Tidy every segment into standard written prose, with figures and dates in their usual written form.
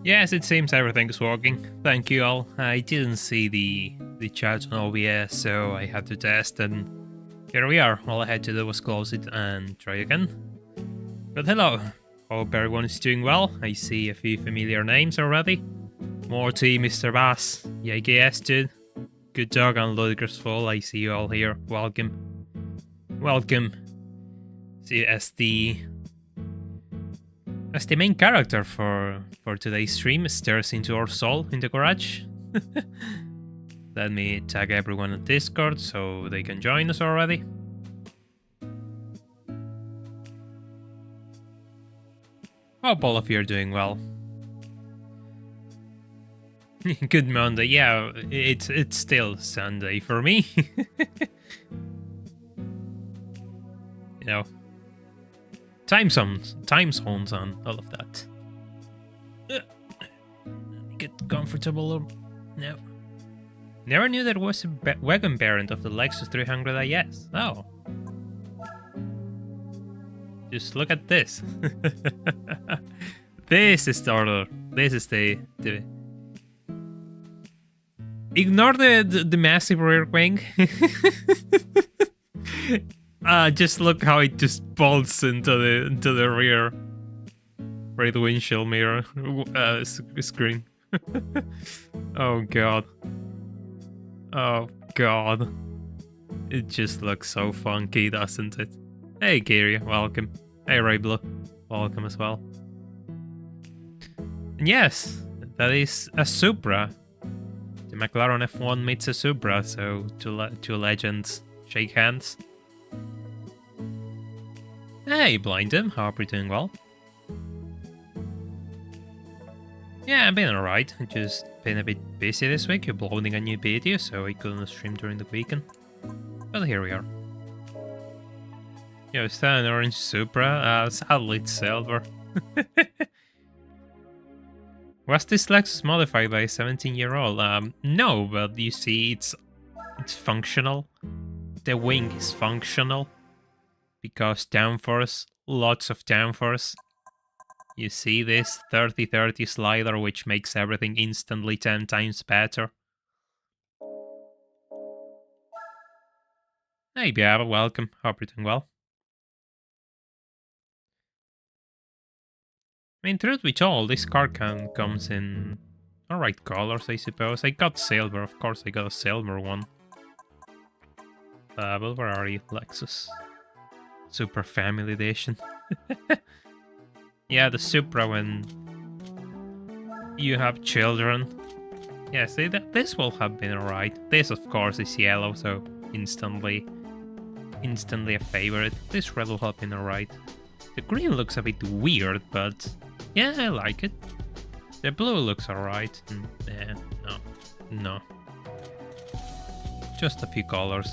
Yes, it seems everything's working. Thank you all. I didn't see the chat on OBS, so I had to test, and here we are. All I had to do was close it and try again. But hello. Hope everyone is doing well. I see a few familiar names already. Morty, Mr. Bass, YGS dude, Good Dog, and Ludicrous Fall. I see you all here. Welcome. Welcome. See, as the main character for today's stream stares into our soul in the garage. Let me tag everyone on Discord so they can join us already. Hope all of you are doing well. Good Monday. Yeah, it's still Sunday for me. You know, time zones on all of that. Let me get comfortable now. Never knew there was a wagon variant of the Lexus 300 IS. Oh. Just look at this. This is the order. This is the ignore the massive rear wing. Just look how it just bolts into the rear windshield mirror screen. Oh god. Oh god. It just looks so funky, doesn't it? Hey Kiri, welcome. Hey Rayblo, welcome as well. And yes, that is a Supra. The McLaren F1 meets a Supra, so two legends shake hands. Hey Blindem, hope you're doing well. Yeah, I've been alright. I've just been a bit busy this week uploading a new video, so I couldn't stream during the weekend. But here we are. Yo, is that an orange Supra? Sadly it's silver. Was this Lexus modified by a 17-year-old? No, but you see, it's functional. The wing is functional. Because downforce, lots of downforce. You see this 30-30 slider, which makes everything instantly 10 times better. Hey Biaba, welcome. Hope you're doing well. I mean, truth be told, this car comes in alright colors, I suppose. I got silver, of course I got a silver one. But where are you, Lexus? Super Family Edition. Yeah, the Supra when you have children. Yeah, see, this will have been alright. This, of course, is yellow, so instantly a favorite. This red will have been alright. The green looks a bit weird, but yeah, I like it. The blue looks alright. No. Just a few colors.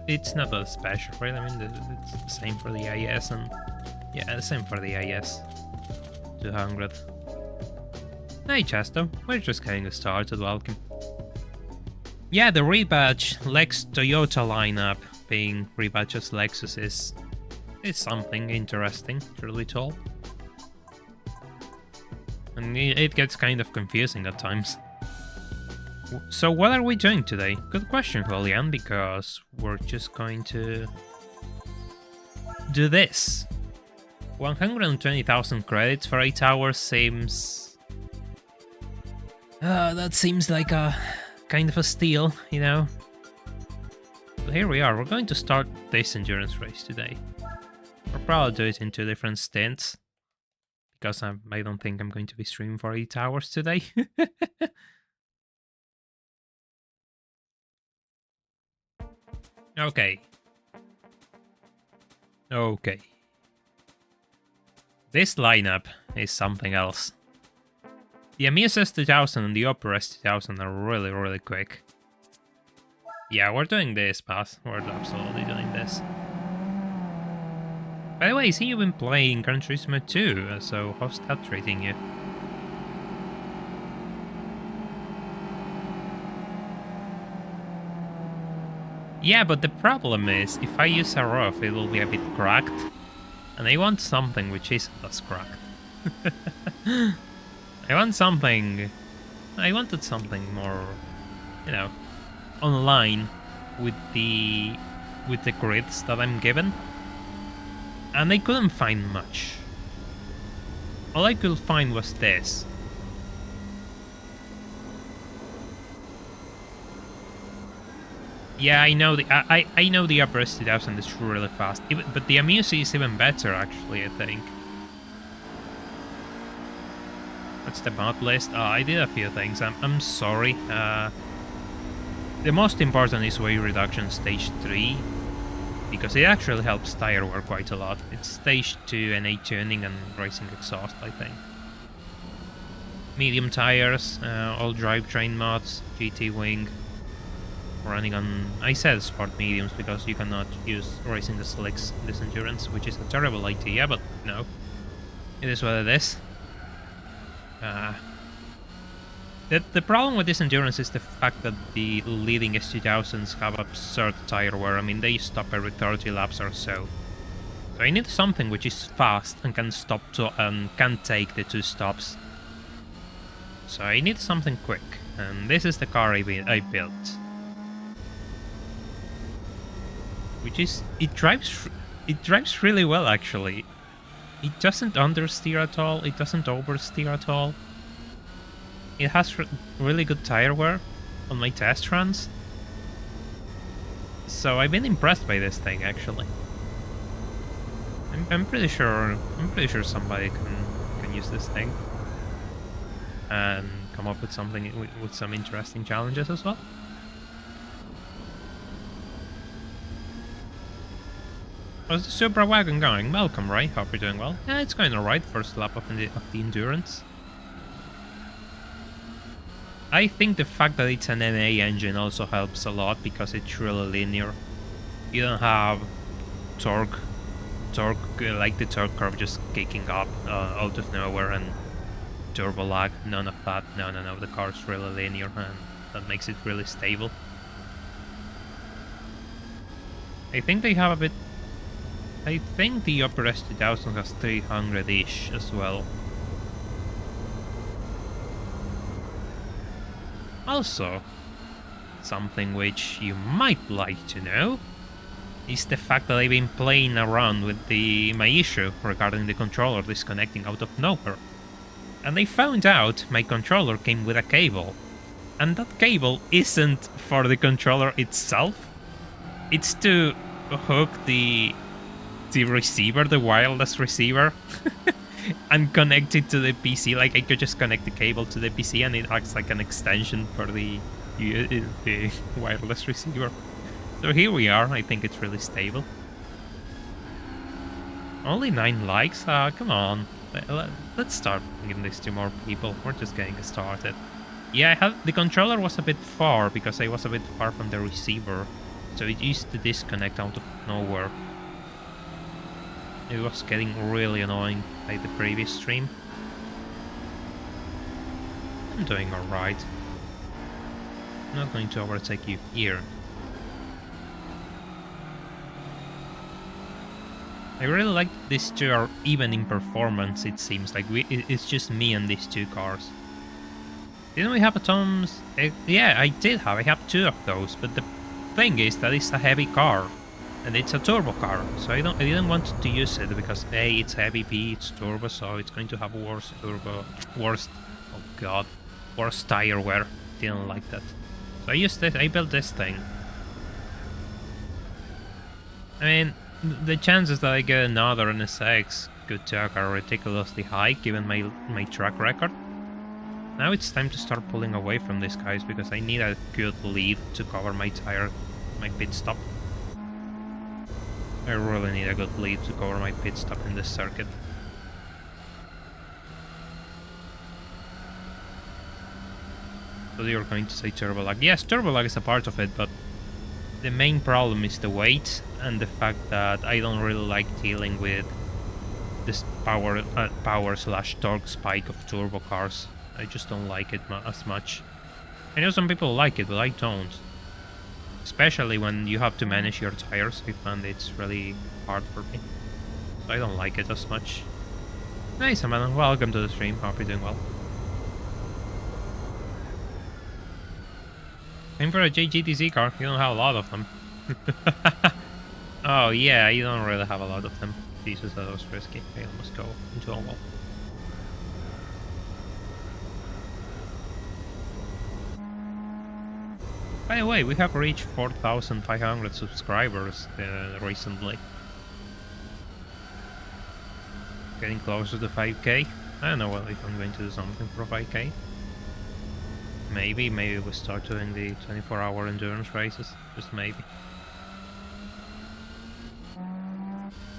It's not that special, right? I mean, it's the same for the IS, and yeah, the same for the IS 200. Hey Chesto, we're just getting started, welcome. Yeah, the rebadge Lex Toyota lineup being rebadged as Lexus is something interesting, truly told. And it gets kind of confusing at times. So what are we doing today? Good question, Julian, because we're just going to do this. 120,000 credits for 8 hours seems... that seems like a kind of a steal, you know? But here we are, we're going to start this endurance race today. We'll probably do it in 2 different stints, because I don't think I'm going to be streaming for 8 hours today. Okay. This lineup is something else. The Amias S2000 and the Opera S2000 are really, really quick. Yeah, we're doing this, Path. We're absolutely doing this. By the way, I see you've been playing Gran Turismo 2, so how's that treating you? Yeah, but the problem is, if I use a rough, it will be a bit cracked. And I want something which isn't as cracked. I want something... I wanted something more, you know, online with the grids that I'm given. And I couldn't find much. All I could find was this. Yeah, I know I know the upper S2000 is really fast, but the Amusi is even better actually, I think. What's the mod list? Oh, I did a few things. I'm sorry. The most important is weight reduction stage 3, because it actually helps tire wear quite a lot. It's stage 2 NA tuning and racing exhaust, I think. Medium tires, all drivetrain mods, GT wing. Running on, I said sport mediums because you cannot use racing the slicks in this endurance, which is a terrible idea, but no, it is what it is. The problem with this endurance is the fact that the leading S2000s have absurd tire wear. I mean, they stop every 30 laps or so. So I need something which is fast and can stop and can take the 2 stops. So I need something quick, and this is the car I built. Which is, it drives really well actually. It doesn't understeer at all, it doesn't oversteer at all. It has really good tire wear on my test runs. So I've been impressed by this thing actually. I'm pretty sure somebody can use this thing and come up with something with some interesting challenges as well. How's the Supra wagon going? Welcome, Ray. Hope you're doing well. Yeah, it's going alright. First lap of the endurance. I think the fact that it's an NA engine also helps a lot because it's really linear. You don't have torque like the torque curve just kicking up out of nowhere and turbo lag. None of that. No. The car's really linear and that makes it really stable. I think they have a bit. I think the upper S2000 has 300-ish as well. Also, something which you might like to know is the fact that I've been playing around with my issue regarding the controller disconnecting out of nowhere. And I found out my controller came with a cable. And that cable isn't for the controller itself. It's to hook the receiver, the wireless receiver, and connect it to the PC. Like I could just connect the cable to the PC and it acts like an extension for the wireless receiver. So here we are. I think it's really stable. Only 9 likes? Come on. Let's start giving this to more people. We're just getting started. Yeah, the controller was a bit far because I was a bit far from the receiver. So it used to disconnect out of nowhere. It was getting really annoying like the previous stream. I'm doing alright. I'm not going to overtake you here. I really like these two are even in performance, it seems. Like it's just me and these 2 cars. Didn't we have a Tom's? Yeah, I did have. I have 2 of those, but the thing is that it's a heavy car. And it's a turbo car, so I didn't want to use it because A, it's heavy, B, it's turbo, so it's going to have worse tire wear. Didn't like that. So I built this thing. I mean, the chances that I get another NSX good truck are ridiculously high given my track record. Now it's time to start pulling away from these guys because I need a good lead to cover my pit stop. I really need a good lead to cover my pit stop in this circuit. So you're going to say turbo lag. Yes, turbo lag is a part of it, but the main problem is the weight and the fact that I don't really like dealing with this power/torque spike of turbo cars. I just don't like it as much. I know some people like it, but I don't. Especially when you have to manage your tires, I find it's really hard for me. So I don't like it as much. Nice, man. Welcome to the stream. Hope you're doing well. Aim for a JGTC car, you don't have a lot of them. Oh yeah, you don't really have a lot of them. Jesus, that was risky. I almost go into a wall. By the way, we have reached 4,500 subscribers recently. Getting closer to 5k. I don't know if I'm going to do something for 5k. Maybe we'll start doing the 24-hour endurance races. Just maybe.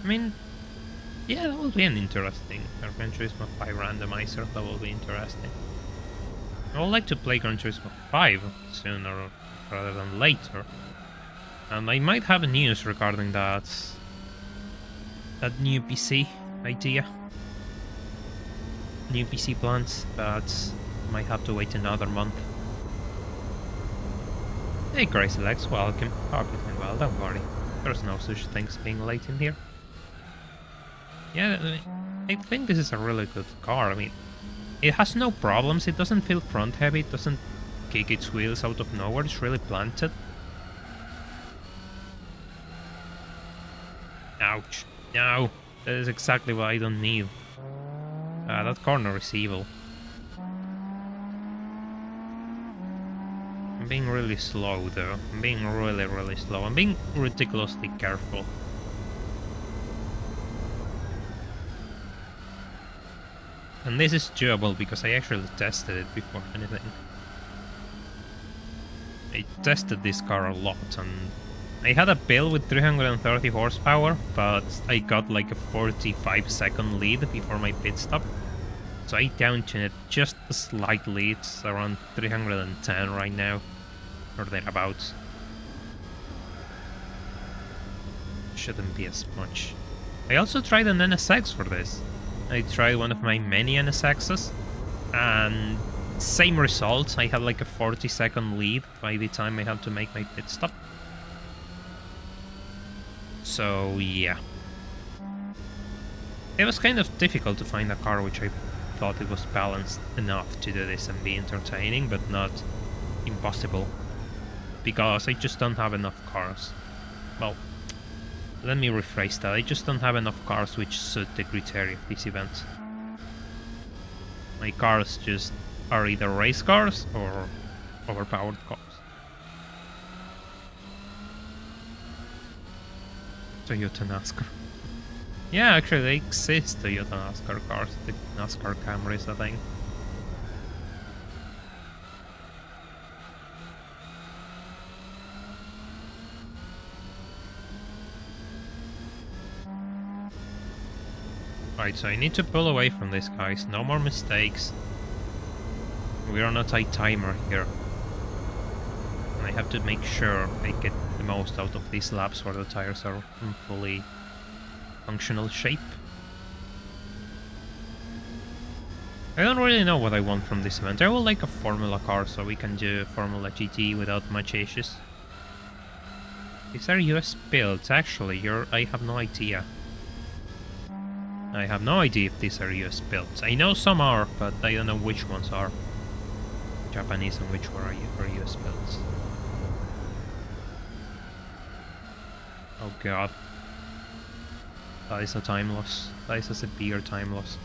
I mean, yeah, that will be an interesting Gran Turismo 5 randomizer. That will be interesting. I would like to play Gran Turismo 5 sooner rather than later. And I might have news regarding that new PC idea. New PC plans, but might have to wait another month. Hey Crazy Legs, welcome. Hope you're doing well, don't worry. There's no such thing as being late in here. Yeah, I think this is a really good car. I mean, it has no problems, it doesn't feel front heavy, it doesn't kick its wheels out of nowhere, it's really planted. Ouch. No, that is exactly what I don't need. That corner is evil. I'm being really slow though. I'm being really slow. I'm being ridiculously careful. And this is doable because I actually tested it before anything. I tested this car a lot and I had a build with 330 horsepower, but I got like a 45-second lead before my pit stop. So I downtuned it just slightly, it's around 310 right now, or thereabouts. Shouldn't be as much. I also tried an NSX for this. I tried one of my many NSXs, and same results. I had like a 40-second lead by the time I had to make my pit stop. So yeah. It was kind of difficult to find a car which I thought it was balanced enough to do this and be entertaining, but not impossible. Because I just don't have enough cars. Well, let me rephrase that. I just don't have enough cars which suit the criteria of this event. My cars just are either race cars or overpowered cars. Toyota NASCAR. Yeah, actually they exist, Toyota NASCAR cars. The NASCAR Camrys, I think. Right, so I need to pull away from this, guys. No more mistakes. We're on a tight timer here. And I have to make sure I get the most out of these laps where the tires are in fully functional shape. I don't really know what I want from this event. I would like a Formula car so we can do Formula GT without much issues. These are US builds, actually. I have no idea. I have no idea if these are US builds. I know some are, but I don't know which ones are Japanese and which are US builds. Oh god. That is a time loss. That is a severe time loss.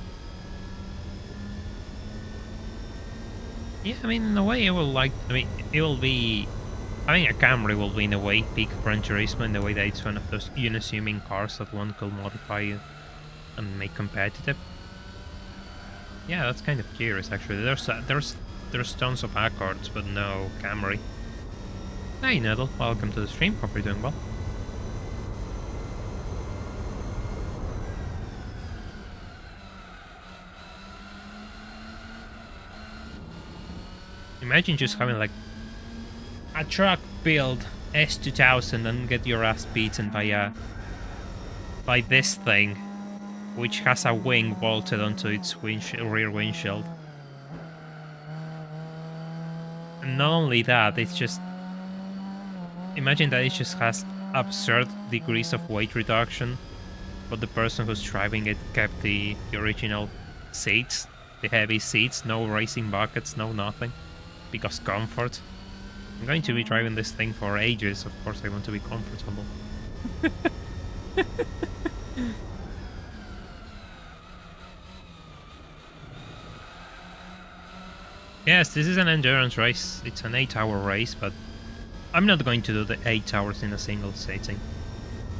Yeah, I mean, in a way, it will it will be... I think a Camry will be, in a way, peak Gran Turismo, in the way that it's one of those unassuming cars that one could modify and make competitive. Yeah, that's kind of curious, actually. There's tons of Accords, but no Camry. Hey, Nettle, welcome to the stream. Hope you're doing well. Imagine just having like a truck build S2000 and get your ass beaten by this thing, which has a wing bolted onto its rear windshield. And not only that, it's just... Imagine that it just has absurd degrees of weight reduction, but the person who's driving it kept the original seats, the heavy seats, no racing buckets, no nothing, because comfort. I'm going to be driving this thing for ages. Of course, I want to be comfortable. Yes, this is an endurance race. It's an 8-hour race, but I'm not going to do the 8 hours in a single sitting.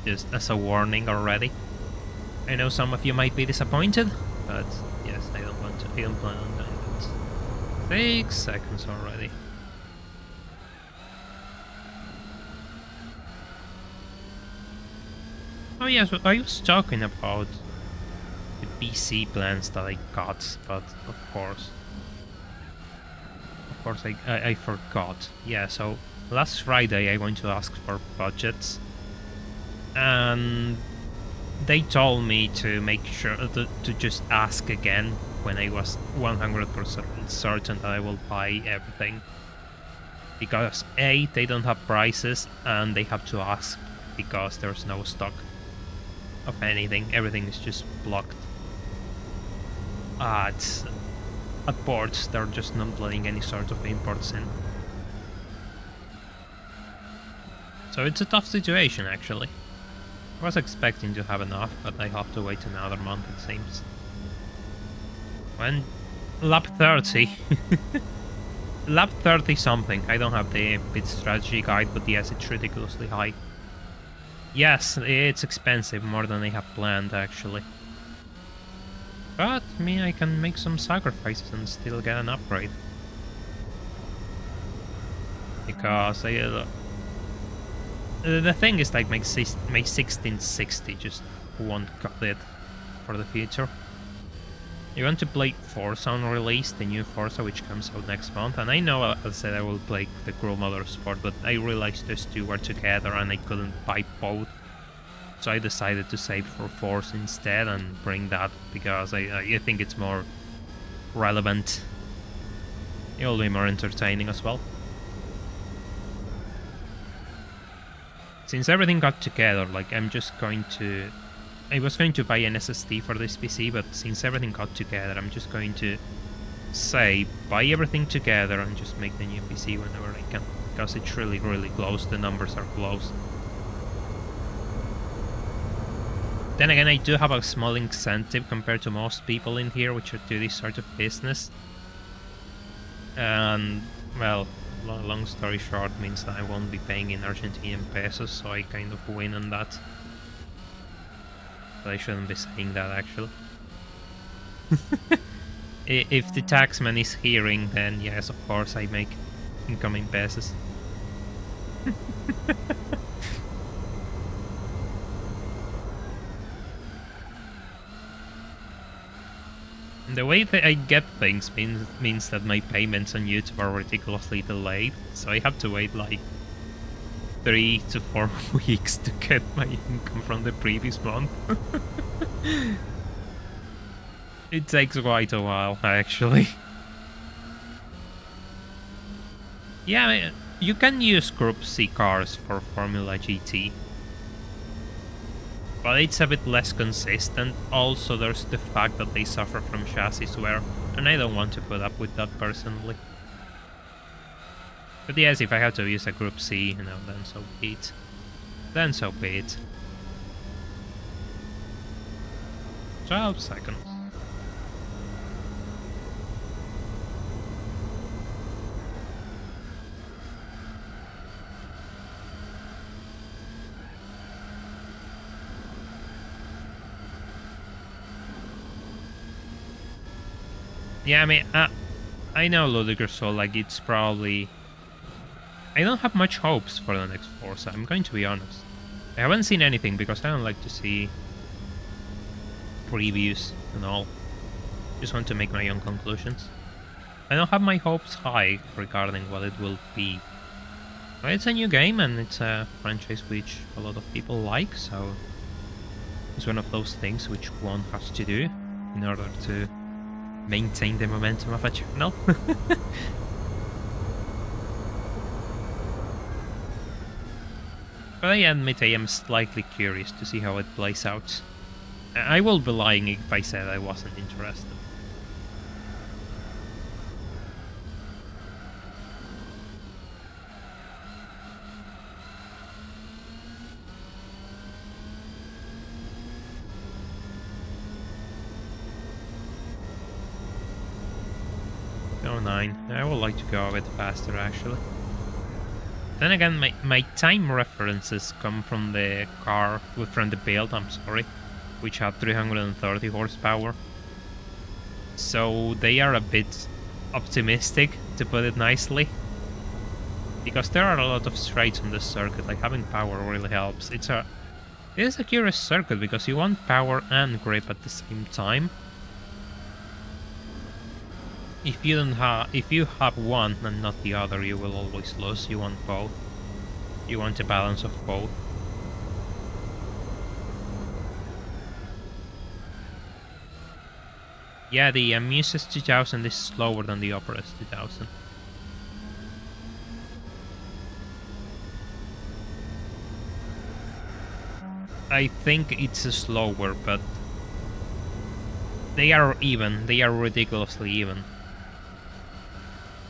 Just as a warning already. I know some of you might be disappointed, but yes, I don't plan on doing that. 6 seconds already. Oh yes, I was talking about the PC plans that I got, but of course I forgot. Yeah, so last Friday I went to ask for budgets, and they told me to make sure to just ask again when I was 100% certain that I will buy everything. Because A, they don't have prices, and they have to ask because there's no stock of anything. Everything is just blocked. At ports, they're just not letting any sort of imports in. So it's a tough situation, actually. I was expecting to have enough, but I have to wait another month, it seems. When lap 30... lap 30 something. I don't have the bit strategy guide, but yes, it's ridiculously high. Yes, it's expensive, more than I have planned, actually. But, I can make some sacrifices and still get an upgrade. Because the thing is, like, my 1660 just won't cut it for the future. You want to play Forza on release, the new Forza, which comes out next month, and I know I said I will play the Crew Motorsport, but I realized those two were together and I couldn't buy both. So I decided to save for Forza instead and bring that, because I think it's more relevant. It will be more entertaining as well. Since everything got together, like, I was going to buy an SSD for this PC, but since everything got together, I'm just going to say, buy everything together and just make the new PC whenever I can. Because it's really, really close, the numbers are close. Then again, I do have a small incentive compared to most people in here, which do this sort of business. And, well, long story short, means that I won't be paying in Argentinian pesos, so I kind of win on that. But I shouldn't be saying that, actually. If the taxman is hearing, then yes, of course, I make incoming pesos. The way that I get things means that my payments on YouTube are ridiculously delayed, so I have to wait like 3 to 4 weeks to get my income from the previous month. It takes quite a while, actually. Yeah, you can use Group C cars for Formula GT. But it's a bit less consistent. Also, there's the fact that they suffer from chassis wear, and I don't want to put up with that personally. But yes, if I have to use a Group C, then so be it. Then so be it. 12 seconds. Yeah, I know Ludicrous Soul, like, it's probably... I don't have much hopes for the next Forza, I'm going to be honest. I haven't seen anything because I don't like to see previews and all. Just want to make my own conclusions. I don't have my hopes high regarding what it will be. But it's a new game and it's a franchise which a lot of people like, so... It's one of those things which one has to do in order to maintain the momentum of a channel. But I admit I am slightly curious to see how it plays out. I will be lying if I said I wasn't interested. 9. I would like to go a bit faster, actually. Then again, my time references come from the car, from the build, I'm sorry, which had 330 horsepower. So they are a bit optimistic, to put it nicely. Because there are a lot of straights on this circuit, like having power really helps. It is a curious circuit because you want power and grip at the same time. If you have one and not the other, you will always lose. You want both. You want a balance of both. Yeah, the Amuses 2000 is slower than the Operas 2000. I think it's slower, but they are even. They are ridiculously even.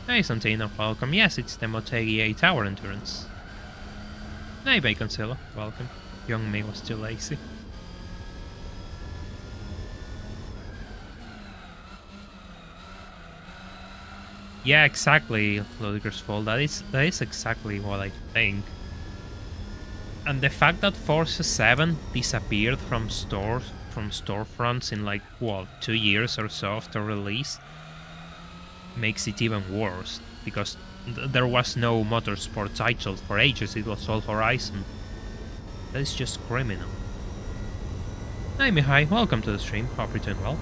Hey, Santino, welcome. Yes, it's the Motegi 8-hour endurance. Hey, Baconcilla, welcome. Young me was too lazy. Yeah, exactly, Ludicrous Fall. That is exactly what I think. And the fact that Forza 7 disappeared from storefronts in like, what, 2 years or so after release makes it even worse, because there was no motorsport title for ages, it was all Horizon. That is just criminal. Hi Mihai, welcome to the stream, hope you're doing well.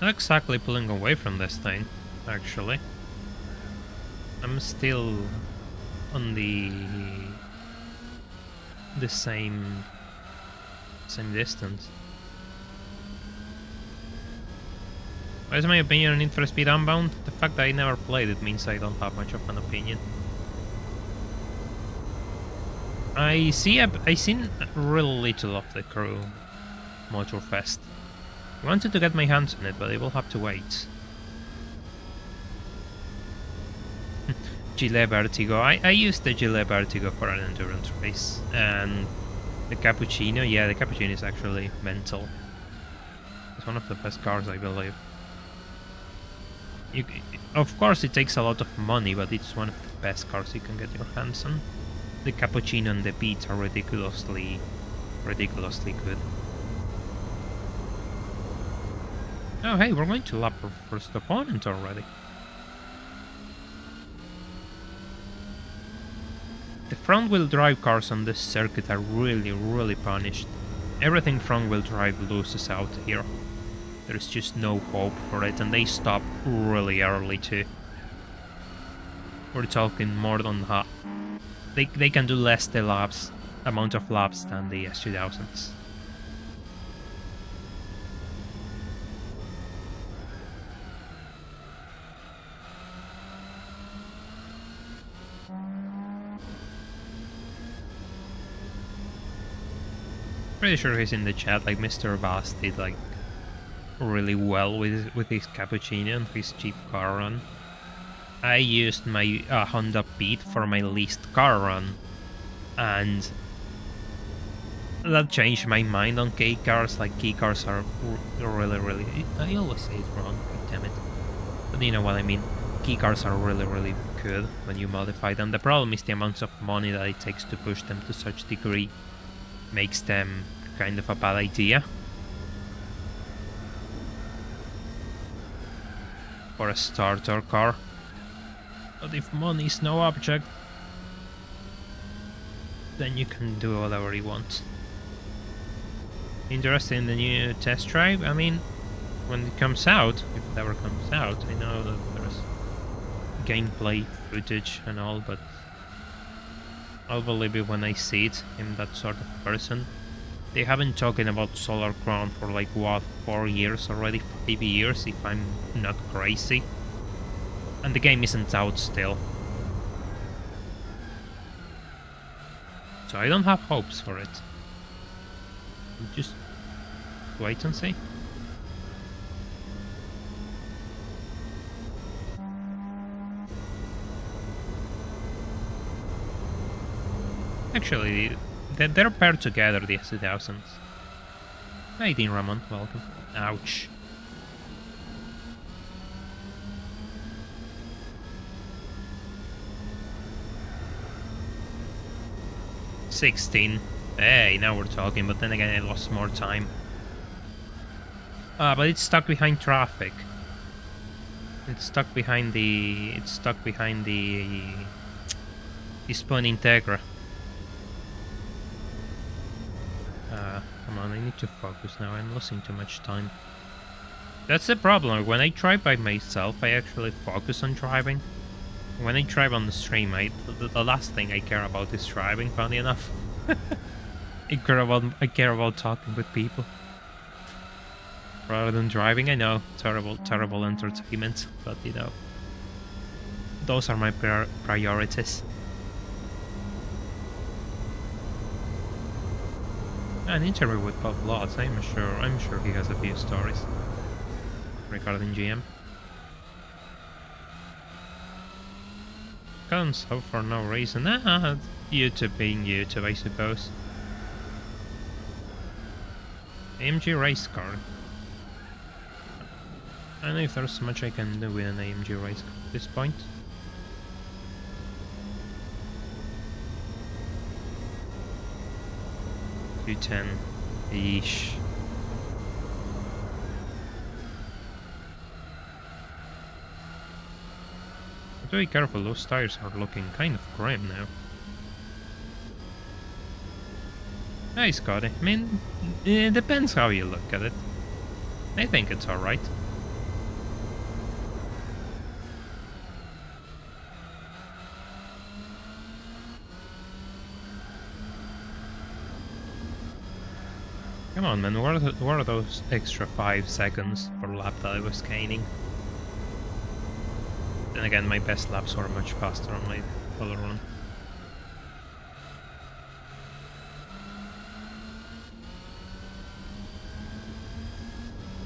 Not exactly pulling away from this thing, actually. I'm still on the same distance. What is my opinion on Need for Speed Unbound? The fact that I never played it means I don't have much of an opinion. I seen real little of the Crew Motorfest. I wanted to get my hands on it, but I will have to wait. Gilet Vertigo. I used the Gilet Vertigo for an endurance race, and the Cappuccino. Yeah, the Cappuccino is actually mental. It's one of the best cars, I believe. Of course, it takes a lot of money, but it's one of the best cars you can get your hands on. The Cappuccino and the Beat are ridiculously good. Oh, hey, we're going to lap our first opponent already. The front-wheel drive cars on this circuit are really punished. Everything front-wheel drive loses out here. There's just no hope for it, and they stop really early too. We're talking more than half. They can do less the amount of laps than the S2000s. Pretty sure he's in the chat, like Mr. Bass did like really well with his Cappuccino and his cheap car run. I used my Honda Beat for my least car run, and that changed my mind on kei cars. Like, kei cars are really... I always say it wrong, damn it. But you know what I mean. Kei cars are really good when you modify them. The problem is the amount of money that it takes to push them to such degree makes them kind of a bad idea for a starter car. But if money is no object, then you can do whatever you want. Interested in the new test drive? I mean, when it comes out, if it ever comes out, I know that there's gameplay footage and all, but I'll believe it when I see it. I'm that sort of person. They have been talking about Solar Crown for like, what, 4 years already? 5 years, if I'm not crazy. And the game isn't out still. So I don't have hopes for it. Just wait and see. Actually, they're paired together, the S2000s. 18 Ramon, welcome. Ouch. $16. Hey, now we're talking, but then again I lost more time. But it's stuck behind traffic. It's stuck behind the Spun Integra. Come on, I need to focus now. I'm losing too much time. That's the problem. When I drive by myself, I actually focus on driving. When I drive on the stream, the last thing I care about is driving, funny enough. I care about talking with people. Rather than driving. I know, terrible entertainment, but you know, those are my priorities. An interview with Bob Lotz. I'm sure he has a few stories regarding GM. Comes out for no reason. YouTube being YouTube, I suppose. AMG race car. I don't know if there's much I can do with an AMG race car at this point. Q10. Eesh. Be careful, those tires are looking kind of grim now. Hey Scotty, I mean, it depends how you look at it. I think it's alright. Come on man, what are those extra 5 seconds per lap that I was gaining? Then again, my best laps were much faster on my other run.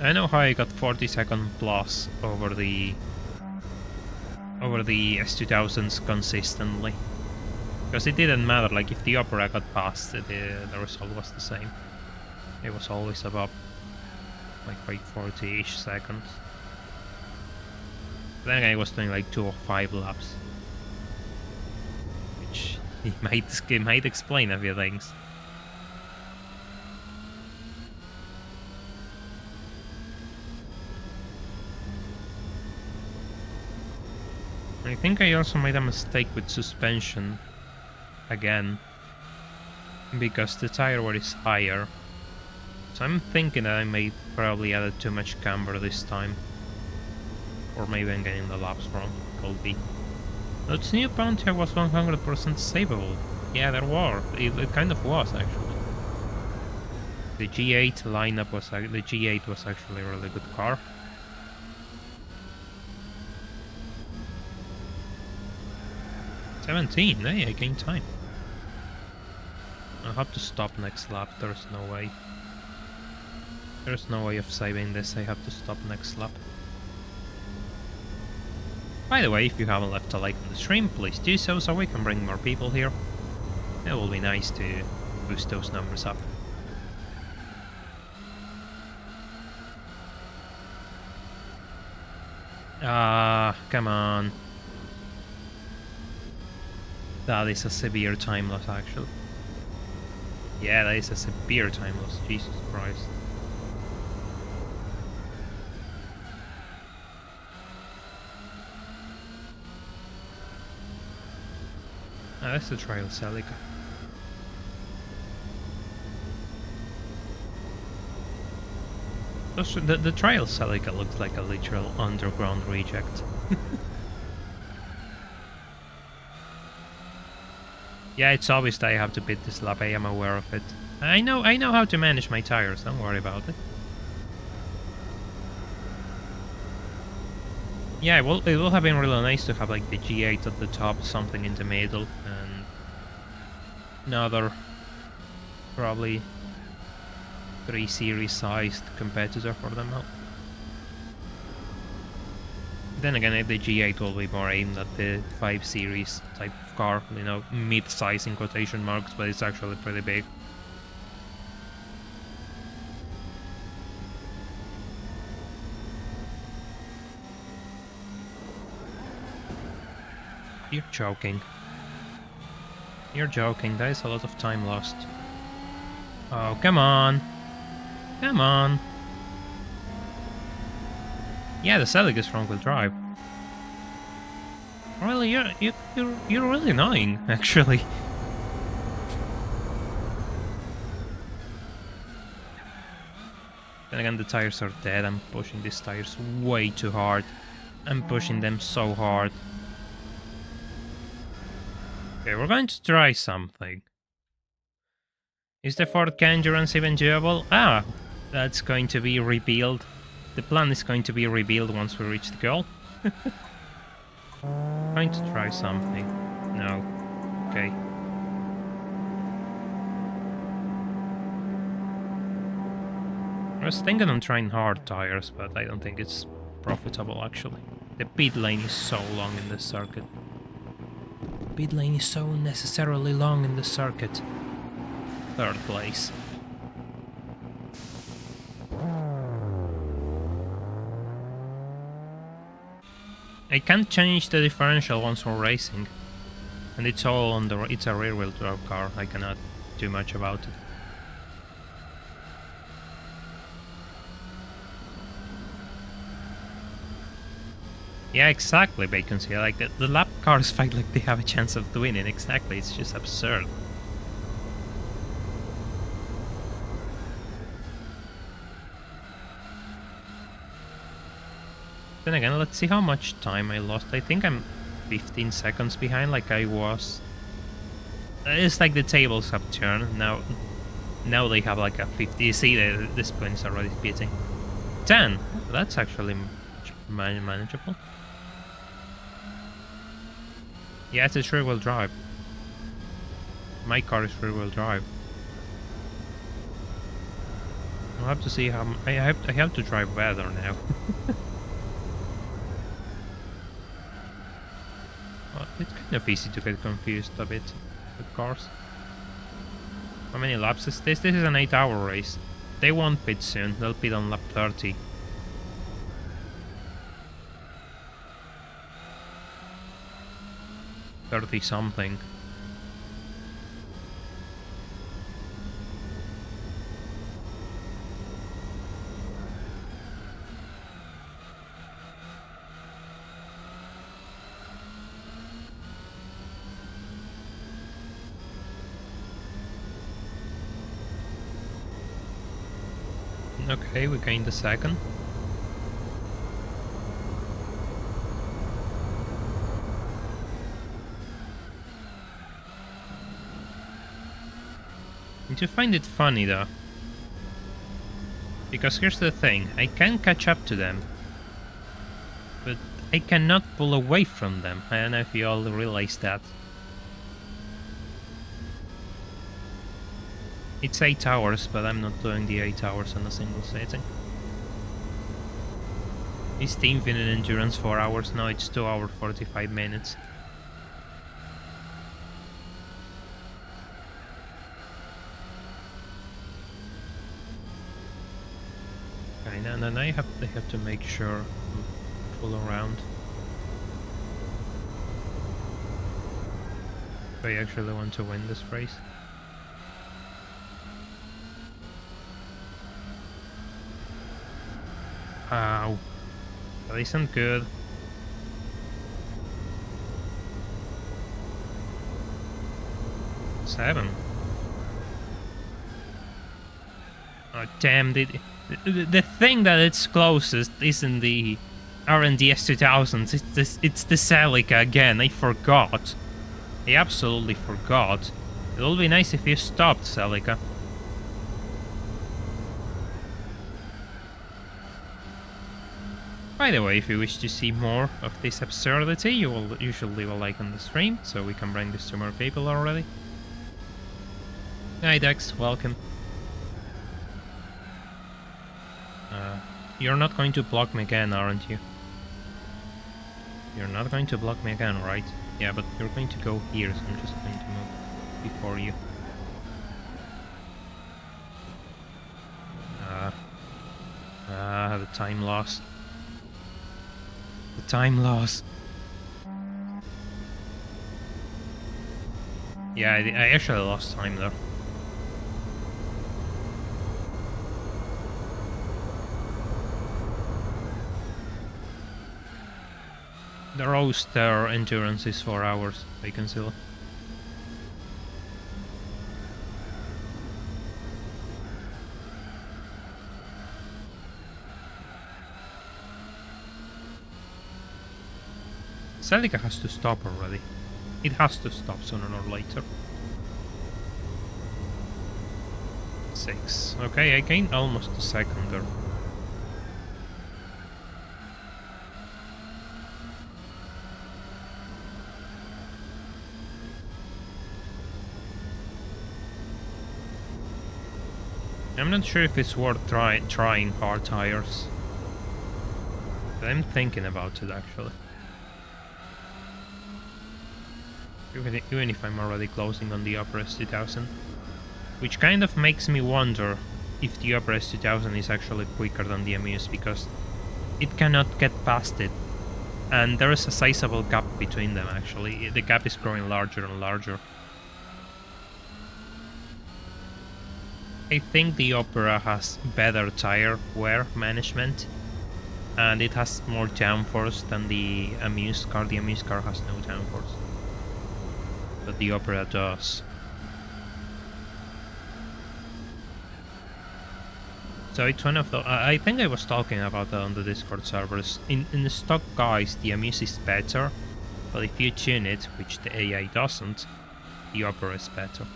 I know how I got 40-second plus over the S2000s consistently. Because it didn't matter, like if the Opera got past, the result was the same. It was always above like by 40-ish seconds. Then again, I was doing like 2 or 5 laps, which it might explain a few things. I think I also made a mistake with suspension again, because the tire wear is higher. So I'm thinking that I may probably added too much camber this time. Or maybe I'm getting the laps wrong. Could be. Its new bounty was 100% savable. Yeah, there were. It kind of was actually. The G8 lineup was the G8 was actually a really good car. $17. Hey, I gained time. I'll have to stop next lap. There's no way. There's no way of saving this. I have to stop next lap. By the way, if you haven't left a like on the stream, please do so we can bring more people here. It will be nice to boost those numbers up. Come on. That is a severe time loss, actually. Yeah, that is a severe time loss, Jesus Christ. That's the Trial Celica. The Trial Celica looks like a literal underground reject. Yeah, it's obvious that I have to beat this lap, I am aware of it. I know how to manage my tires, don't worry about it. Yeah, it will have been really nice to have like the G8 at the top, something in the middle, and another probably 3 series sized competitor for them all. Then again, if the G8 will be more aimed at the 5 Series type of car, you know, mid-size in quotation marks, but it's actually pretty big. You're joking. You're joking, there is a lot of time lost. Oh, come on. Come on. Yeah, the Celica is front-wheel drive. Really, you're really annoying, actually. Then again, the tires are dead. I'm pushing these tires way too hard. I'm pushing them so hard. Okay, we're going to try something. Is the Ford Ka Endurance even doable? Ah, that's going to be revealed. The plan is going to be revealed once we reach the goal. Trying to try something. No. Okay. I was thinking I'm trying hard tires, but I don't think it's profitable actually. The pit lane is so long in this circuit. Pit lane is so unnecessarily long in the circuit. Third place. I can't change the differential once we're racing. And it's all on the... it's a rear-wheel drive car, I cannot do much about it. Yeah, exactly, Bacon. See, like the lap cars fight like they have a chance of winning. Exactly, it's just absurd. Then again, let's see how much time I lost. I think I'm 15 seconds behind, like I was. It's like the tables have turned. Now they have like a 50. You see, this point is already beating. 10. That's actually manageable. Yeah, it's a rear-wheel drive. My car is rear-wheel drive. I'll have to see how... I have to drive better now. Well, it's kind of easy to get confused a bit with cars. How many laps is this? This is an 8-hour race. They won't pit soon. They'll pit on lap 30. Something. Okay, we gained a second. I find it funny though, because here's the thing, I can catch up to them, but I cannot pull away from them. I don't know if you all realize that. It's 8 hours, but I'm not doing the 8 hours on a single setting. Is the infinite endurance 4 hours? No, it's 2 hours 45 minutes. And then I have to make sure I'm full around. If I actually want to win this race. Ow. That isn't good. Seven. Oh damn, the thing that it's closest isn't the R&DS 2000s, it's the Celica again. I forgot. I absolutely forgot. It would be nice if you stopped, Celica. By the way, if you wish to see more of this absurdity, you should leave a like on the stream, so we can bring this to more people already. Hi Dex, welcome. You're not going to block me again, aren't you? You're not going to block me again, right? Yeah, but you're going to go here, so I'm just going to move before you. The time loss. The time loss. Yeah, I actually lost time there. The roaster endurance is 4 hours, I can see. Celica has to stop already. It has to stop sooner or later. 6. Okay, I gained almost a second there. I'm not sure if it's worth trying hard tires. But I'm thinking about it actually. Even if I'm already closing on the Upper S2000. Which kind of makes me wonder if the Upper S2000 is actually quicker than the Amuse, because it cannot get past it. And there is a sizable gap between them actually. The gap is growing larger and larger. I think the Opera has better tire wear management, and it has more downforce than the Amuse car. The Amuse car has no downforce, but the Opera does. So it's one of the... I think I was talking about that on the Discord servers. In the stock guys, the Amuse is better, but if you tune it, which the AI doesn't, the Opera is better.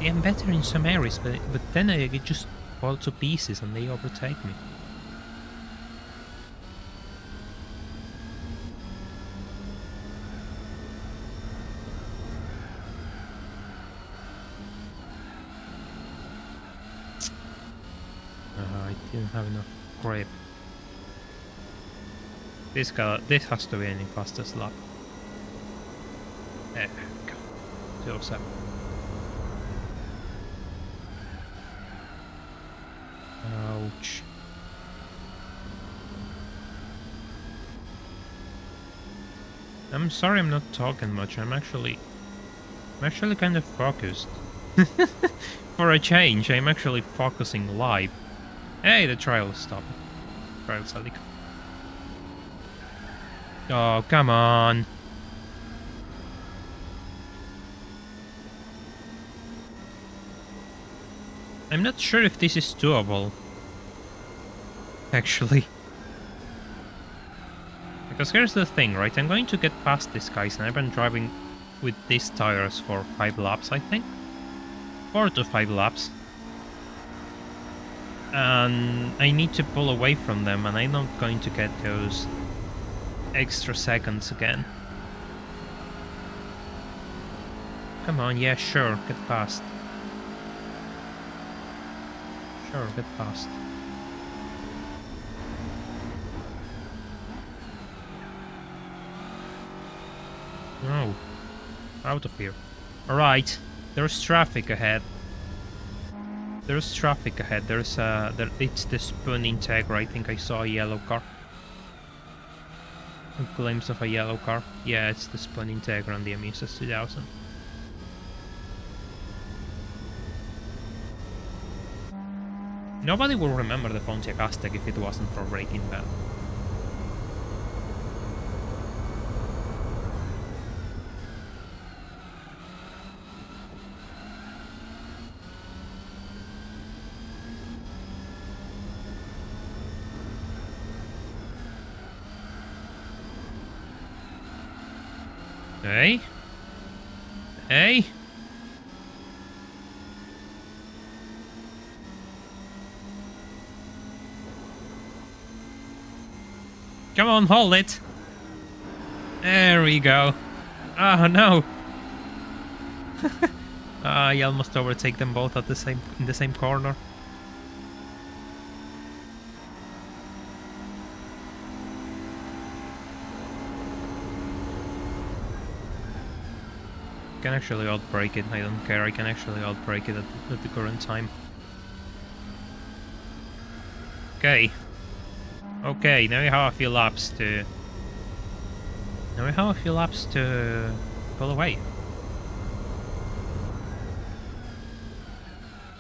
See, I'm better in some areas, but then I just fall to pieces and they overtake me. I didn't have enough grip. This has to be any fastest lap. There we go. 07. Ouch. I'm sorry I'm not talking much. I'm actually kind of focused. For a change, I'm actually focusing live. Hey, the trial stopped. Trial Sadiq. Oh, come on. I'm not sure if this is doable. Actually. Because here's the thing, right? I'm going to get past these guys, and I've been driving with these tires for 5 laps, I think. 4 to 5 laps. And I need to pull away from them, and I'm not going to get those extra seconds again. Come on, yeah, sure, get past. Sure, get past. No. Out of here. Alright, there's traffic ahead. There's traffic ahead. There's it's the Spoon Integra. I think I saw a yellow car. A glimpse of a yellow car. Yeah, it's the Spoon Integra and the Amuse 2000. Nobody will remember the Pontiac Aztek if it wasn't for Breaking Bad. Hey? Hey? Come on, hold it. There we go. Oh no. I almost overtake them both at in the same corner. I can actually outbrake it, I don't care, I can actually outbrake it at the current time. Okay. Okay, now we have a few laps to... Now we have a few laps to pull away.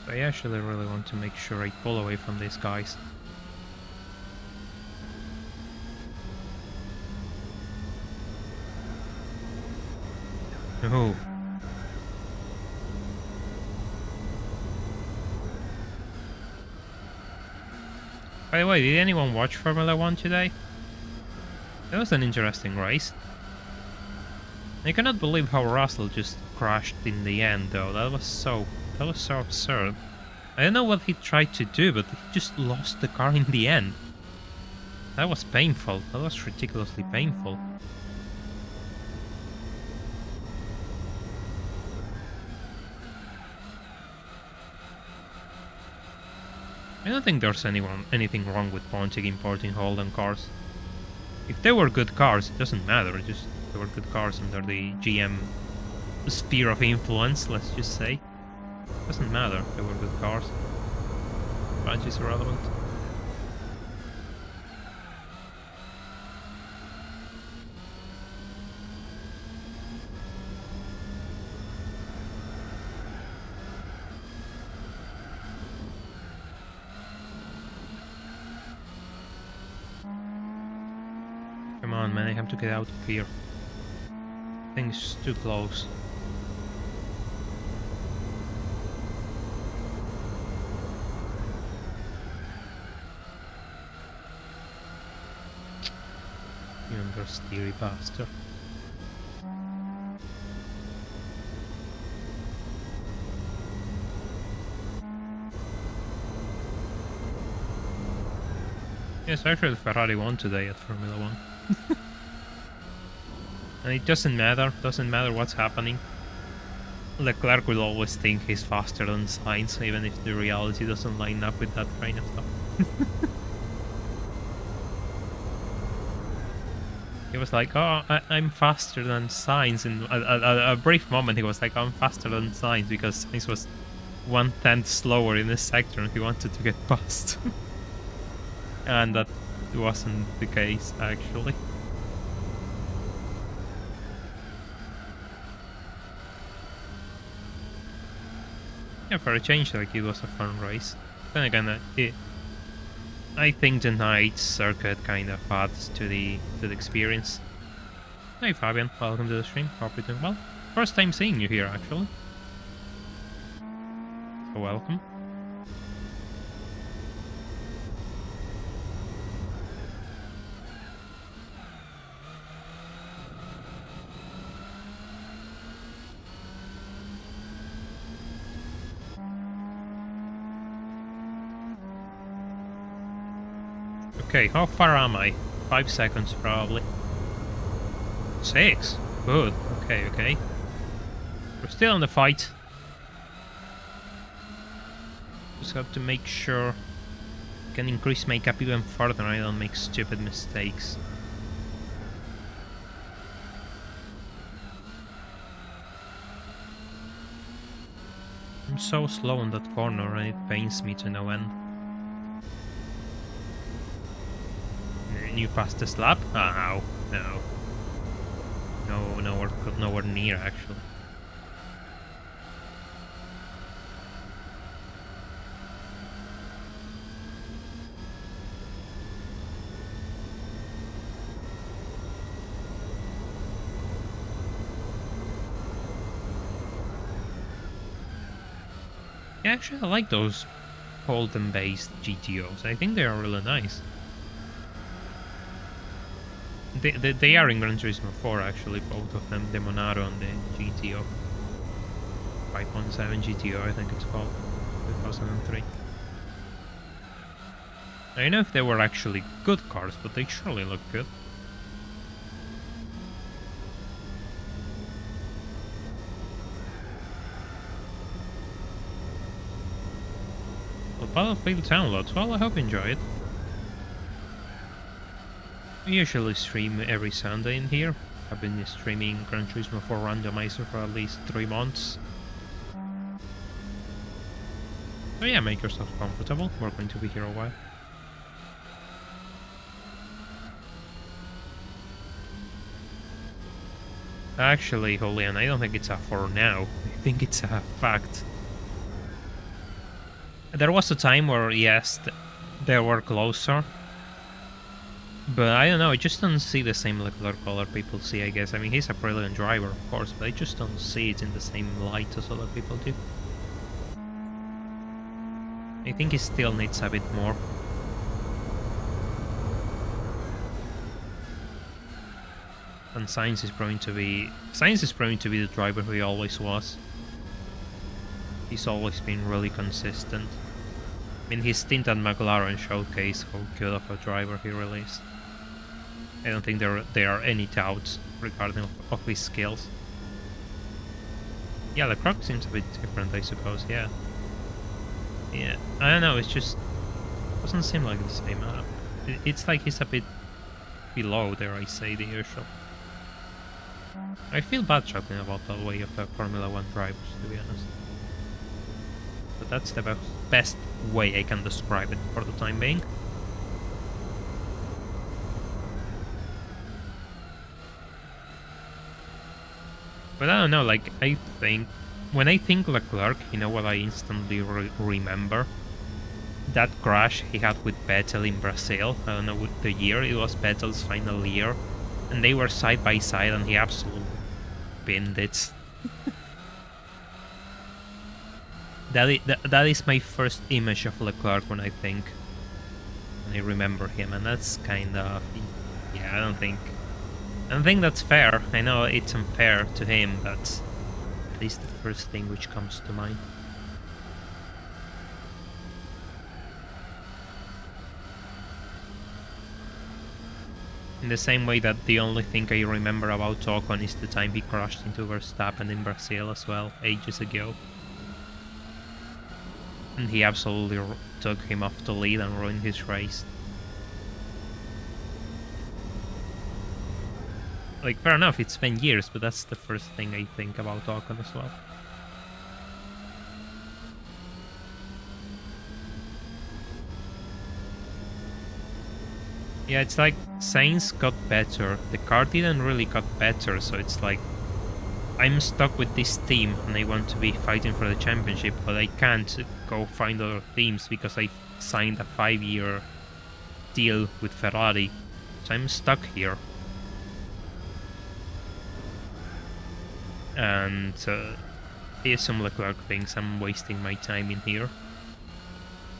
So I actually really want to make sure I pull away from these guys. Oh. By the way, did anyone watch Formula 1 today? That was an interesting race. I cannot believe how Russell just crashed in the end, though. That was so absurd. I don't know what he tried to do, but he just lost the car in the end. That was painful. That was ridiculously painful. I don't think there's anything wrong with Pontic importing Holden cars. If they were good cars, it doesn't matter. Just they were good cars under the GM sphere of influence, let's just say. Doesn't matter if they were good cars. Badge is irrelevant. Come on, man, I have to get out of here. Things too close. You understeery bastard. Yes, actually Ferrari won today at Formula 1. And it doesn't matter what's happening. Leclerc will always think he's faster than Sainz, even if the reality doesn't line up with that train of thought. He was like, oh, I'm faster than Sainz. In a brief moment he was like, I'm faster than Sainz, because Sainz was 1/10 slower in this sector and he wanted to get past. And that wasn't the case, actually. Yeah, for a change, like, it was a fun race. Then again, I think the night circuit kind of adds to the experience. Hey Fabian, welcome to the stream. Hope you're doing well. First time seeing you here, actually. So welcome. Okay, how far am I? 5 seconds, probably. 6? Good. Okay, okay. We're still in the fight. Just have to make sure I can increase my gap even further and I don't make stupid mistakes. I'm so slow on that corner and it pains me to no end. New fastest lap? Oh, no. No, nowhere near, actually. Yeah, actually, I like those Holden-based GTOs. I think they are really nice. They are in Gran Turismo 4, actually, both of them, the Monaro and the GTO. 5.7 GTO, I think it's called, 2003. I don't know if they were actually good cars, but they surely look good. Well, Battlefield downloads, well, I hope you enjoy it. I usually stream every Sunday in here. I've been streaming Gran Turismo for Randomizer for at least 3 months. So yeah, make yourself comfortable, we're going to be here a while. Actually, Julian, I don't think it's a for now. I think it's a fact. There was a time where, yes, they were closer. But I don't know, I just don't see the same Leclerc color people see, I guess. I mean, he's a brilliant driver, of course, but I just don't see it in the same light as other people do. I think he still needs a bit more. And Sainz is proving to be the driver he always was. He's always been really consistent. I mean, his stint at McLaren showcased how good of a driver he really is. I don't think there are any doubts regarding of his skills. Yeah, Leclerc seems a bit different, I suppose. Yeah, I don't know. It just doesn't seem like the same. It's like he's a bit below, dare I say, the usual. I feel bad talking about that way of Formula 1 drivers, to be honest. But that's the best way I can describe it for the time being. But I don't know, like, I think... When I think Leclerc, you know what I instantly remember? That crash he had with Vettel in Brazil. I don't know what the year, it was Vettel's final year. And they were side by side and he absolutely binned it. That is my first image of Leclerc when I remember him, and that's kind of... Yeah, I don't think that's fair. I know it's unfair to him, but at least the first thing which comes to mind. In the same way that the only thing I remember about Ocon is the time he crashed into Verstappen in Brazil as well, ages ago. And he absolutely took him off the lead and ruined his race. Like, fair enough, it's been years, but that's the first thing I think about Ocon as well. Yeah, it's like Sainz got better, the car didn't really got better, so it's like I'm stuck with this team and I want to be fighting for the championship, but I can't go find other teams because I signed a 5-year deal with Ferrari, so I'm stuck here. And I assume Leclerc thinks I'm wasting my time in here.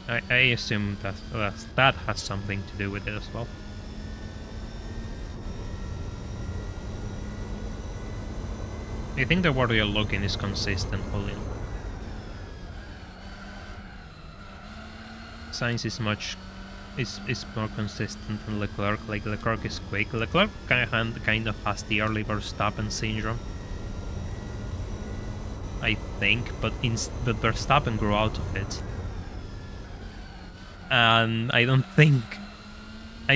I assume that has something to do with it as well. I think the word you're looking is consistent, Julian. Sainz is more consistent than Leclerc. Like, Leclerc is quick. Leclerc kind of has the early Verstappen syndrome, I think, but Verstappen grew out of it. And I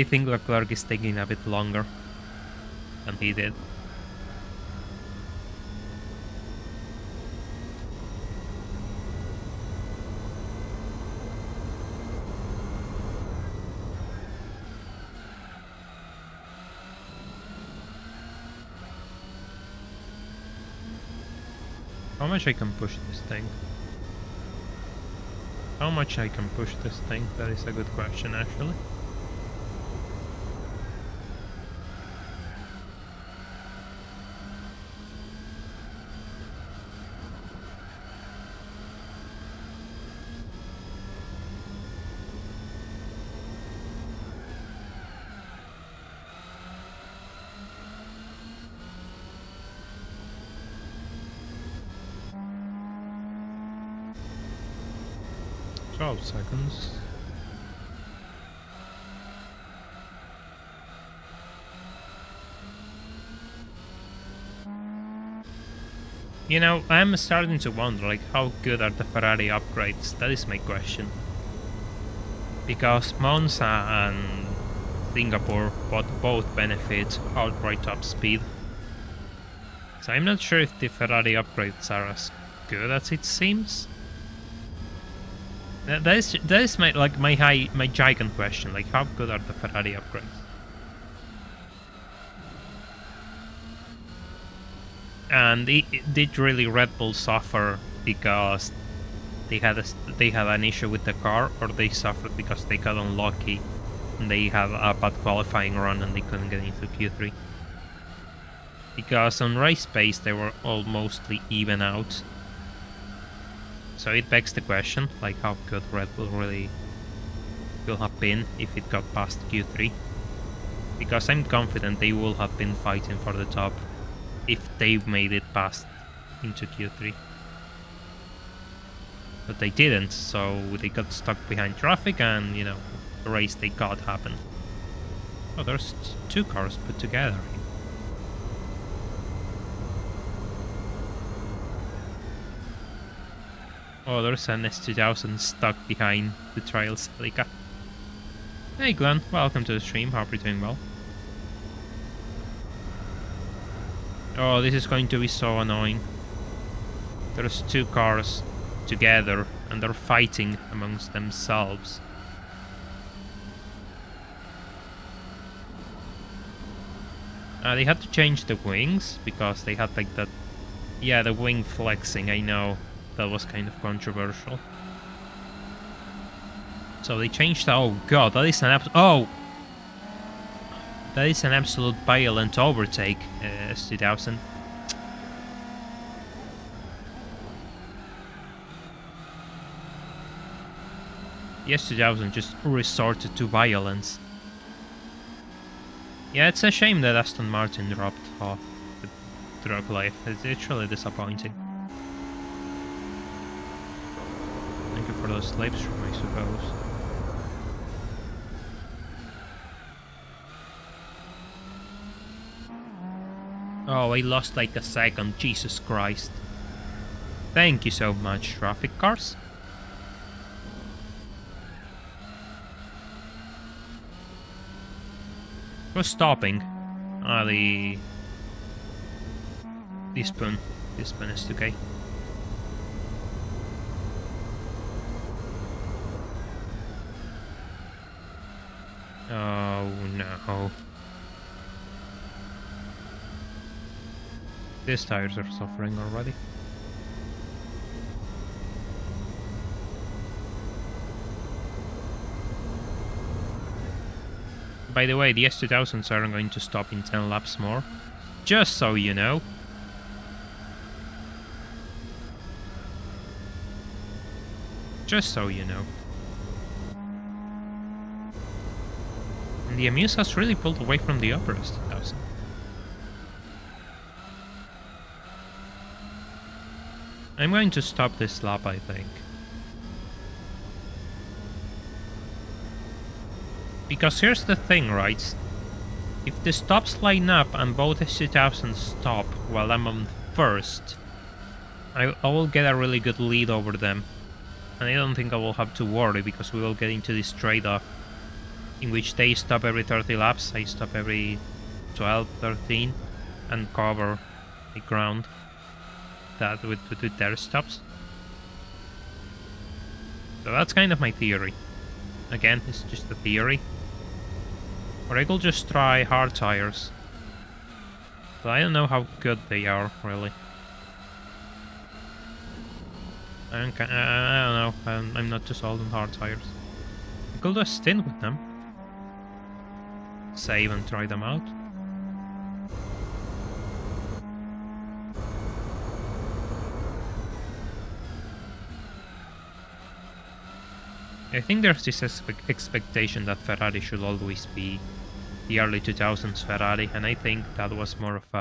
think Leclerc is taking a bit longer than he did. How much I can push this thing? How much I can push this thing? That is a good question, actually. 12 seconds. You know, I'm starting to wonder, like, how good are the Ferrari upgrades? That is my question. Because Monza and Singapore both benefit outright top speed. So I'm not sure if the Ferrari upgrades are as good as it seems. That is my giant question. Like, how good are the Ferrari upgrades? And did really Red Bull suffer because they had an issue with the car, or they suffered because they got unlucky and they had a bad qualifying run and they couldn't get into Q3? Because on race pace they were all mostly even out. So it begs the question, like, how good Red Bull really will have been if it got past Q3. Because I'm confident they will have been fighting for the top if they made it past into Q3. But they didn't, so they got stuck behind traffic and, you know, the race they got happened. Oh, there's two cars put together. Oh, there's an S2000 stuck behind the Trial Celica. Hey Glenn, welcome to the stream, hope you're doing well. Oh, this is going to be so annoying. There's two cars together and they're fighting amongst themselves. They had to change the wings because they had like that... Yeah, the wing flexing, I know. That was kind of controversial. So they changed... Oh god, that is an that is an absolute violent overtake, S2000. The S2000 just resorted to violence. Yeah, it's a shame that Aston Martin dropped off the drug life. It's really disappointing. Thank you for those livestreams, I suppose. Oh, I lost like a second, Jesus Christ. Thank you so much, traffic cars. Who's stopping? Ah, the spoon. This spoon is okay. Oh no. These tires are suffering already. By the way, the S2000s are going to stop in 10 laps more. Just so you know. Just so you know. And the Amuse has really pulled away from the upper S2000. I'm going to stop this lap, I think. Because here's the thing, right? If the stops line up and both S2000s stop while I'm on first, I will get a really good lead over them. And I don't think I will have to worry because we will get into this trade-off in which they stop every 30 laps, I stop every 12, 13, and cover the ground that with their stops. So that's kind of my theory. Again, it's just a theory. Or I could just try hard tires. But I don't know how good they are, really. I don't know, I'm not too sold on hard tires. I could do a stint with them. Save and try them out. I think there's this expectation that Ferrari should always be the early 2000s Ferrari, and I think that was more of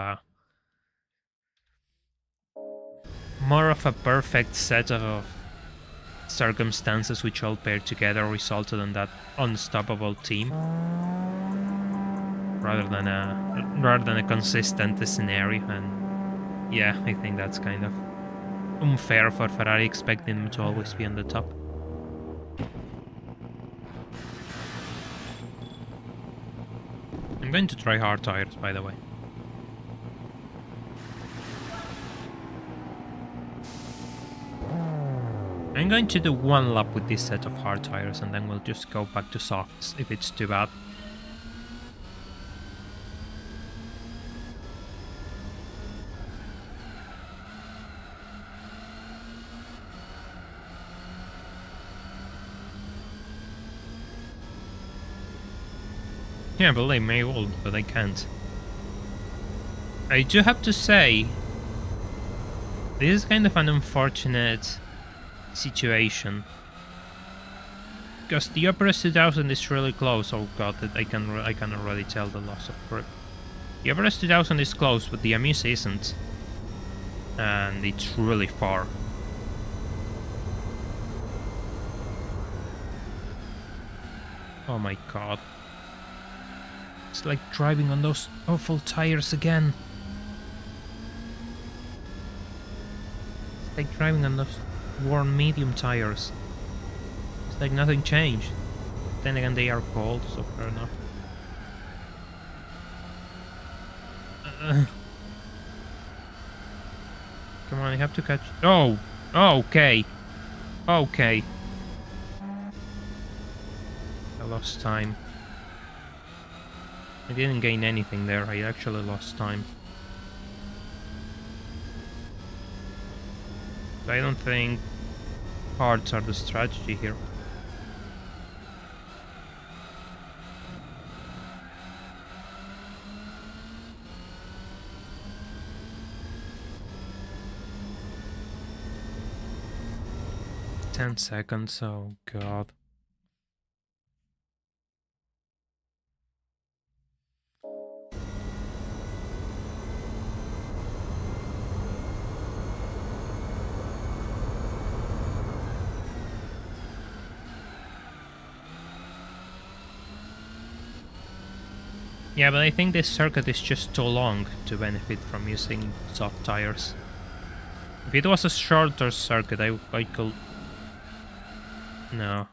a perfect set of circumstances which all paired together resulted in that unstoppable team, rather than a consistent scenario. And yeah, I think that's kind of unfair for Ferrari, expecting them to always be on the top. I'm going to try hard tires, by the way. I'm going to do one lap with this set of hard tires, and then we'll just go back to softs if it's too bad. Yeah, but they may all, but I can't. I do have to say, this is kind of an unfortunate situation, because the upper S2000 is really close. Oh god, I can already tell the loss of grip. The upper S2000 is close, but the Amuse isn't, and it's really far. Oh my god. It's like driving on those awful tires again. It's like driving on those worn medium tires. It's like nothing changed. Then again, they are cold, so fair enough. Come on, I have to catch... Oh! Okay. Okay. I lost time. I didn't gain anything there, I actually lost time. I don't think hards are the strategy here. "10 seconds, oh god. Yeah, but I think this circuit is just too long to benefit from using soft tires. If it was a shorter circuit, I could... No.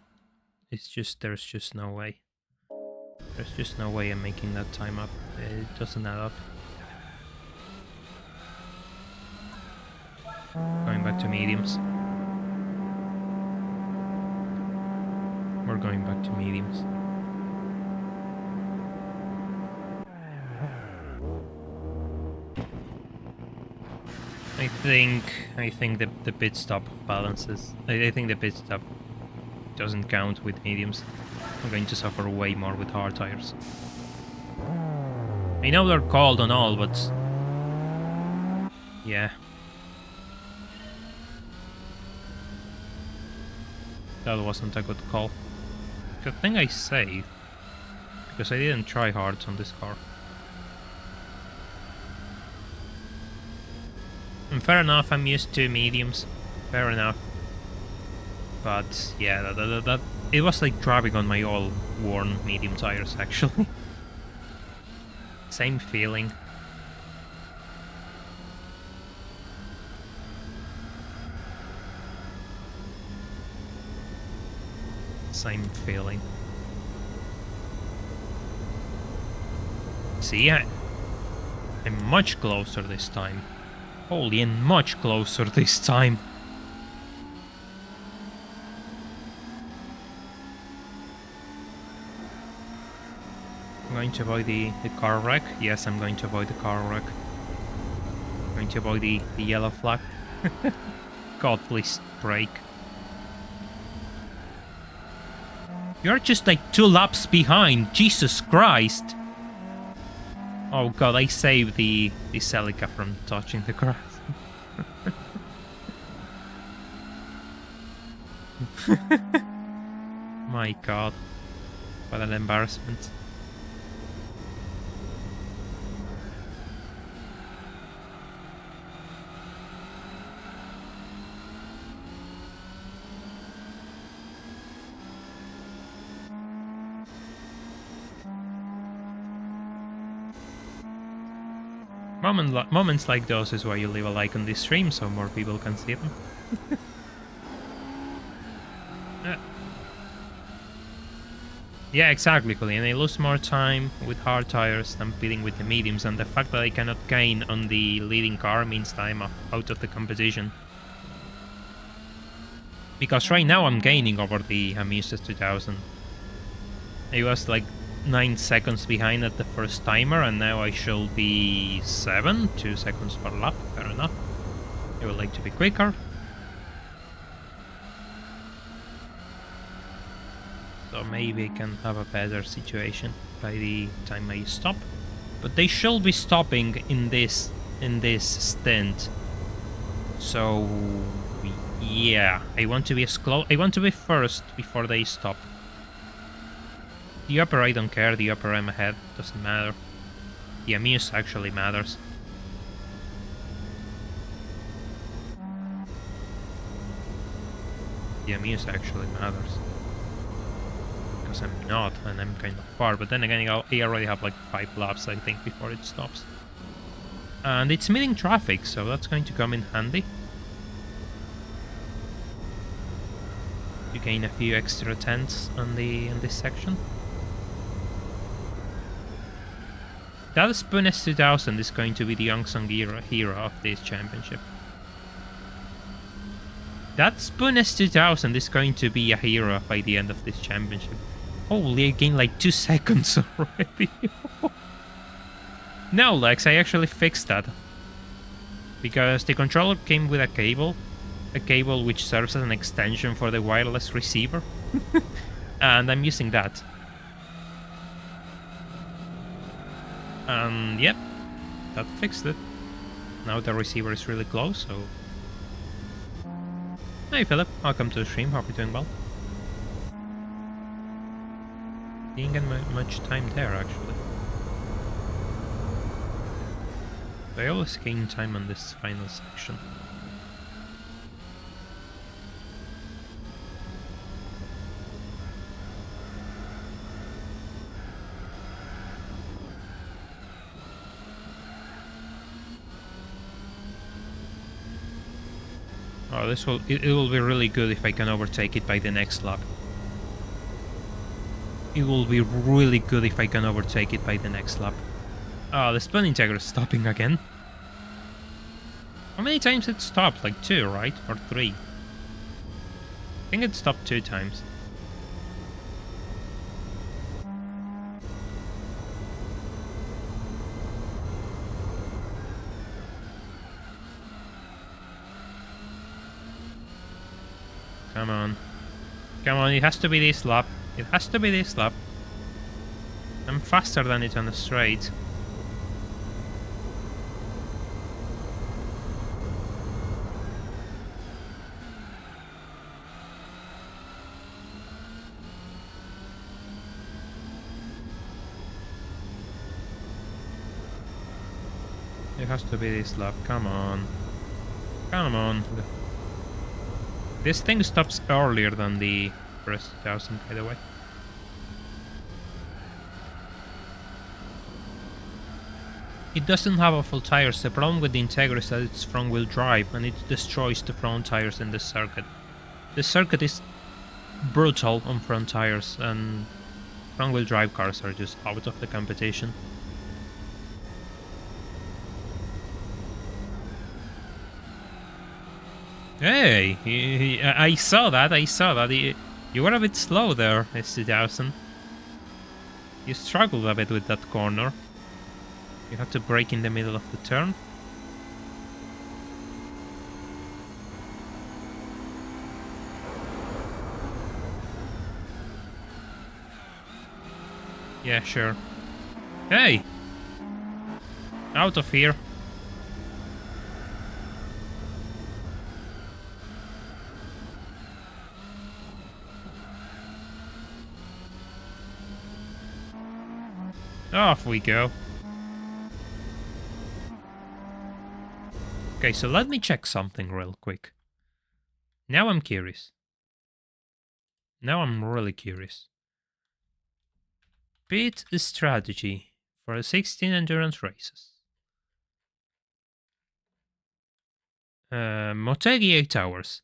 It's just... there's just no way. There's just no way I'm making that time up. It doesn't add up. Going back to mediums. We're going back to mediums. I think the pit stop balances. I think the pit stop doesn't count with mediums. I'm going to suffer way more with hard tires. I know they're cold and all, but yeah. That wasn't a good call. Good thing I saved, because I didn't try hard on this car. And fair enough, I'm used to mediums. Fair enough. But yeah, that it was like driving on my all worn medium tires, actually. Same feeling. Same feeling. See, I'm much closer this time. Holy, and much closer this time. I'm going to avoid the car wreck. Yes, I'm going to avoid the car wreck. I'm going to avoid the yellow flag. God, please brake. You're just like 2 laps behind. Jesus Christ. Oh god, I saved the Celica from touching the grass. My god. What an embarrassment. Moments like those is why you leave a like on this stream so more people can see them. Yeah, exactly, Colleen. I lose more time with hard tires than beating with the mediums, and the fact that I cannot gain on the leading car means that I'm out of the competition. Because right now I'm gaining over the Amuses 2000. I was like 9 seconds behind at the first timer, and now I should be 2 seconds per lap. Fair enough. I would like to be quicker. So maybe I can have a better situation by the time I stop. But they should be stopping in this stint. So yeah, I want to be as close. I want to be first before they stop. The upper I don't care. The upper I'm ahead doesn't matter. The Amuse actually matters. The Amuse actually matters. I'm not, and I'm kind of far, but then again, I already have like 5 laps, I think, before it stops. And it's meeting traffic, so that's going to come in handy. You gain a few extra tenths on this section. That Spoon S2000 is going to be the unsung hero of this championship. That Spoon S2000 is going to be a hero by the end of this championship. Holy, I gained like 2 seconds already. No, Lex, I actually fixed that. Because the controller came with a cable which serves as an extension for the wireless receiver. And I'm using that. And yep, that fixed it. Now the receiver is really close, so... Hey Philip, welcome to the stream, hope you're doing well. Didn't get much time there, actually. I always gain time on this final section. Oh, it will be really good if I can overtake it by the next lap. It will be really good if I can overtake it by the next lap. Oh, the spin integra is stopping again. How many times it stopped? Like 2, right? Or 3? I think it stopped 2 times. Come on. Come on, it has to be this lap. It has to be this lap. I'm faster than it on the straight. It has to be this lap. Come on. Come on. This thing stops earlier than the first 2000, by the way. It doesn't have a full tires. The problem with the Integra is that it's front-wheel drive and it destroys the front tires in the circuit. The circuit is brutal on front tires and front-wheel drive cars are just out of the competition. Hey, I saw that, You were a bit slow there, S2000. You struggled a bit with that corner. You had to brake in the middle of the turn. Yeah, sure. Hey! Out of here. Off we go. Okay, so let me check something real quick. Now I'm curious. Now I'm really curious. Pit strategy for 16 endurance races. Motegi 8 hours.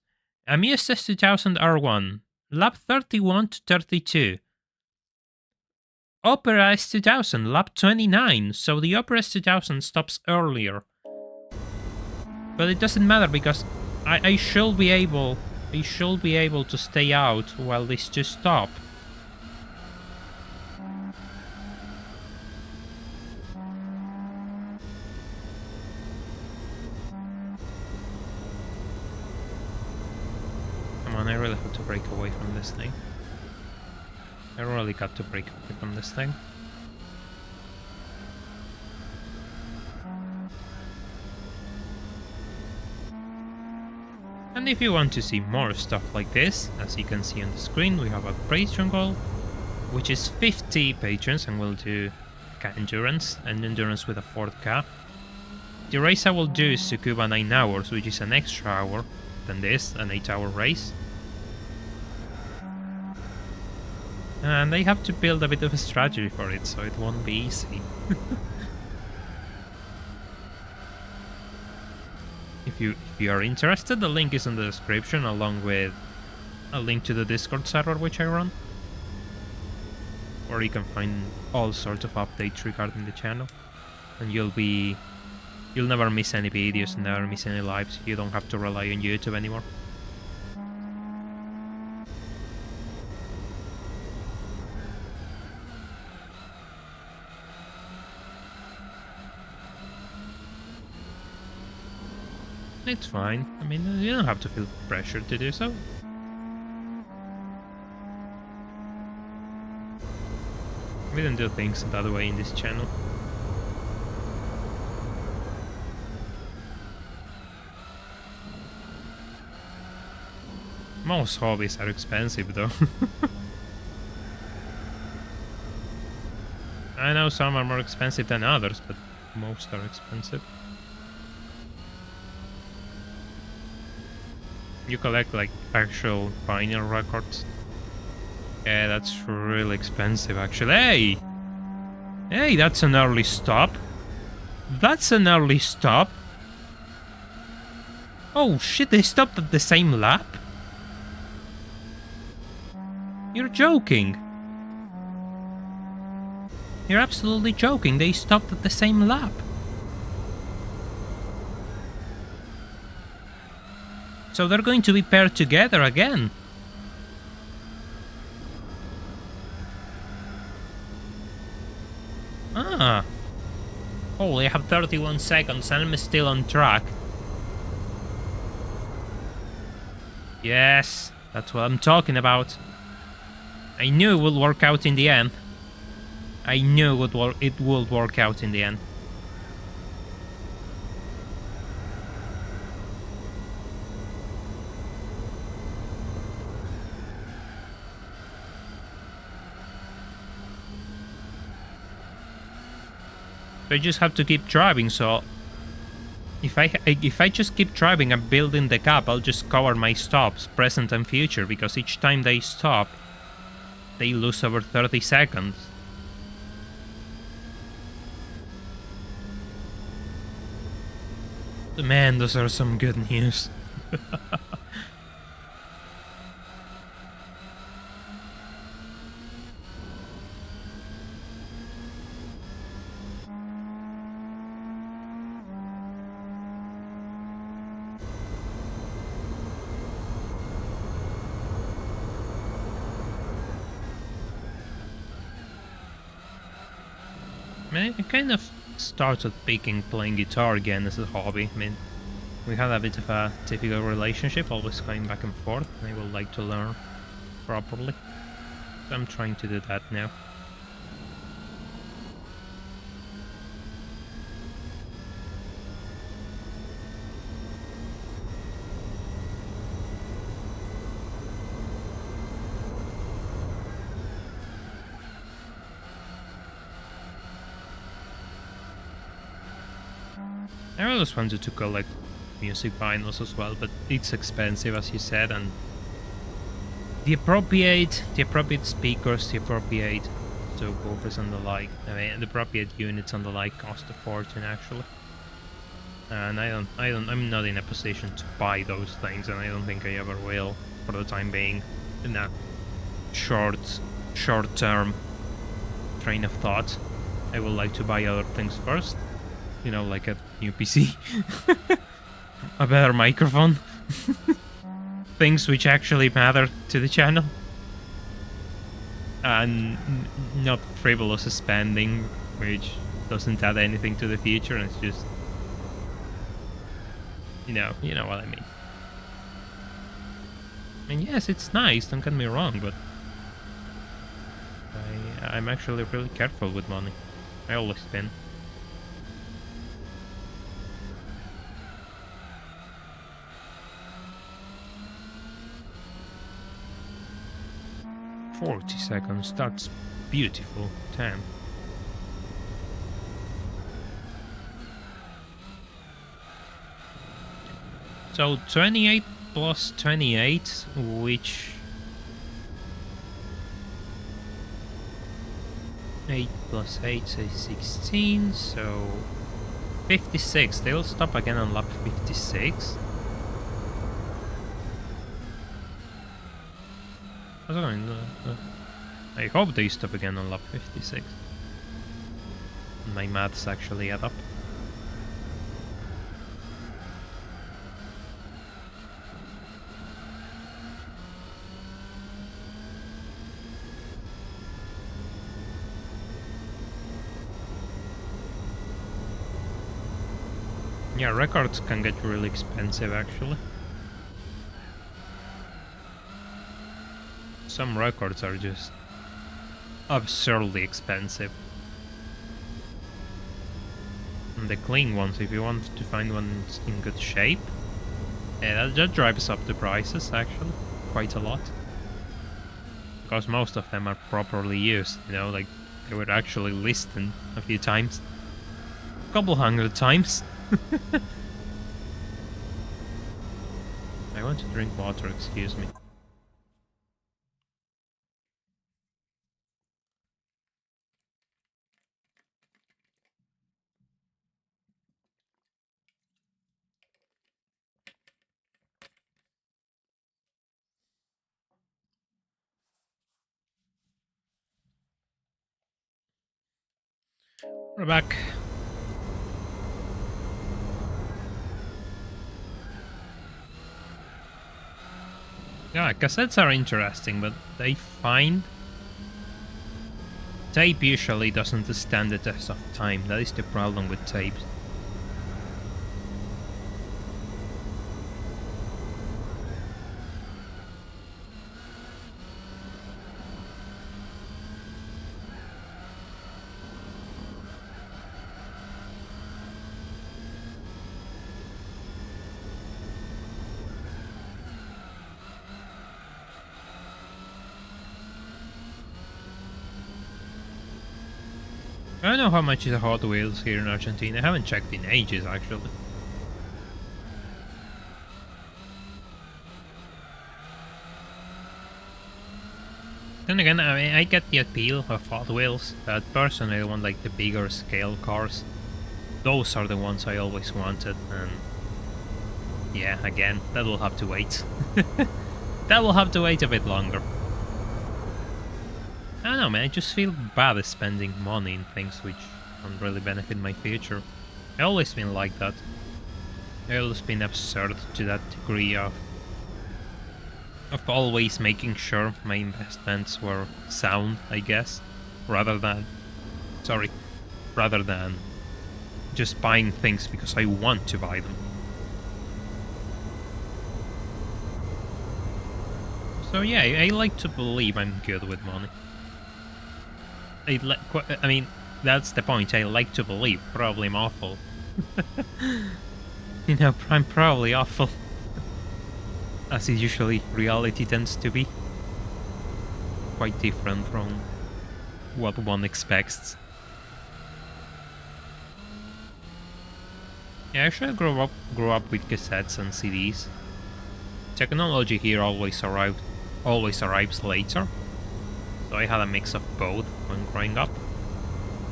Amius S2000 R1. Lap 31 to 32. Opera S2000, lap 29. So the Opera S2000 stops earlier. But it doesn't matter because I should be able to stay out while these two stop. Come on, I really have to break away from this thing. I really got to break away from this thing. And if you want to see more stuff like this, as you can see on the screen, we have a Patreon goal, which is 50 patrons, and we'll do endurance, and endurance with a 4th cap. The race I will do is Tsukuba 9 hours, which is an extra hour than this, an 8-hour race. And I have to build a bit of a strategy for it, so it won't be easy. If you are interested, the link is in the description, along with a link to the Discord server which I run, where you can find all sorts of updates regarding the channel, and you'll never miss any videos and never miss any lives. You don't have to rely on YouTube anymore. It's fine. I mean, you don't have to feel pressured to do so. We don't do things that way in this channel. Most hobbies are expensive though. I know some are more expensive than others, but most are expensive. You collect like actual vinyl records. Yeah, that's really expensive actually. Hey! Hey, that's an early stop. That's an early stop. Oh shit, they stopped at the same lap? You're joking. You're absolutely joking. They stopped at the same lap. So they're going to be paired together again. Ah. Holy, I have 31 seconds and I'm still on track. Yes, that's what I'm talking about. I knew it would work out in the end. I knew it would work out in the end. I just have to keep driving, so if I just keep driving and building the gap, I'll just cover my stops, present and future, because each time they stop, they lose over 30 seconds. Man, those are some good news. I kind of started playing guitar again as a hobby. I mean, we had a bit of a difficult relationship, always going back and forth, and I would like to learn properly. So I'm trying to do that now. I always wanted to collect music vinyls as well, but it's expensive, as you said, and the appropriate speakers, the appropriate subwoofers and the like, I mean, the appropriate units and the like cost a fortune, actually. and I'm not in a position to buy those things, and I don't think I ever will for the time being. In a short-term train of thought, I would like to buy other things first. You know, like a new PC, a better microphone, things which actually matter to the channel, and not frivolous spending, which doesn't add anything to the future, and it's just, you know what I mean. I mean, yes, it's nice, don't get me wrong, but I'm actually really careful with money. I always been. "40 seconds, that's beautiful. Damn. So 28 plus 28, which 8 plus 8 is 16, so 56. They'll stop again on lap 56. I hope they stop again on lap 56. My maths actually add up. Yeah, records can get really expensive actually. Some records are just absurdly expensive. And the clean ones, if you want to find one in good shape, yeah, that drives up the prices actually quite a lot. Because most of them are properly used, you know, like they were actually listed a few times. A couple hundred times. I want to drink water, excuse me. We're back. Yeah, cassettes are interesting, but they find tape usually doesn't stand the test of time. That is the problem with tapes. I don't know how much is a Hot Wheels here in Argentina. I haven't checked in ages, actually. Then again, I mean, I get the appeal of Hot Wheels, but personally I want like the bigger scale cars. Those are the ones I always wanted, and yeah, again, that will have to wait. That will have to wait a bit longer. I don't know, man, I just feel bad spending money in things which don't really benefit my future. I've always been like that. I've always been absurd to that degree of always making sure my investments were sound, I guess, rather than just buying things because I want to buy them. So yeah, I like to believe I'm good with money. I mean, that's the point. I like to believe. Probably I'm awful. You know, I'm probably awful. As it usually reality tends to be. Quite different from what one expects. Yeah, I should grow up with cassettes and CDs. Technology here always arrives later. So I had a mix of both when growing up.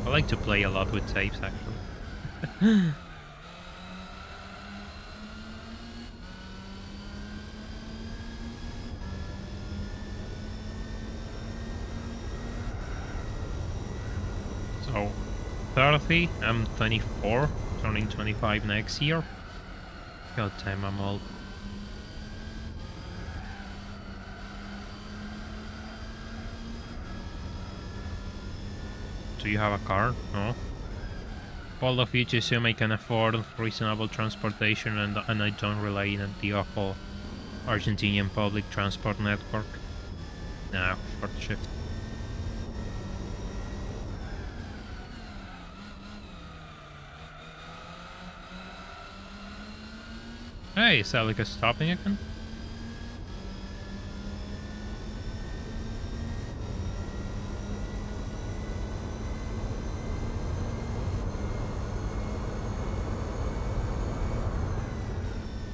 I like to play a lot with tapes, actually. So 30, I'm 24, turning 25 next year. God damn, I'm old. Do you have a car? No. All of you assume I can afford reasonable transportation and I don't rely on the awful Argentinian public transport network. No, short shift. Hey, is that like a stopping again?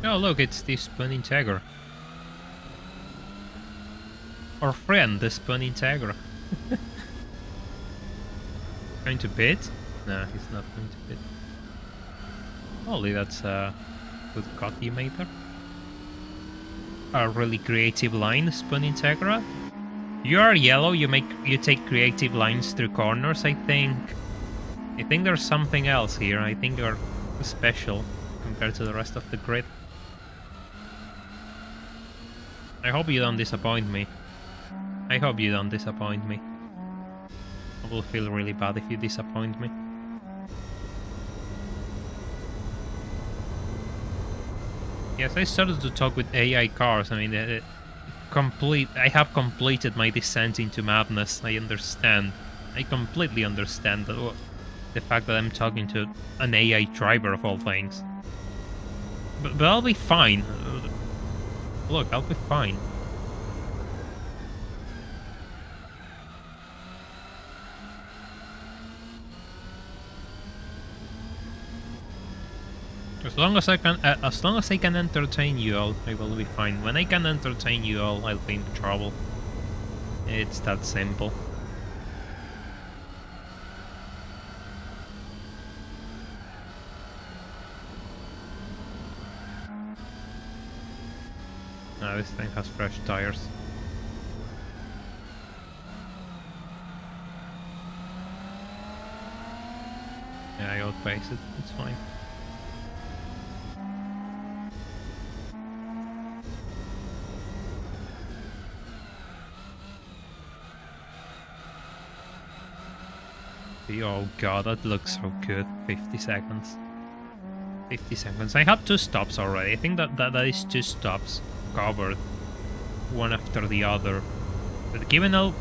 Oh look, it's the Spun Integra. Our friend, the Spun Integra. Going to bid? No, he's not going to bid. Holy, that's a good cut you made there. A really creative line, Spun Integra. You are yellow, you take creative lines through corners, I think. I think there's something else here. I think you're special compared to the rest of the grid. I hope you don't disappoint me. I hope you don't disappoint me. I will feel really bad if you disappoint me. Yes, I started to talk with AI cars. I mean, I have completed my descent into madness. I understand. I completely understand the fact that I'm talking to an AI driver of all things. But I'll be fine. Look, I'll be fine. As long as I can entertain you all, I will be fine. When I can entertain you all, I'll be in trouble. It's that simple. Now this thing has fresh tires. Yeah, I outpace it. It's fine. Oh god, that looks so good. 50 seconds. 50 seconds. I have 2 stops already. I think that is 2 stops covered. One after the other. But given I'll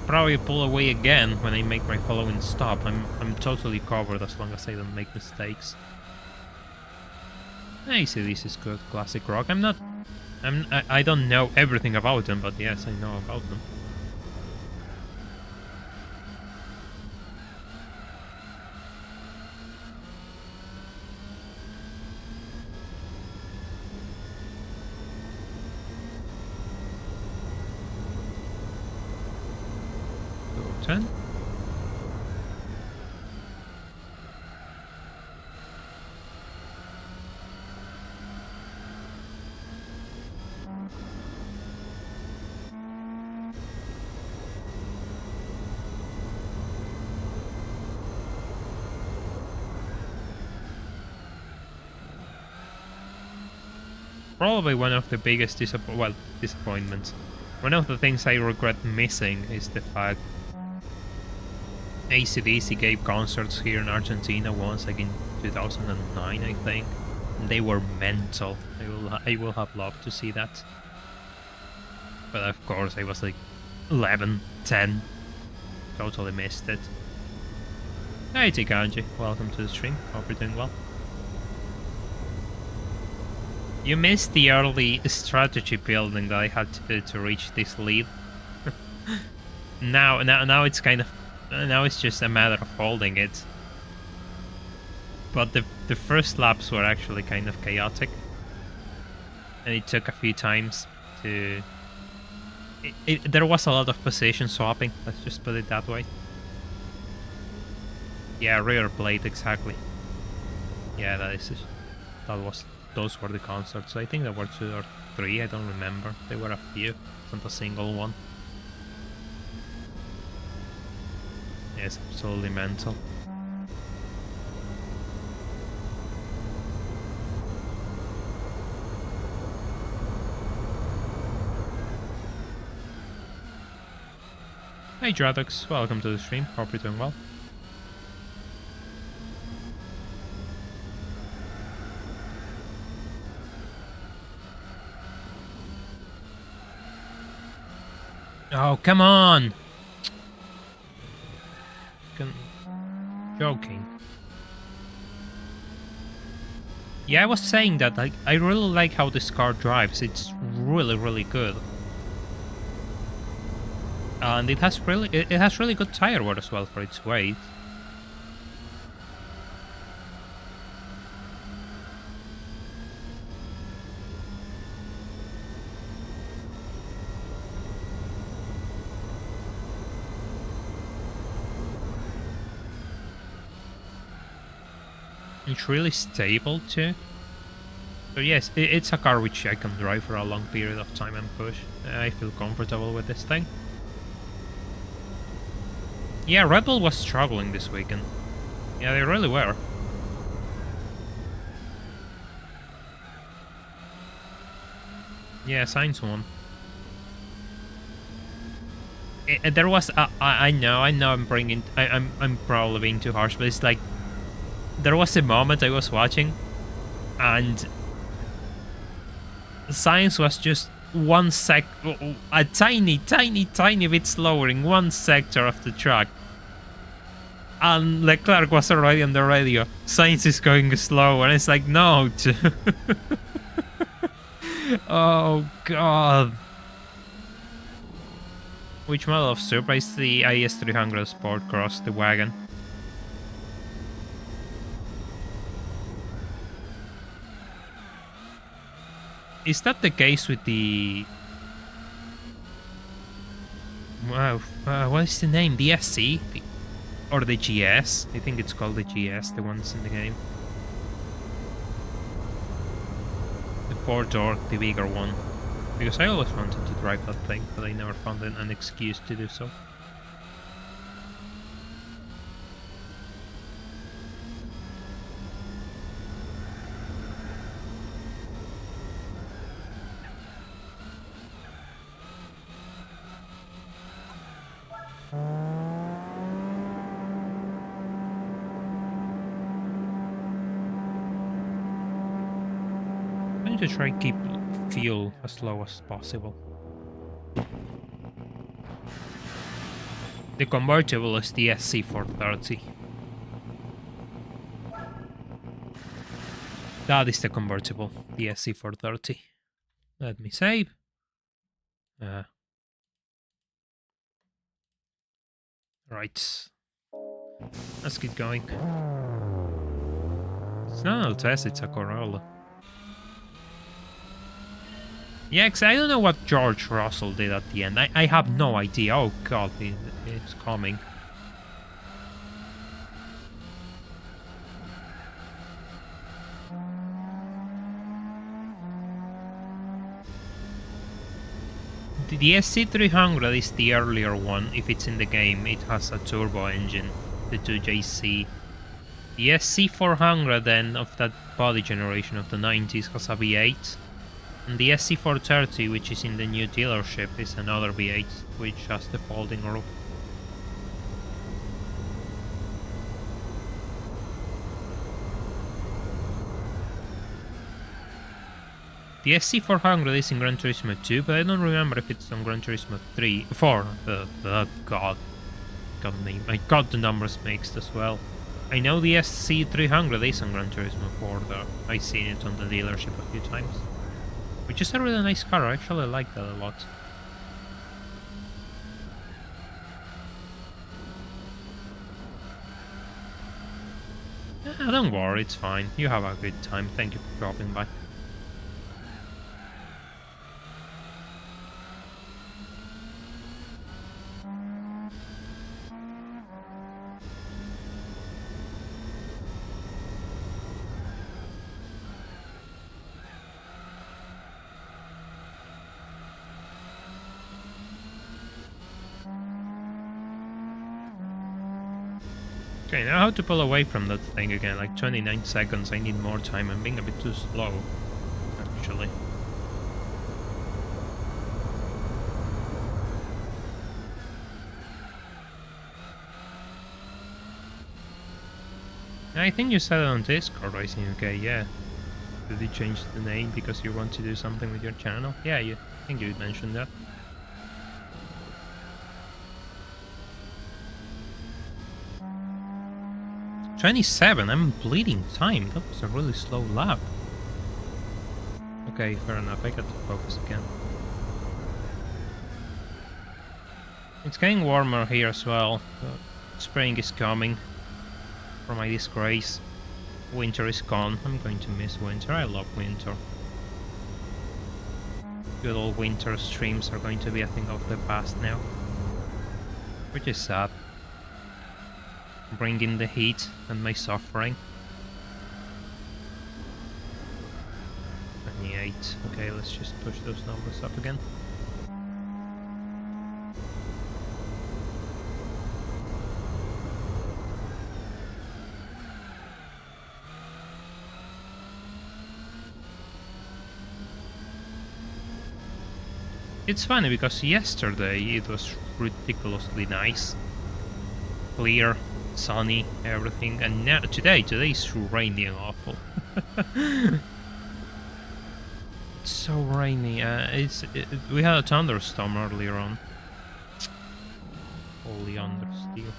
probably pull away again when I make my following stop, I'm totally covered as long as I don't make mistakes. I see this is good. Classic rock. I don't know everything about them, but yes, I know about them. Probably one of the biggest disappointments. One of the things I regret missing is the fact AC/DC gave concerts here in Argentina once, like in 2009, I think. And they were mental. I will have loved to see that. But of course, I was like 11, 10. Totally missed it. Hey Tikanji, welcome to the stream. Hope you're doing well. You missed the early strategy building that I had to do to reach this lead. now it's kind of... Now it's just a matter of holding it. But the first laps were actually kind of chaotic. And it took a few times to... there was a lot of position swapping, let's just put it that way. Yeah, rear plate, exactly. Yeah, those were the concerts. I think there were 2 or 3, I don't remember. There were a few, not a single one. It's absolutely mental. Hey Dradox, welcome to the stream. Hope you're doing well. Oh, come on! Joking. Yeah, I was saying that I really like how this car drives. It's really good. And it has really good tire wear as well for its weight. It's really stable too. So yes, it's a car which I can drive for a long period of time and push. I feel comfortable with this thing. Yeah, Red Bull was struggling this weekend. Yeah, they really were. Yeah, Sainz won. There was I know I'm bringing I'm probably being too harsh, but it's like there was a moment I was watching and Sainz was just a tiny bit slower in one sector of the track. And Leclerc was already on the radio. Sainz is going slow, and it's like, no. Oh, God. Which model of Supra is the IS300 Sport Cross, the wagon? Is that the case with the... Wow, what is the name? The SC? Or the GS? I think it's called the GS, the ones in the game. The 4-door, the bigger one. Because I always wanted to drive that thing, but I never found an excuse to do so. I need to try keep fuel as low as possible. The convertible is the SC430. That is the convertible, the SC430. Let me save. Right. Let's get going. It's not an LTS, it's a Corolla. Yeah, cause I don't know what George Russell did at the end. I have no idea. Oh god, it's coming. The SC300 is the earlier one. If it's in the game, it has a turbo engine, the 2JC. The SC400 then, of that body generation of the 90s, has a V8. And the SC430, which is in the new dealership, is another V8, which has the folding roof. The SC400 is in Gran Turismo 2, but I don't remember if it's on Gran Turismo 4. God. I got the numbers mixed as well. I know the SC300 is on Gran Turismo 4 though. I've seen it on the dealership a few times. Which is a really nice car, I actually like that a lot. Don't worry, it's fine. You have a good time. Thank you for dropping by. Okay, now how to pull away from that thing again, like 29 seconds, I need more time, I'm being a bit too slow, actually. I think you said it on Discord, Racing UK, yeah. Did you change the name because you want to do something with your channel? Yeah, I think you mentioned that. $27, I'm bleeding time. That was a really slow lap. Okay, fair enough, I got to focus again. It's getting warmer here as well. Spring is coming. For my disgrace. Winter is gone. I'm going to miss winter. I love winter. Good old winter streams are going to be a thing of the past now. Which is sad. Bring in the heat and my suffering. 28. Okay, let's just push those numbers up again. It's funny because yesterday it was ridiculously nice. Clear, sunny, everything, and now today's rainy and awful. It's so rainy. We had a thunderstorm earlier on. Holy understeel.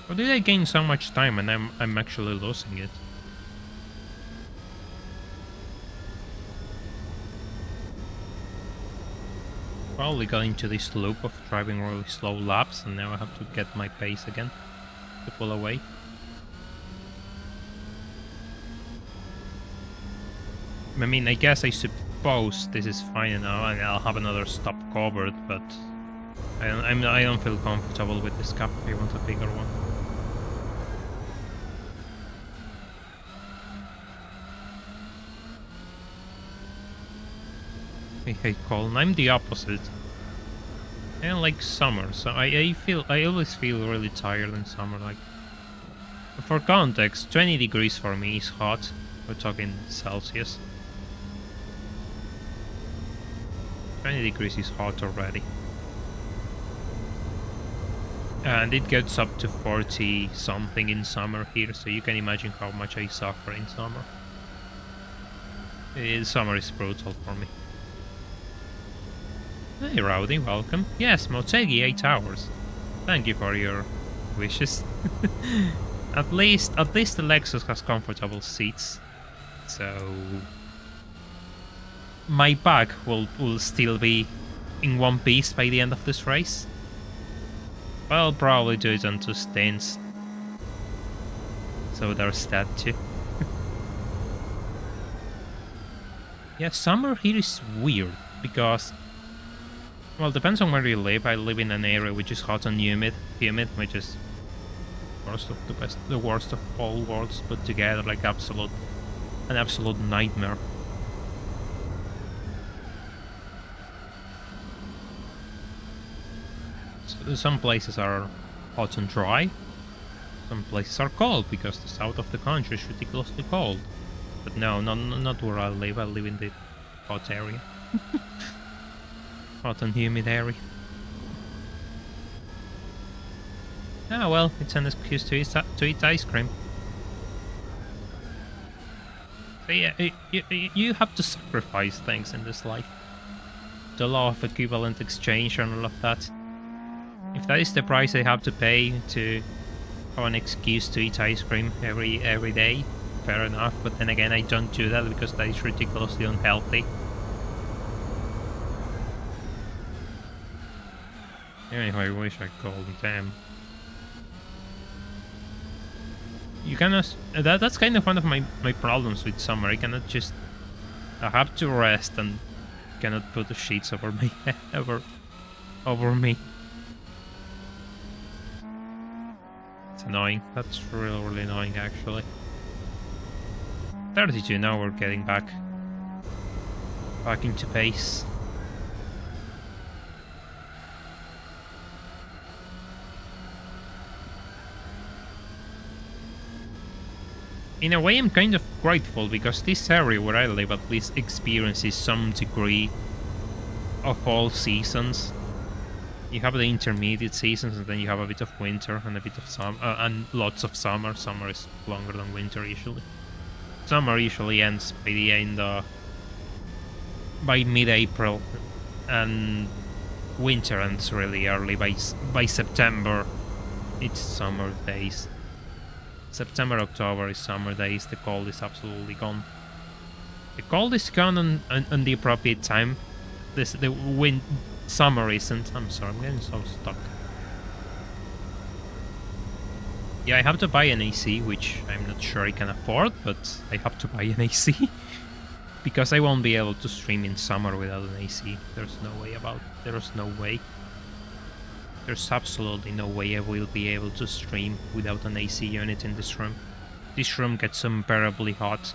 Or did I gain so much time and I'm actually losing it? Probably got into this loop of driving really slow laps, and now I have to get my pace again to pull away. I mean, I guess I suppose this is fine now, and I'll have another stop covered, but I don't feel comfortable with this cap. I want a bigger one. I hate cold, and I'm the opposite. I don't like summer, so I always feel really tired in summer. Like, for context, 20 degrees for me is hot. We're talking Celsius. 20 degrees is hot already. And it gets up to 40 something in summer here, so you can imagine how much I suffer in summer. Summer is brutal for me. Hey Rowdy, welcome. Yes, Motegi 8 hours. Thank you for your wishes. At least the Lexus has comfortable seats. So my back will still be in one piece by the end of this race. I'll probably do it on 2 stints. So there's that too. Yeah, summer here is weird because, well, depends on where you live. I live in an area which is hot and humid, which is the worst of all worlds put together, like an absolute nightmare. So some places are hot and dry. Some places are cold because the south of the country is ridiculously cold. But no, not where I live. I live in the hot area. Hot and humid area. Ah well, it's an excuse to eat ice cream. So yeah, you have to sacrifice things in this life. The law of equivalent exchange and all of that. If that is the price I have to pay to have an excuse to eat ice cream every day, fair enough. But then again, I don't do that because that is ridiculously unhealthy. Anyway, I wish I called them. You cannot. That's kind of one of my problems with summer. I cannot just. I have to rest and cannot put the sheets over my head, over me. It's annoying. That's really annoying, actually. 32. Now we're getting back into pace. In a way, I'm kind of grateful because this area where I live at least experiences some degree of all seasons. You have the intermediate seasons, and then you have a bit of winter and a bit of summer, and lots of summer. Summer is longer than winter usually. Summer usually ends by the end of by mid-April, and winter ends really early by September. It's summer days. September, October is summer days. The cold is absolutely gone. The cold is gone on the appropriate time. Summer isn't. I'm sorry, I'm getting so stuck. Yeah, I have to buy an AC, which I'm not sure I can afford, but I have to buy an AC. Because I won't be able to stream in summer without an AC. There's no way about it. There's no way. There's absolutely no way I will be able to stream without an AC unit in this room. This room gets unbearably hot.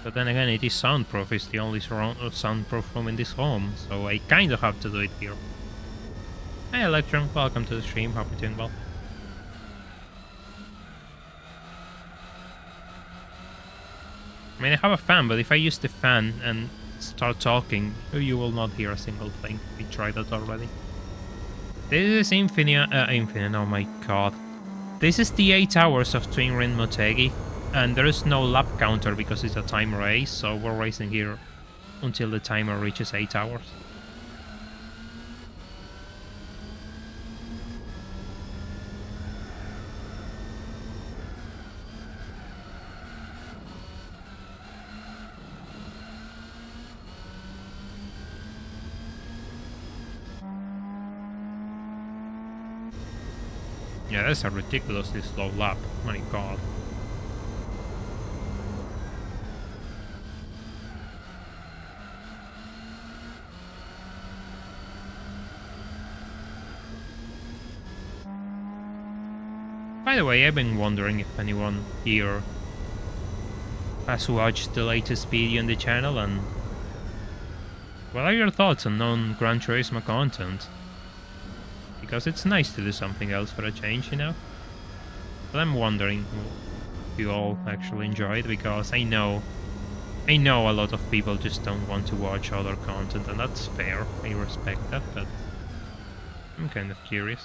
But then again, it is soundproof. It's the only soundproof room in this home, so I kind of have to do it here. Hey Electron, welcome to the stream. Hope you're doing well. I mean, I have a fan, but if I use the fan and start talking, you will not hear a single thing. We tried that already. This is Infinite, oh my god. This is the 8 hours of Twin Ring Motegi, and there is no lap counter because it's a time race, so we're racing here until the timer reaches 8 hours. Yeah, that's a ridiculously slow lap. My god. By the way, I've been wondering if anyone here has watched the latest video on the channel, and what are your thoughts on non-Gran Turismo content? Because it's nice to do something else for a change, you know? But I'm wondering if you all actually enjoy it, because I know a lot of people just don't want to watch other content, and that's fair. I respect that, but I'm kind of curious.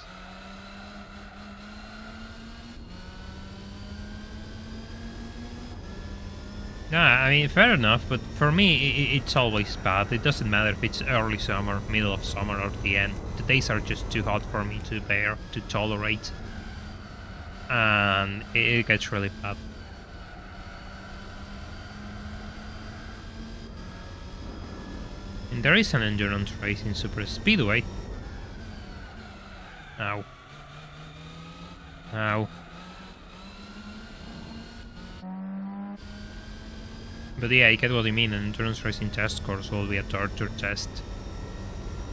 Nah, I mean, fair enough, but for me, it's always bad. It doesn't matter if it's early summer, middle of summer, or the end. The days are just too hot for me to bear, to tolerate. And it gets really bad. And there is an endurance race in Supra Speedway. Ow. Ow. But yeah, I get what you mean. An endurance racing test course will be a torture test.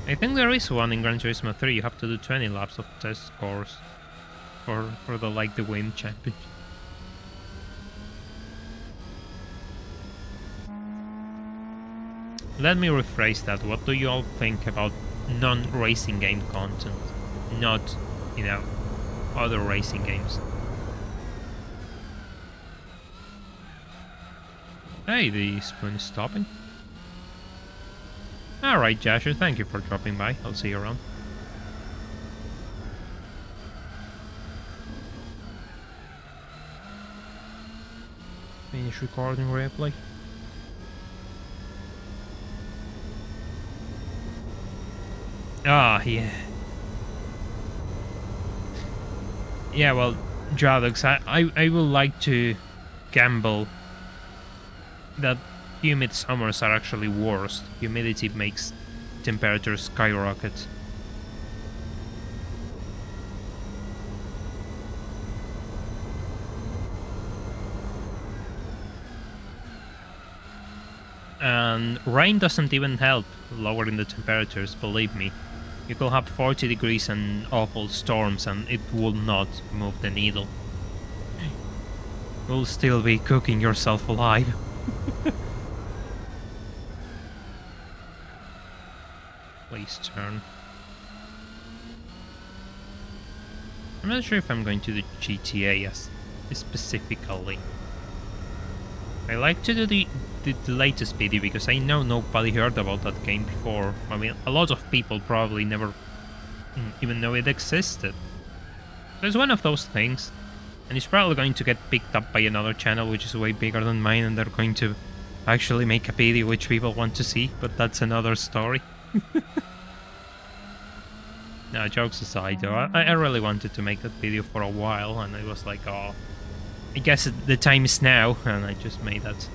I think there is one in Gran Turismo 3. You have to do 20 laps of test course for the win championship. Let me rephrase that. What do you all think about non-racing game content? Not, you know, other racing games. Hey, the spoon is stopping. Alright, Jasher, thank you for dropping by. I'll see you around. Finish recording replay. Ah, yeah. Yeah, well, Jadox, I would like to gamble that humid summers are actually worse. Humidity makes temperatures skyrocket. And rain doesn't even help lowering the temperatures, believe me. You could have 40 degrees and awful storms and it will not move the needle. You'll still be cooking yourself alive. Please turn. I'm not sure if I'm going to do GTA specifically. I like to do the latest video because I know nobody heard about that game before. I mean, a lot of people probably never even know it existed. So it's one of those things, and it's probably going to get picked up by another channel which is way bigger than mine, and they're going to actually make a video which people want to see, but that's another story. No, jokes aside though, I really wanted to make that video for a while, and I was like, oh, I guess the time is now, and I just made that.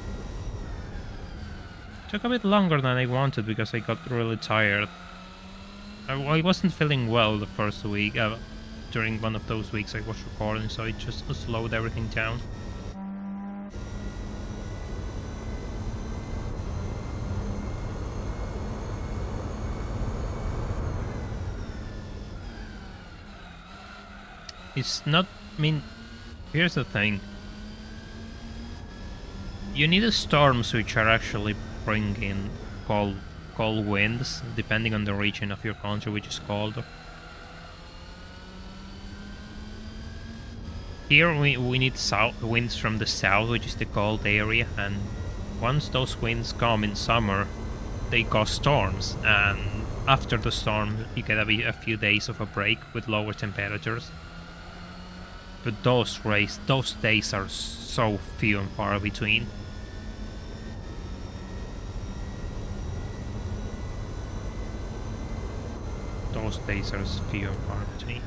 Took a bit longer than I wanted because I got really tired. I wasn't feeling well the first week, during one of those weeks I was recording, so it just slowed everything down. It's not, I mean, here's the thing. You need storms which are actually bringing cold winds, depending on the region of your country which is colder. Here we need winds from the south, which is the cold area, and once those winds come in summer, they cause storms, and after the storm you get a few days of a break with lower temperatures. But those days are so few and far between. Those days are few and far between.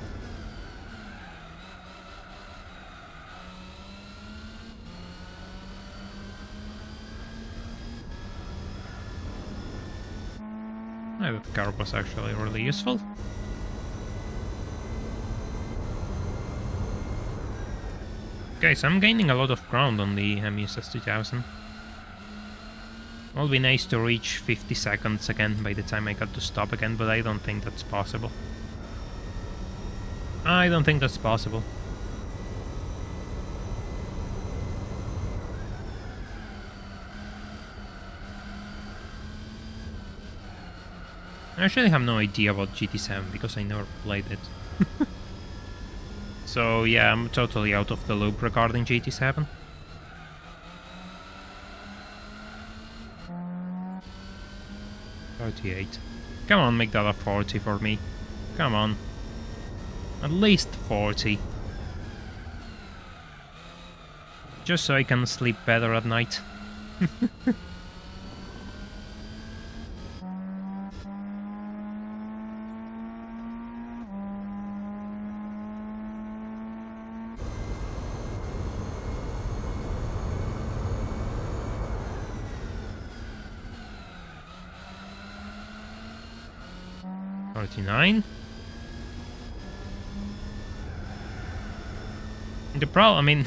That car was actually really useful. Okay, so I'm gaining a lot of ground on the MUSS 2000. It will be nice to reach 50 seconds again by the time I got to stop again, but I don't think that's possible. I don't think that's possible. I actually have no idea about GT7 because I never played it. So yeah, I'm totally out of the loop regarding GT7. $38. Come on, make that a 40 for me. Come on. At least 40. Just so I can sleep better at night. $39. The problem, I mean,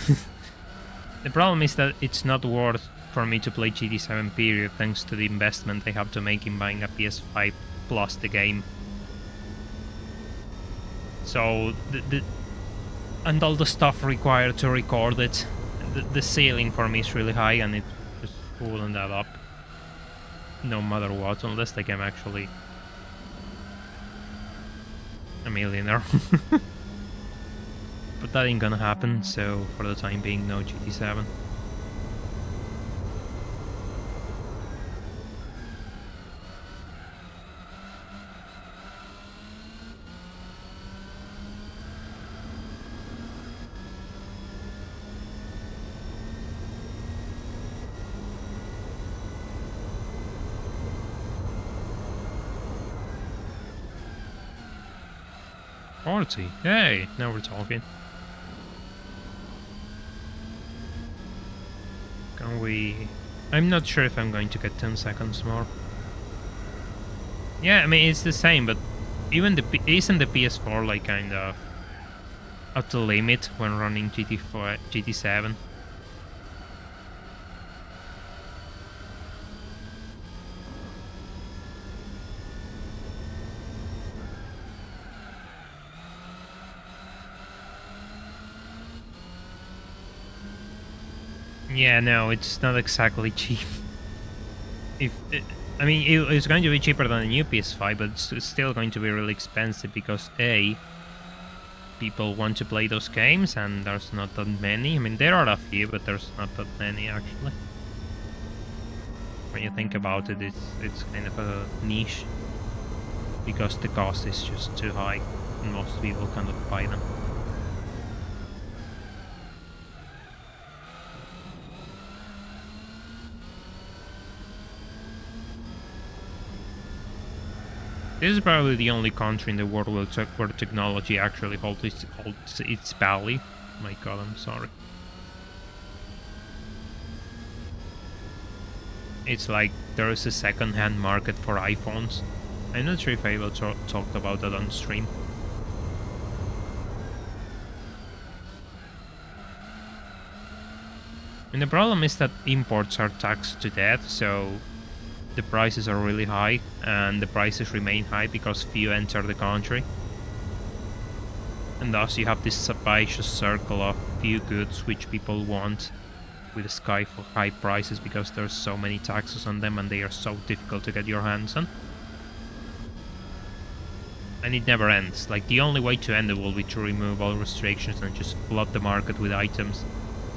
the problem is that it's not worth for me to play GT7 period thanks to the investment I have to make in buying a PS5 plus the game. So and all the stuff required to record it, the ceiling for me is really high, and it just wouldn't add up no matter what, unless like I'm actually a millionaire. But that ain't gonna happen, so for the time being, no GT7. Hey, now we're talking. Can we... I'm not sure if I'm going to get 10 seconds more. Yeah, I mean, it's the same, but even isn't the PS4 like kind of at the limit when running GT7? Yeah, no, it's not exactly cheap. I mean, it's going to be cheaper than a new PS5, but it's still going to be really expensive because A, people want to play those games, and there's not that many. I mean, there are a few, but there's not that many actually. When you think about it, it's kind of a niche because the cost is just too high, and most people cannot buy them. This is probably the only country in the world where technology actually holds its value. My god, I'm sorry. It's like there is a second-hand market for iPhones. I'm not sure if I will talked about that on stream. And the problem is that imports are taxed to death, so the prices are really high, and the prices remain high because few enter the country. And thus you have this vicious circle of few goods which people want with sky for high prices because there's so many taxes on them and they are so difficult to get your hands on. And it never ends. Like, the only way to end it will be to remove all restrictions and just flood the market with items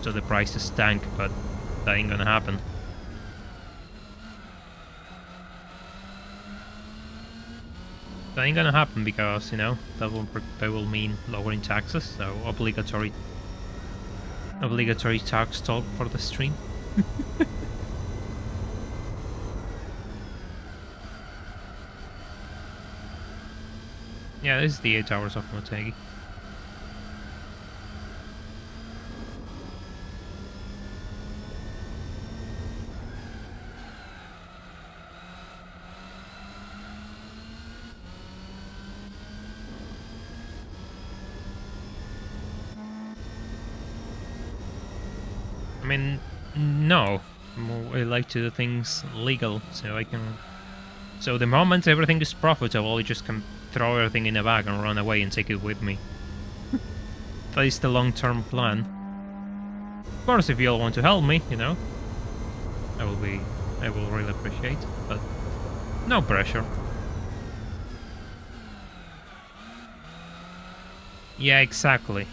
so the prices tank, but that ain't gonna happen. That ain't gonna happen because, you know, that will mean lowering taxes, so obligatory tax talk for the stream. Yeah, this is the 8 hours of Motegi. I mean, no. I like to do things legal, so I can... So the moment everything is profitable, I just can throw everything in a bag and run away and take it with me. That is the long-term plan. Of course, if you all want to help me, you know, I will really appreciate, but no pressure. Yeah, exactly.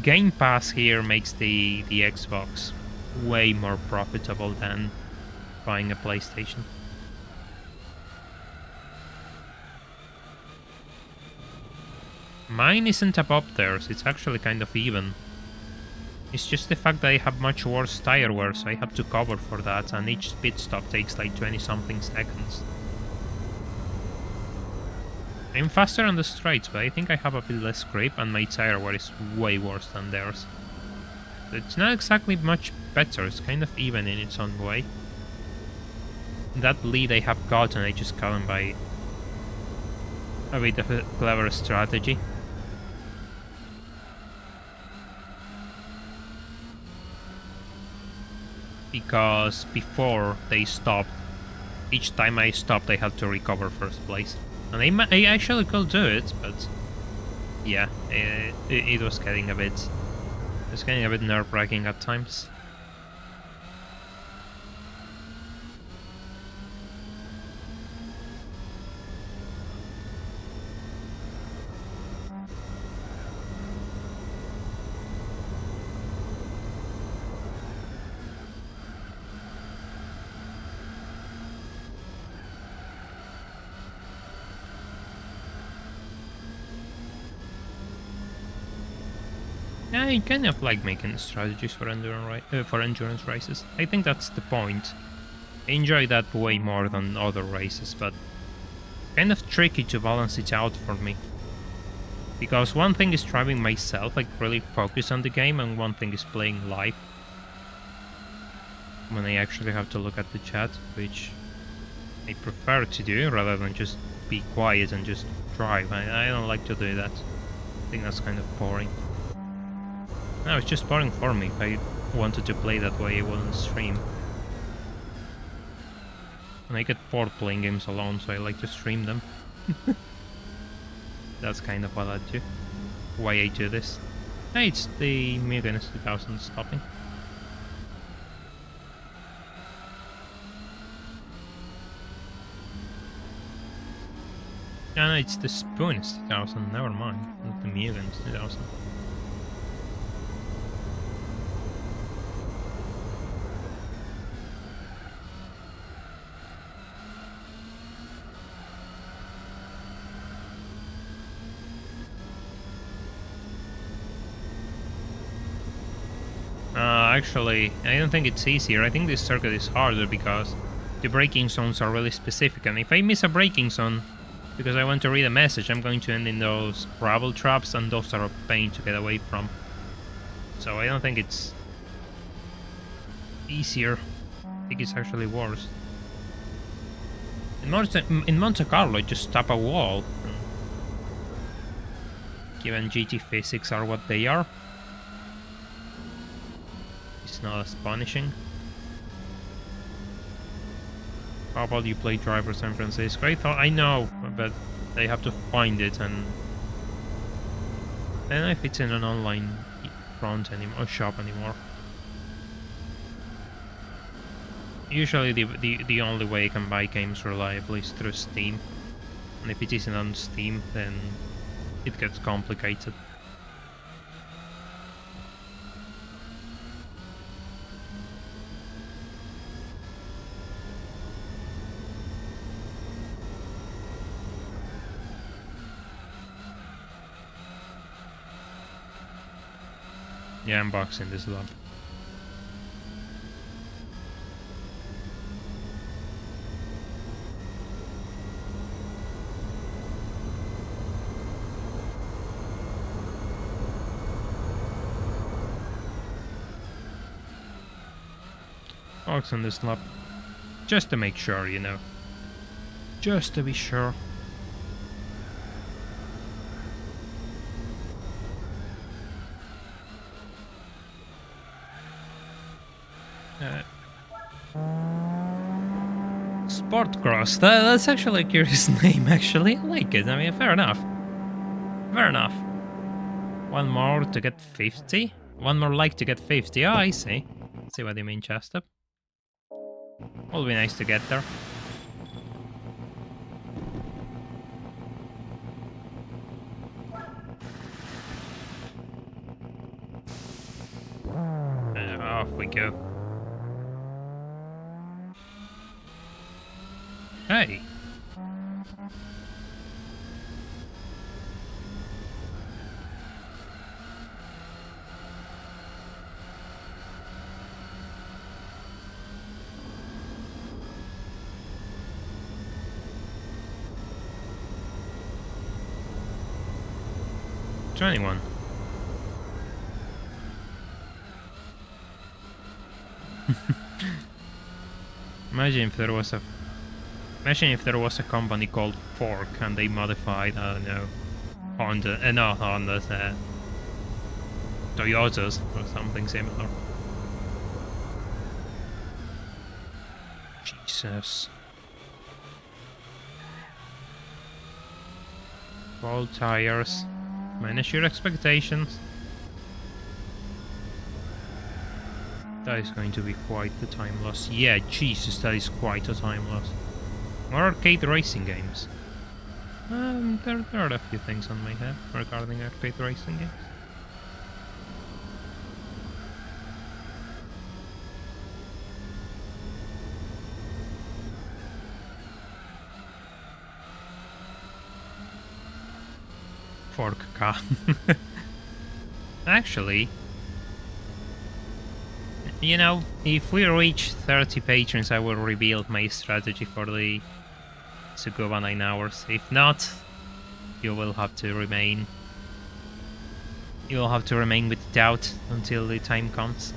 Game Pass here makes the Xbox way more profitable than buying a PlayStation. Mine isn't above theirs, it's actually kind of even. It's just the fact that I have much worse tire wear, so I have to cover for that, and each pit stop takes like 20-something seconds. I'm faster on the straights, but I think I have a bit less grip, and my tire wear is way worse than theirs. It's not exactly much better, it's kind of even in its own way. That lead I have gotten, I just got him by a bit of a clever strategy. Because before they stopped, each time I stopped I had to recover first place. And I actually could do it, but yeah, it was getting a bit nerve-wracking at times. I kind of like making strategies for endurance races. I think that's the point. I enjoy that way more than other races, but kind of tricky to balance it out for me. Because one thing is driving myself, like really focus on the game, and one thing is playing live. When I actually have to look at the chat, which I prefer to do rather than just be quiet and just drive. I don't like to do that. I think that's kind of boring. No, it's just boring for me. If I wanted to play that way, I wouldn't stream. And I get bored playing games alone, so I like to stream them. That's kind of what I do. Why I do this. Hey, it's the Mugens 2000 stopping. No, it's the Spoon is 2000, never mind. Not the Mugen is 2000. Actually, I don't think it's easier. I think this circuit is harder because the braking zones are really specific, and if I miss a braking zone because I want to read a message, I'm going to end in those gravel traps, and those are a pain to get away from. So I don't think it's easier. I think it's actually worse. In Monte Carlo, just tap a wall. Given GT physics are what they are, it's not as punishing. How about you play Driver San Francisco? I know, but they have to find it, and I don't know if it's in an online front anymore or shop anymore. Usually the only way you can buy games reliably is through Steam, and if it isn't on Steam, then it gets complicated. Yeah, I'm boxing this lap. Boxing this lap. Just to make sure, you know. Just to be sure. Sportcross, that's actually a curious name, actually. I like it, I mean, fair enough. Fair enough. One more to get 50? One more like to get 50, oh, I see. See what you mean, Chester. Will be nice to get there. Off we go. Hey! $21. Imagine if there was a company called Fork and they modified, I don't know, Honda, not Honda's, Toyotas or something similar. Jesus. Bald tires. Manage your expectations. That is going to be quite the time loss. Yeah, Jesus, that is quite a time loss. More arcade racing games. There are a few things on my head regarding arcade racing games. Fork car. Actually, you know, if we reach 30 patrons, I will reveal my strategy for the Tsukuba 9 hours. If not, you will have to remain with doubt until the time comes.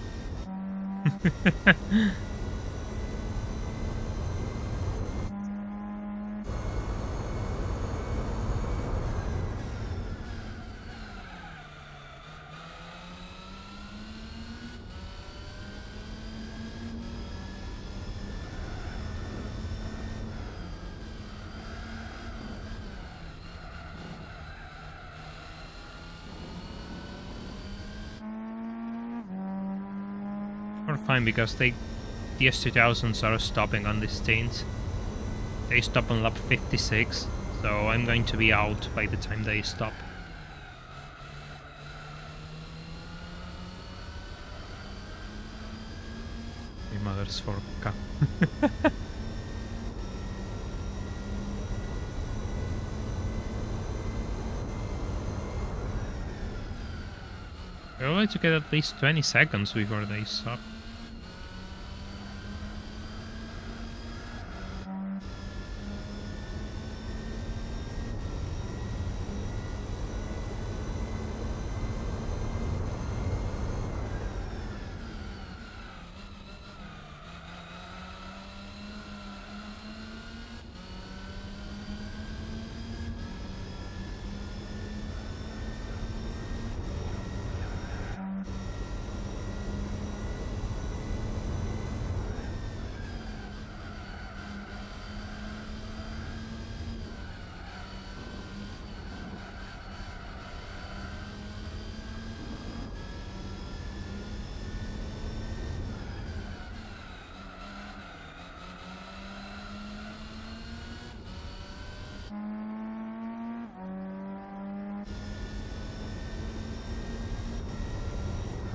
We're fine because the S2000s are stopping on this stint. They stop on lap 56, so I'm going to be out by the time they stop. My mother's forka. I would like to get at least 20 seconds before they stop.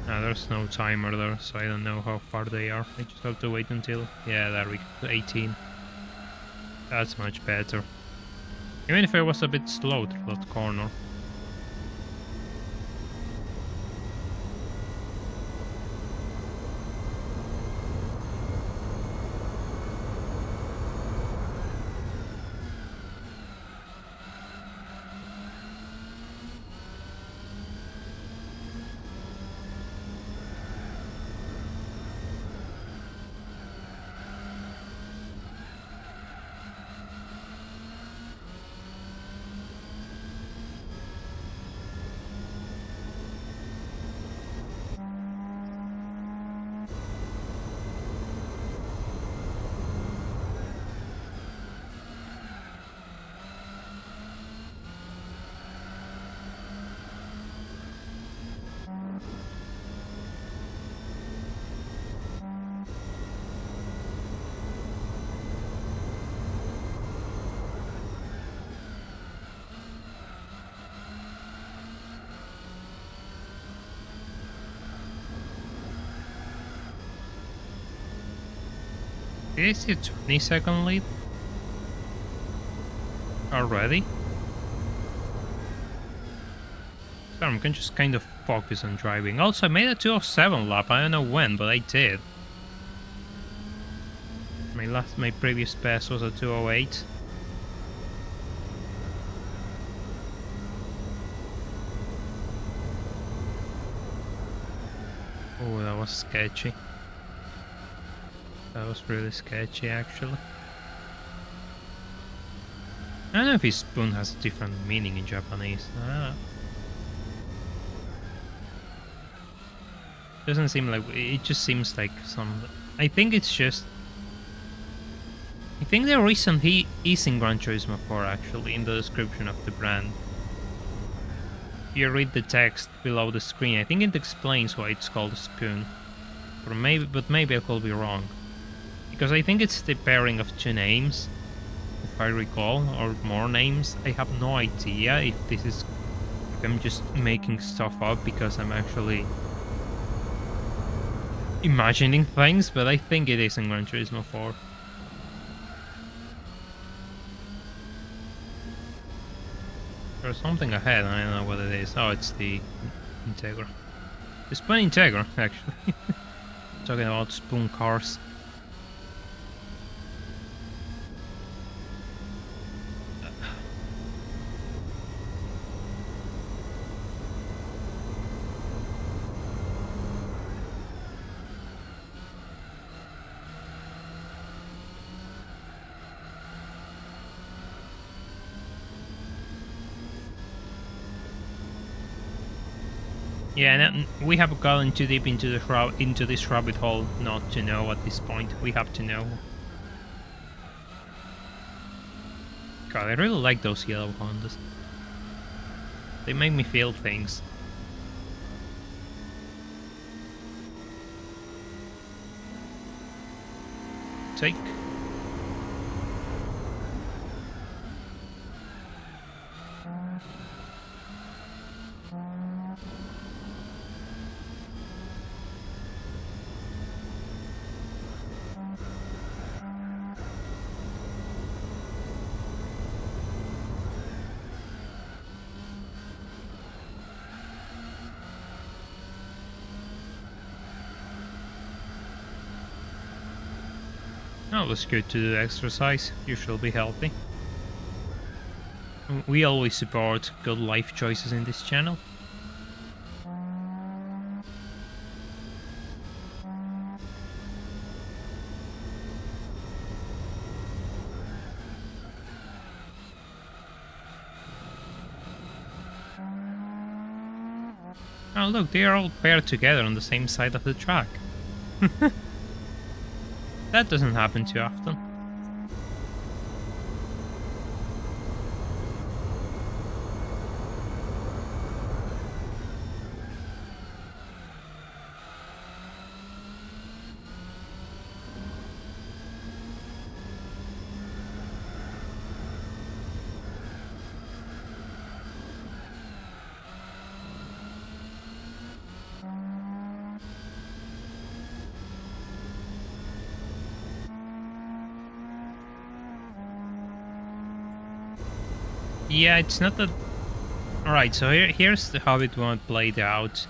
There's no timer there, so I don't know how far they are. I just have to wait until... Yeah, there we go, 18. That's much better. Even if I was a bit slow through that corner. Did I see a 20-second lead? Already? So I'm gonna just kind of focus on driving. Also, I made a 207 lap. I don't know when, but I did. My previous best was a 208. Oh, that was sketchy. That was really sketchy, actually. I don't know if his spoon has a different meaning in Japanese. Doesn't seem like... It just seems like some... I think it's just... I think the reason he is in Gran Turismo 4, actually, in the description of the brand. If you read the text below the screen, I think it explains why it's called a spoon. But maybe I could be wrong. Because I think it's the pairing of two names, if I recall, or more names. I have no idea if this is... If I'm just making stuff up because I'm actually imagining things, but I think it is in Gran Turismo 4. There's something ahead, I don't know what it is. Oh, it's the Integra. The Spoon Integra, actually. Talking about spoon cars. Yeah, we have gotten too deep into this rabbit hole not to know at this point. We have to know. God, I really like those yellow Hondas. They make me feel things. Take. Oh, it's good to do exercise. You should be healthy. We always support good life choices in this channel. Oh look, they are all paired together on the same side of the track. That doesn't happen too often. Yeah, it's not that... Alright, so here's how it played out.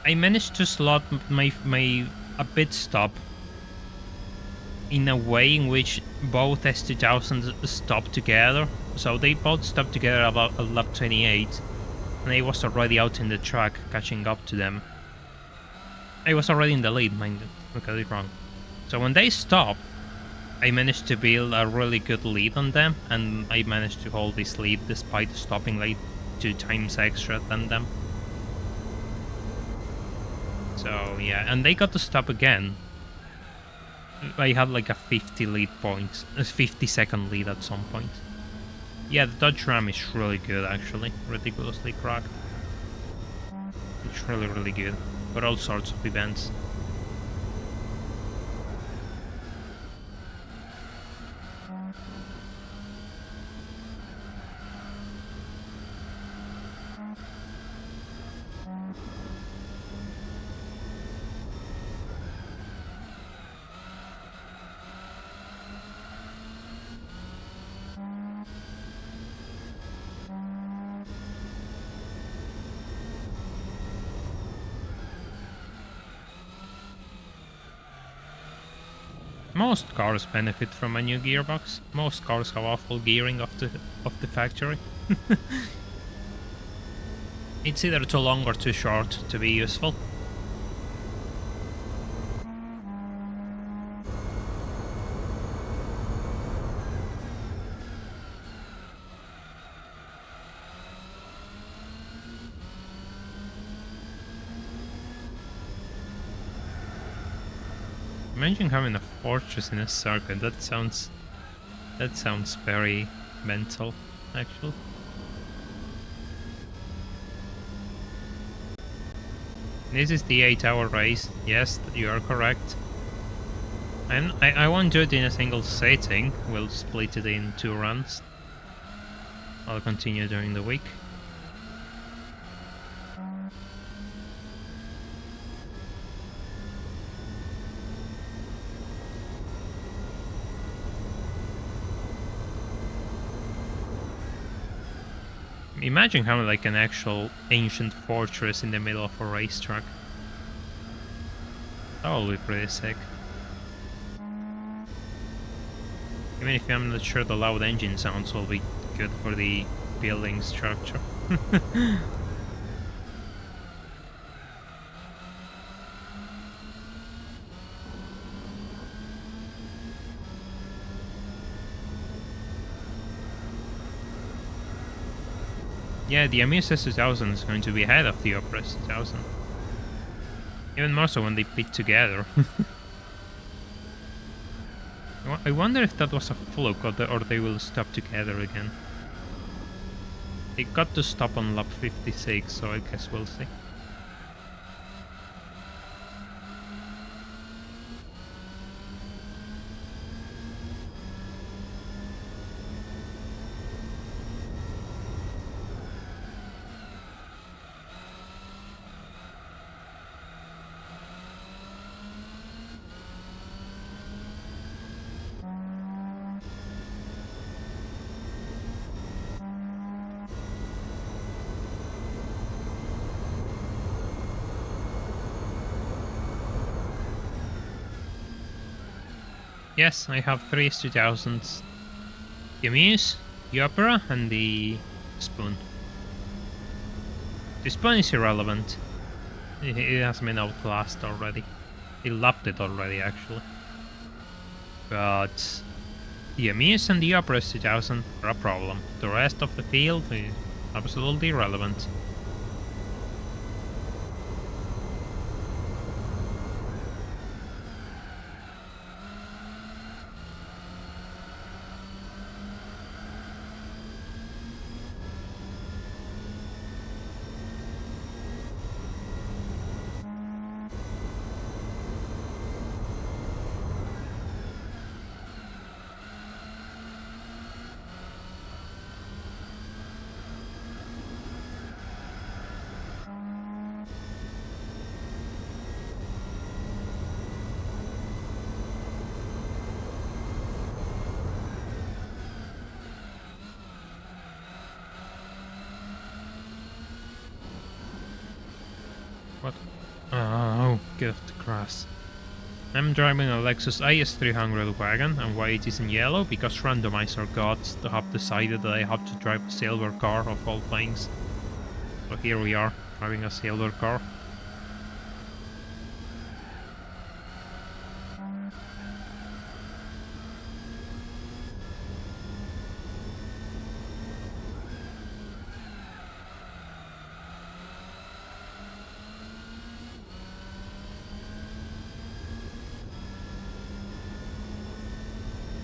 I managed to slot my a pit stop in a way in which both S2000s stopped together. So they both stopped together about lap 28, and I was already out in the track catching up to them. I was already in the lead, mind you, don't get it wrong. So when they stopped, I managed to build a really good lead on them, and I managed to hold this lead despite stopping like 2 times extra than them. So yeah, and they got to stop again. I had like a 50 lead point, a 50-second lead at some point. Yeah, the Dodge Ram is really good actually, ridiculously cracked. It's really good for all sorts of events. Most cars benefit from a new gearbox. Most cars have awful gearing of the factory. It's either too long or too short to be useful. Imagine having a fortress in a circuit. That sounds very mental, actually. This is the 8-hour race. Yes, you are correct. And I won't do it in a single setting. We'll split it in 2 runs. I'll continue during the week. Imagine having like an actual ancient fortress in the middle of a racetrack. That would be pretty sick. Even if I'm not sure the loud engine sounds will be good for the building structure. Yeah, the Amiga 2000 is going to be ahead of the Opera 2000. Even more so when they pit together. I wonder if that was a fluke or they will stop together again. They got to stop on lap 56, so I guess we'll see. Yes, I have 3 2000s. The Muse, the Opera, and the Spoon. The Spoon is irrelevant. It has been outclassed already. He lapped it already, actually. But the Muse and the Opera 2000 are a problem. The rest of the field is absolutely irrelevant. What? Oh, get off the grass. I'm driving a Lexus IS300 wagon, and why it is in yellow? Because Randomizer gods have decided that I have to drive a silver car of all things. So here we are, driving a silver car.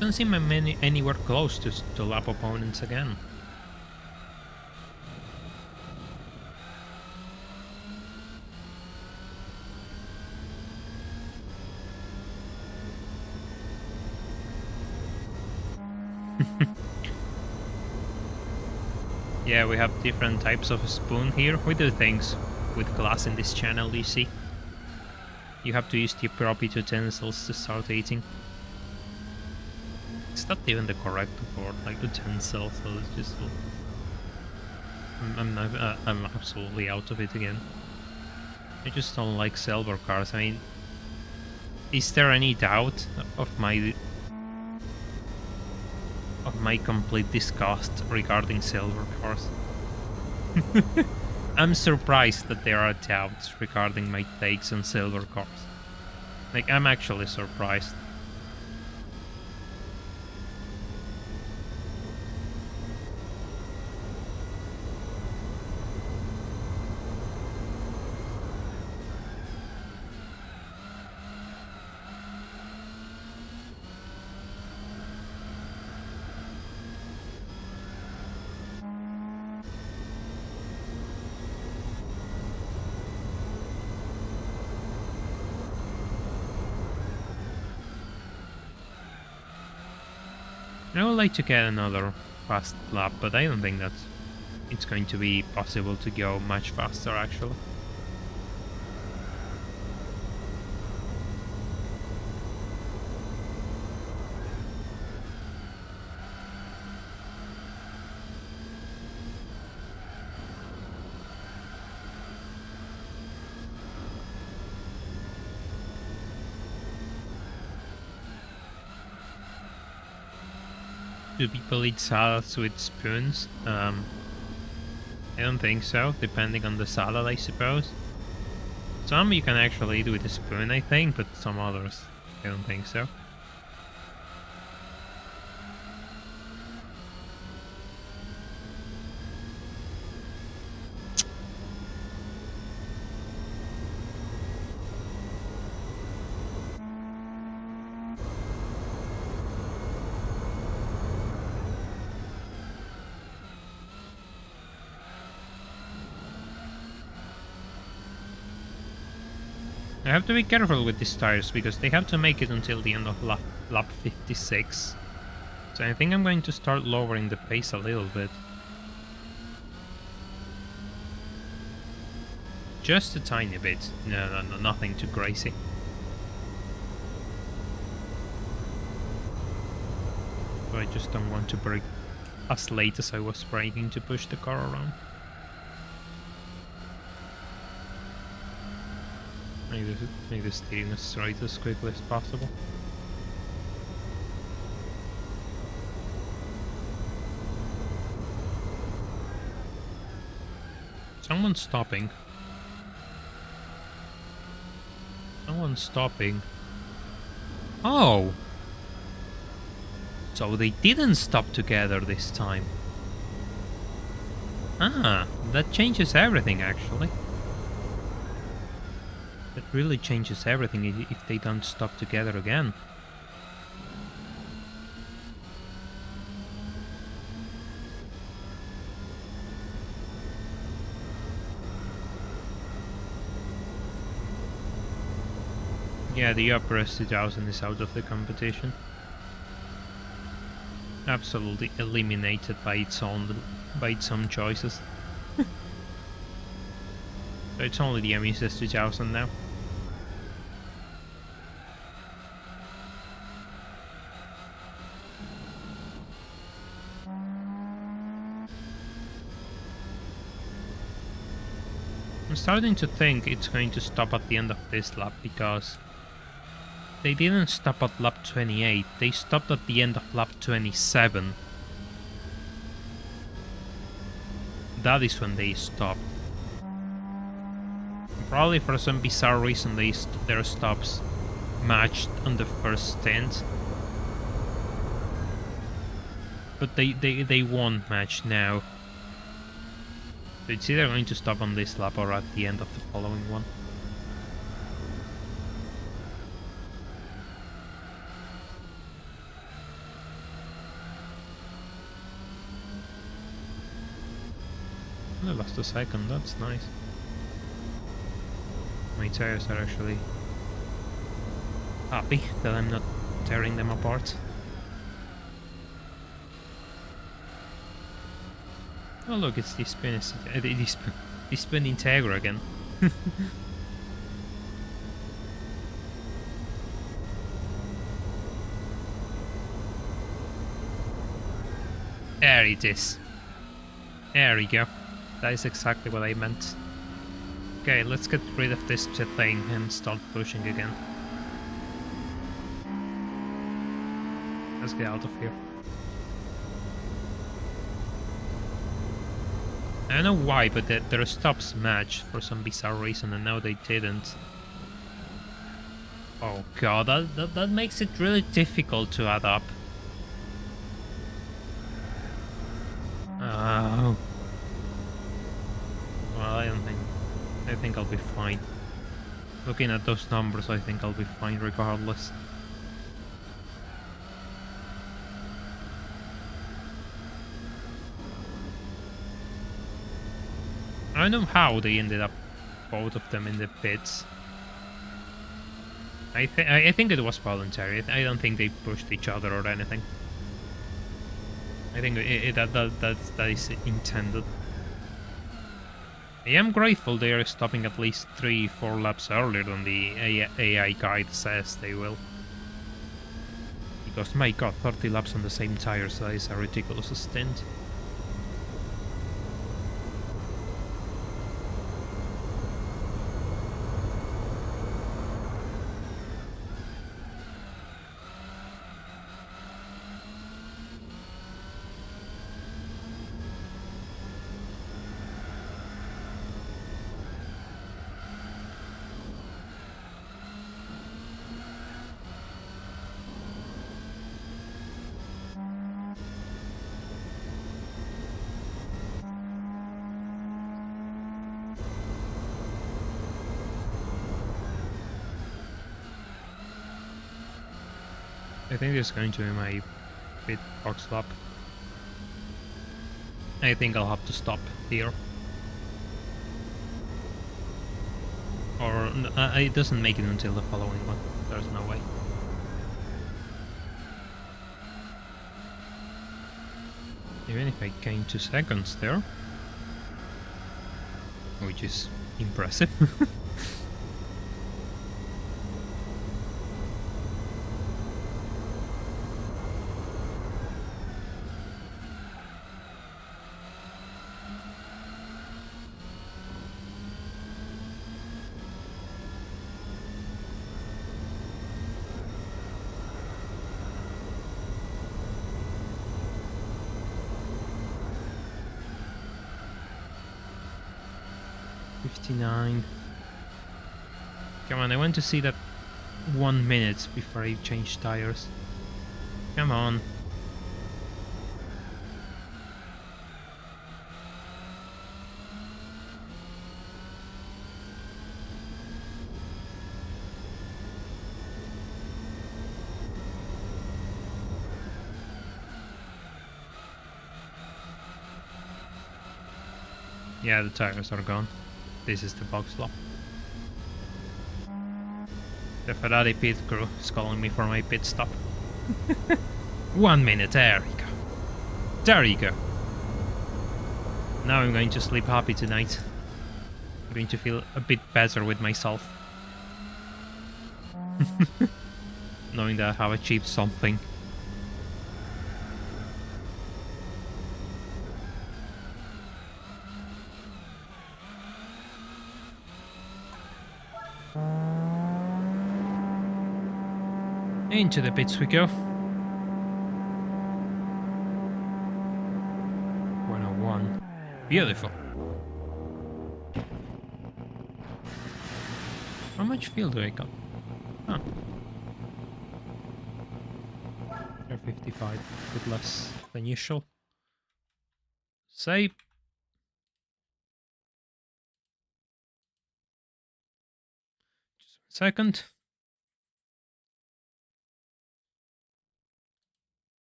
Don't seem I'm anywhere close to lap opponents again. Yeah, we have different types of spoon here. We do things with glass in this channel, you see. You have to use the appropriate utensils to start eating. It's not even the correct word, like utensil, so it's just... I'm absolutely out of it again. I just don't like silver cars. I mean, is there any doubt of my complete disgust regarding silver cars? I'm surprised that there are doubts regarding my takes on silver cars. Like, I'm actually surprised. I would like to get another fast lap, but I don't think that it's going to be possible to go much faster, actually. Do people eat salads with spoons? I don't think so, depending on the salad, I suppose. Some you can actually eat with a spoon, I think, but some others, I don't think so. I have to be careful with these tires because they have to make it until the end of lap 56. So I think I'm going to start lowering the pace a little bit. Just a tiny bit. No, nothing too crazy. So I just don't want to brake as late as I was braking to push the car around. Make the steering as straight as quickly as possible. Someone's stopping. Someone's stopping. Oh! So they didn't stop together this time. Ah, that changes everything actually. That really changes everything if they don't stop together again. Yeah, the upper S2000 is out of the competition. Absolutely eliminated by its own choices. So it's only the Ami's S2000 now. I'm starting to think it's going to stop at the end of this lap because they didn't stop at lap 28, they stopped at the end of lap 27. That is when they stopped. Probably for some bizarre reason their stops matched on the first stint. But they won't match now. So it's either going to stop on this lap or at the end of the following one. I lost a second, that's nice. My tires are actually happy that I'm not tearing them apart. Oh look, it's the spin Integra again. There it is. There we go. That is exactly what I meant. Okay, let's get rid of this thing and start pushing again. Let's get out of here. I don't know why, but their stops matched for some bizarre reason, and now they didn't. Oh god, that makes it really difficult to add up. Oh. Well, I think I'll be fine. Looking at those numbers, I think I'll be fine regardless. I don't know how they ended up, both of them in the pits. I think it was voluntary. I don't think they pushed each other or anything. I think that is intended. I am grateful they are stopping at least 3-4 laps earlier than the AI guide says they will. Because my god, 30 laps on the same tires, that is a ridiculous stint. I think this is going to be my pit box lap. I think I'll have to stop here. Or it doesn't make it until the following one. There's no way. Even if I gain 2 seconds there. Which is impressive. 59. Come on, I want to see that 1 minute before I change tires. Come on. Yeah, the tires are gone. This is the box flop. The Ferrari pit crew is calling me for my pit stop. 1 minute, there you go. There you go. Now I'm going to sleep happy tonight. I'm going to feel a bit better with myself. Knowing that I have achieved something. Into the pits we go. 101. Beautiful. How much fuel do I got? Huh. 55, a bit less than usual. Save. Just 1 second.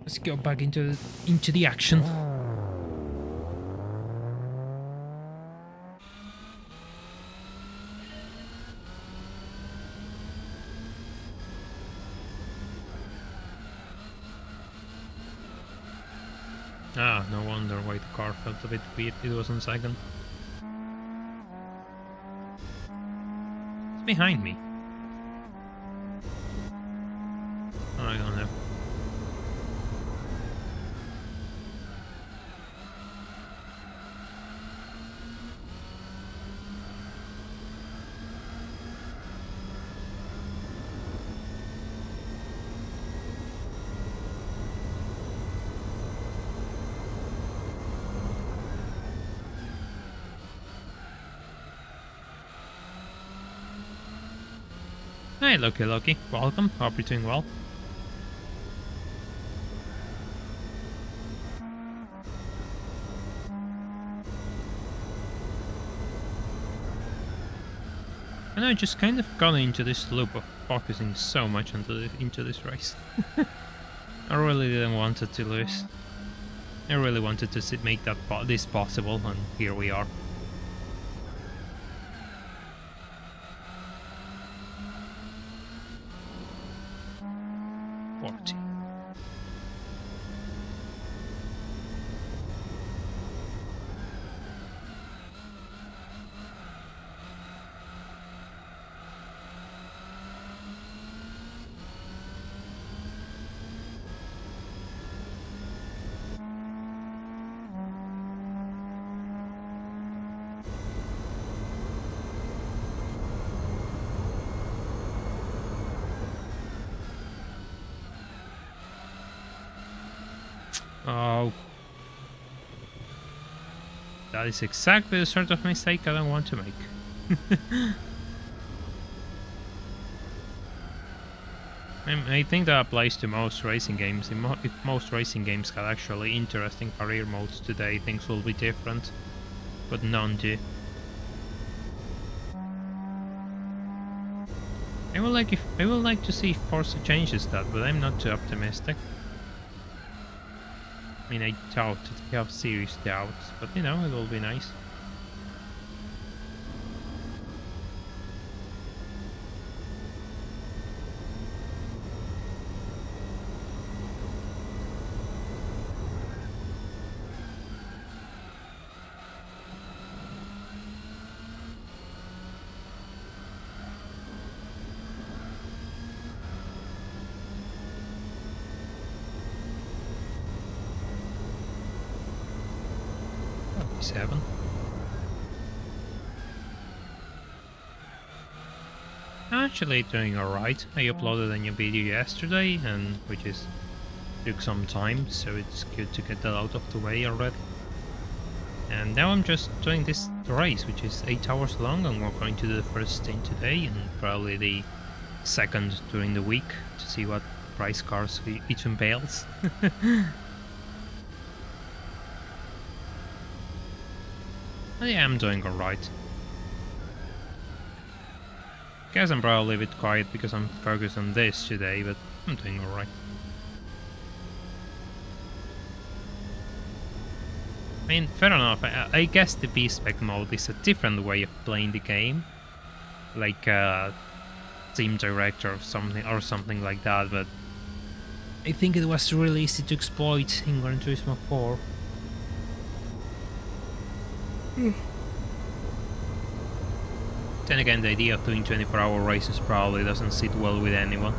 Let's go back into the action. Ah, no wonder why the car felt a bit weird. It was on second. It's behind me. I don't know. Hey, Loki, welcome. Hope you're doing well. And I just kind of got into this loop of focusing so much into this race. I really didn't want it to lose. I really wanted to make this possible, and here we are. Oh. That is exactly the sort of mistake I don't want to make. I think that applies to most racing games. If most racing games had actually interesting career modes today, things will be different. But none do. I would like to see Forza changes that, but I'm not too optimistic. I mean, I have serious doubts, but you know, it will be nice. Seven. Actually doing alright. I uploaded a new video yesterday, and which is Took some time, so it's good to get that out of the way already. And now I'm just doing this race, which is 8 hours long, and we're going to do the first stint today, and probably the second during the week, to see what price cars each unveils. Yeah, I'm doing alright. Guess I'm probably a bit quiet because I'm focused on this today, but I'm doing alright. I mean, fair enough. I guess the B-Spec mode is a different way of playing the game, like Team Director or something like that. But I think it was really easy to exploit in Gran Turismo 4. Then again, the idea of doing 24-hour races probably doesn't sit well with anyone.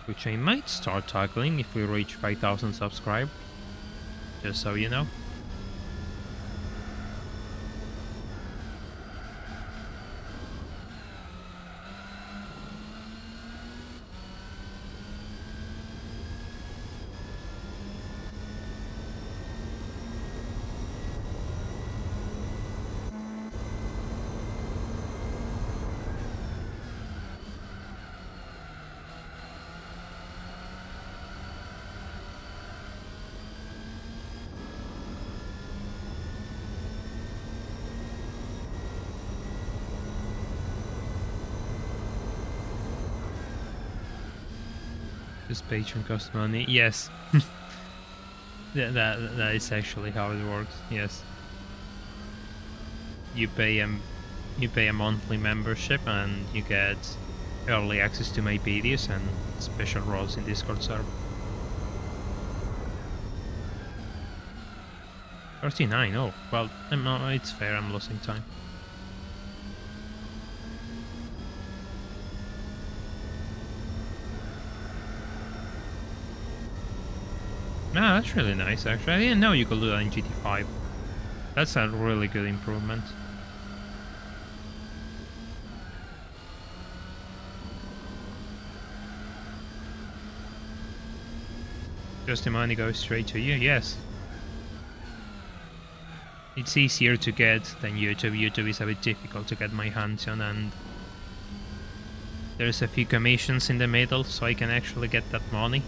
Which I might start tackling if we reach 5,000 subscribers. Just so you know. This patron costs money. Yes. that is actually how it works. Yes. You pay a monthly membership and you get early access to my videos and special roles in Discord server. 39. Oh well, it's fair. I'm losing time. Ah, that's really nice, actually. I didn't know you could do that in GT5. That's a really good improvement. Just the money goes straight to you, yes. It's easier to get than YouTube. YouTube is a bit difficult to get my hands on, and there's a few commissions in the middle, so I can actually get that money.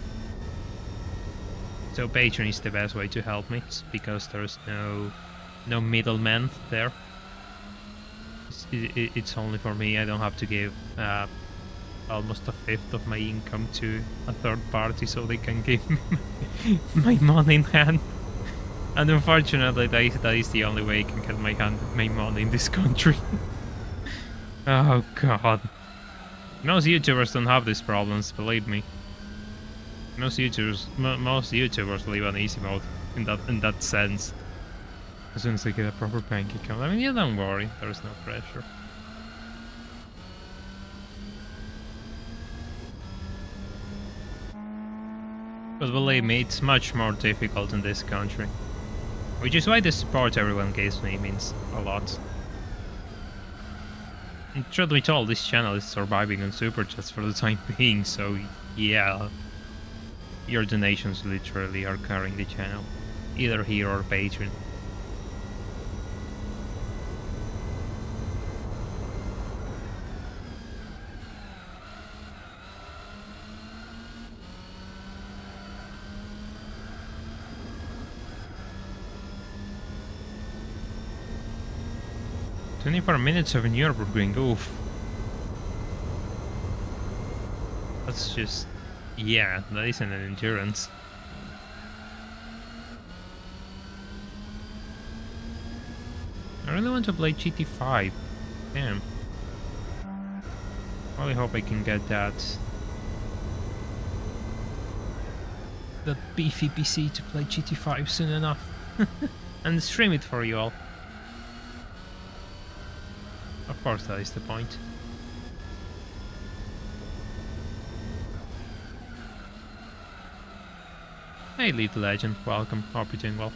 So Patreon is the best way to help me, because there's no middleman there. It's only for me. I don't have to give almost a fifth of my income to a third party so they can give me my money in hand. And unfortunately, that is the only way I can get my money in this country. Oh god. Most YouTubers don't have these problems, believe me. Most YouTubers live on easy mode in that sense. As soon as they get a proper bank account. I mean, yeah, don't worry, there's no pressure. But believe me, it's much more difficult in this country. Which is why the support everyone gives me means a lot. And truth be told, this channel is surviving on Super just for the time being, so yeah. Your donations literally are carrying the channel, either here or Patreon. "24 minutes of Nürburgring, oof. That's just... yeah, that isn't an endurance. I really want to play GT5. Damn. I really hope I can get that beefy PC to play GT5 soon enough. And stream it for you all. Of course, that is the point. Hey, little legend, welcome. Hope you're doing well.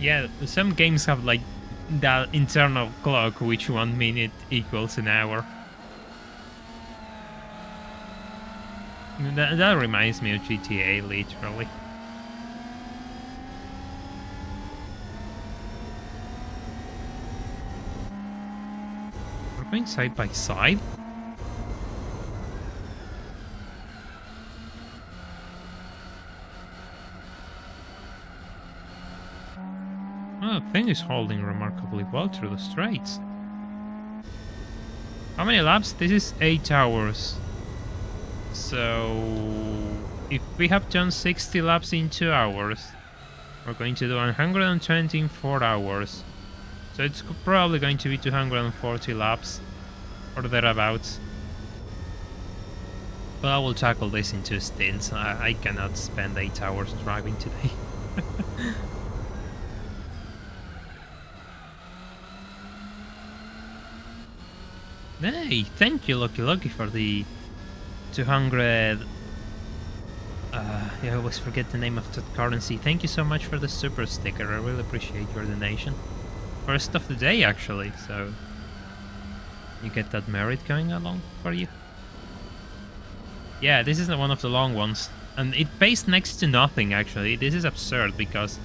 Yeah, some games have like that internal clock, which 1 minute equals an hour. That reminds me of GTA, literally. We're going side by side? Oh, the thing is holding remarkably well through the straights. How many laps? This is 8 hours. So if we have done 60 laps in 2 hours, we're going to do 120 in 4 hours. So it's probably going to be 240 laps or thereabouts. But I will tackle this in 2 stints. I cannot spend 8 hours driving today. Hey, thank you, Lucky, for the 200... I always forget the name of that currency. Thank you so much for the Supra sticker. I really appreciate your donation. First of the day, actually, so you get that merit going along for you. Yeah, this is one of the long ones, and it pays next to nothing, actually. This is absurd, because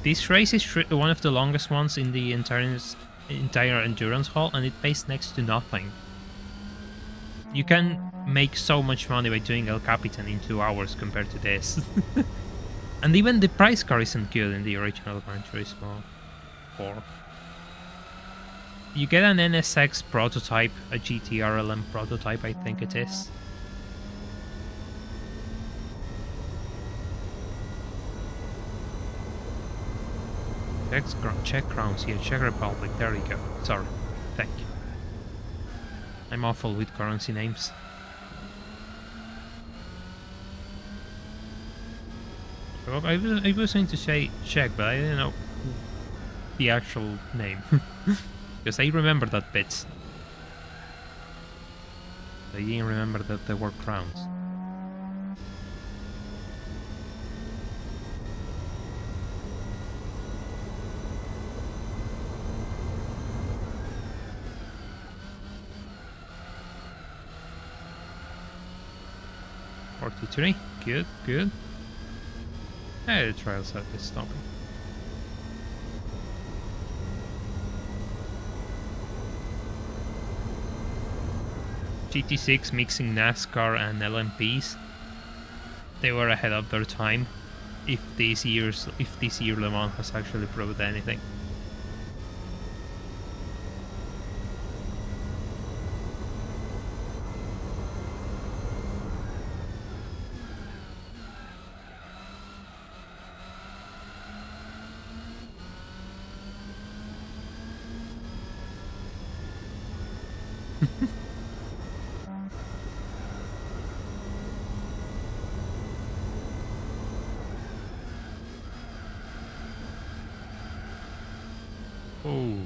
this race is one of the longest ones in the entire endurance hall, and it pays next to nothing. You can make so much money by doing El Capitan in 2 hours compared to this. And even the price car isn't good in the original Gran Turismo 4. You get an NSX prototype, a GTRLM prototype, I think it is. Czech crowns here, Czech Republic, there you go. Sorry, thank you. I'm awful with currency names. I was going to say Czech, but I didn't know the actual name. Because I remember that bit. I didn't remember that there were crowns. Good, good. Hey, the trial set is stopping. GT6 mixing NASCAR and LMPs. They were ahead of their time. If this year Le Mans has actually proved anything. Oh.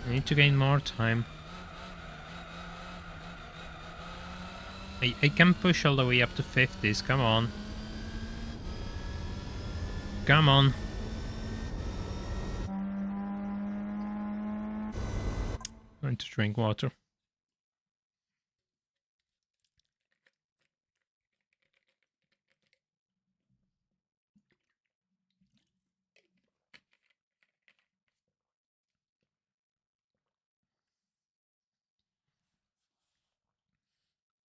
I need to gain more time. I can push all the way up to 50s, come on. Come on. Going to drink water.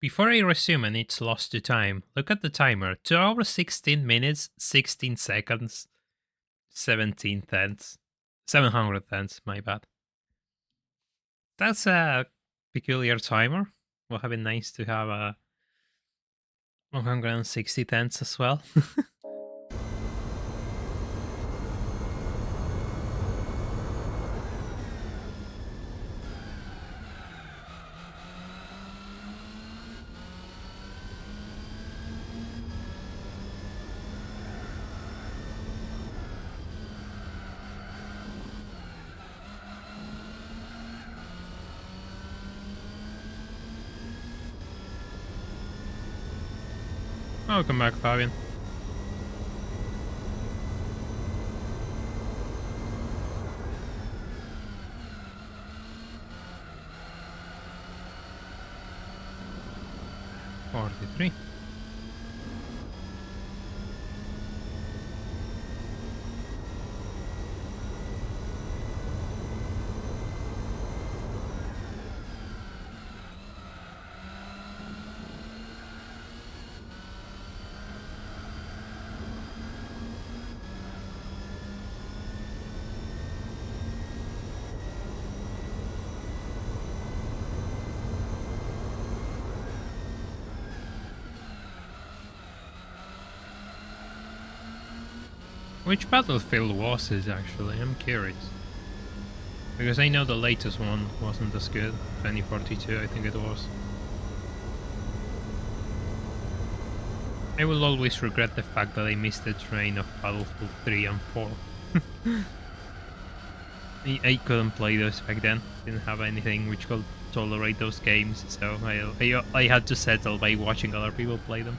Before I resume and it's lost to time, look at the timer. 2 hours 16 minutes, 16 seconds, 17 tenths. 700 tenths, my bad. That's a peculiar timer. Would have been nice to have a 160 tenths as well. Welcome back, Fabian. $43. Which Battlefield was it actually? I'm curious. Because I know the latest one wasn't as good. 2042, I think it was. I will always regret the fact that I missed the train of Battlefield 3 and 4. I couldn't play those back then. Didn't have anything which could tolerate those games, so I had to settle by watching other people play them.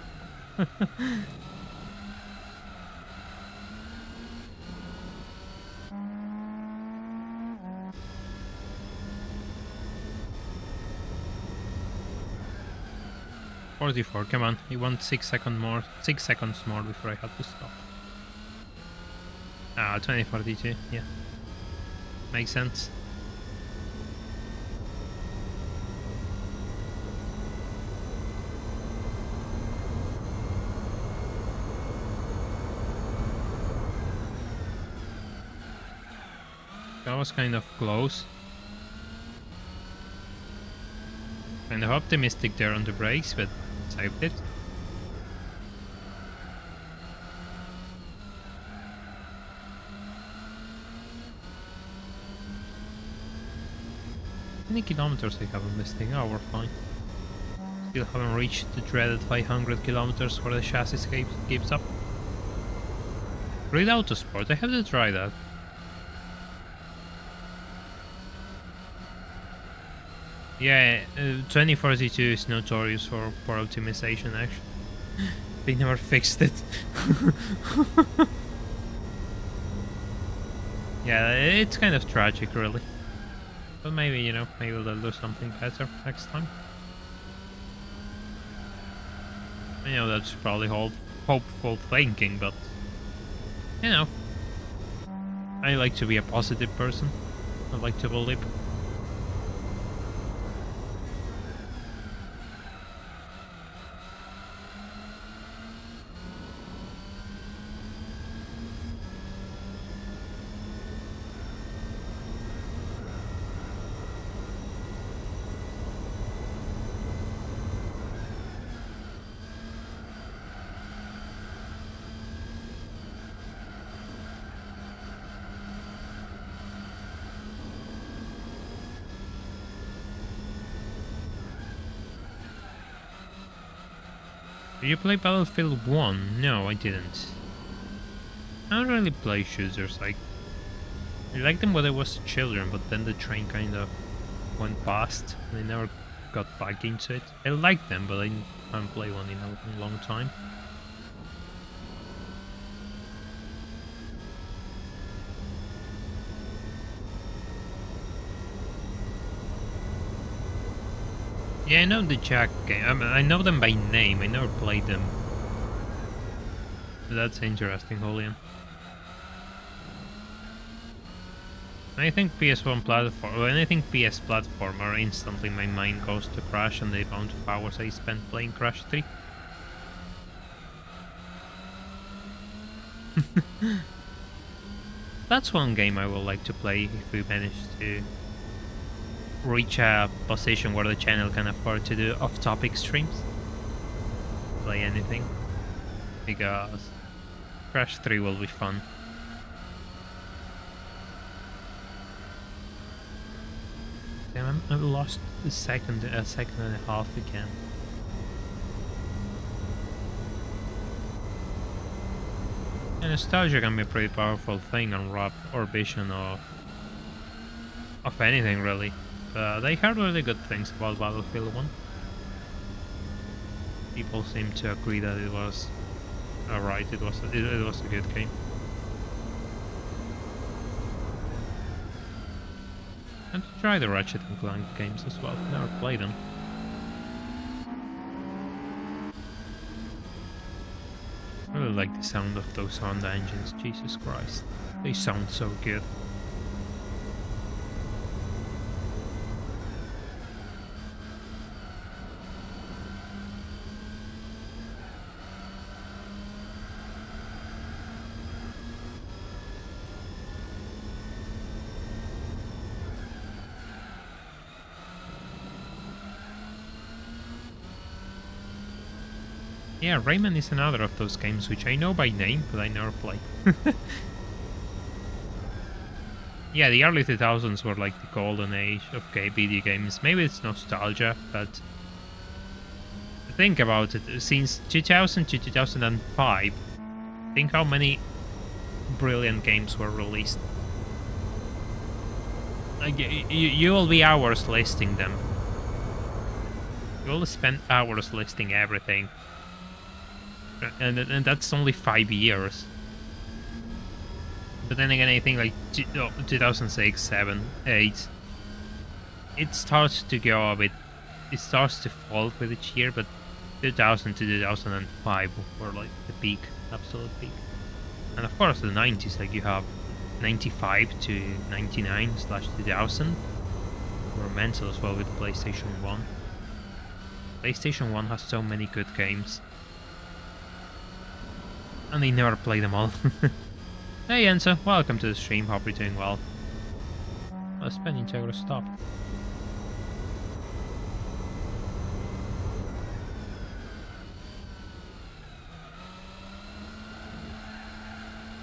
$44, come on, you want 6 seconds more before I have to stop. Ah, 2042, yeah. Makes sense. That was kind of close. Kind of optimistic there on the brakes, but saved it. How many kilometers I have on this thing? Oh, we're fine. Still haven't reached the dreaded 500 kilometers where the chassis keeps up. Read Autosport, I have to try that. Yeah, 2042 is notorious for poor optimization actually. They never fixed it. Yeah, it's kind of tragic really. But maybe, you know, maybe they'll do something better next time. I know that's probably hopeful thinking, but you know, I like to be a positive person. I like to believe. Did you play Battlefield 1? No, I didn't. I don't really play shooters, like... I liked them when I was children, but then the train kind of went past, and I never got back into it. I liked them, but I haven't played one in a long time. Yeah, I know the Jack game. I know them by name. I never played them. That's interesting, Julian. I think PS1 platform, when I think PS platformer, instantly my mind goes to Crash and the amount of hours I spent playing Crash 3. That's one game I would like to play if we manage to reach a position where the channel can afford to do off-topic streams. Play anything. Because Crash 3 will be fun. Damn, I've lost a second and a half again. And nostalgia can be a pretty powerful thing on rap or vision of anything really. But I heard really good things about Battlefield 1. people seem to agree that it was alright. It was a good game. And to try the Ratchet and Clank games as well. Never played them. I really like the sound of those Honda engines. Jesus Christ, they sound so good. Yeah, Rayman is another of those games which I know by name, but I never played. Yeah, the early 2000s were like the golden age of video games. Maybe it's nostalgia, but think about it. Since 2000 to 2005, think how many brilliant games were released. Like, you will be hours listing them. You will spend hours listing everything. And that's only 5 years. But then again, I think like 2006, 7, 8, it starts to go a bit. It starts to fall with each year, but 2000 to 2005 were like the peak, absolute peak. And of course, the 90s, like you have 95 to 99/2000 were mental as well with PlayStation 1. PlayStation 1 has so many good games. And they never play them all. Hey Enzo, welcome to the stream, hope you're doing well. Oh, spin integral stopped.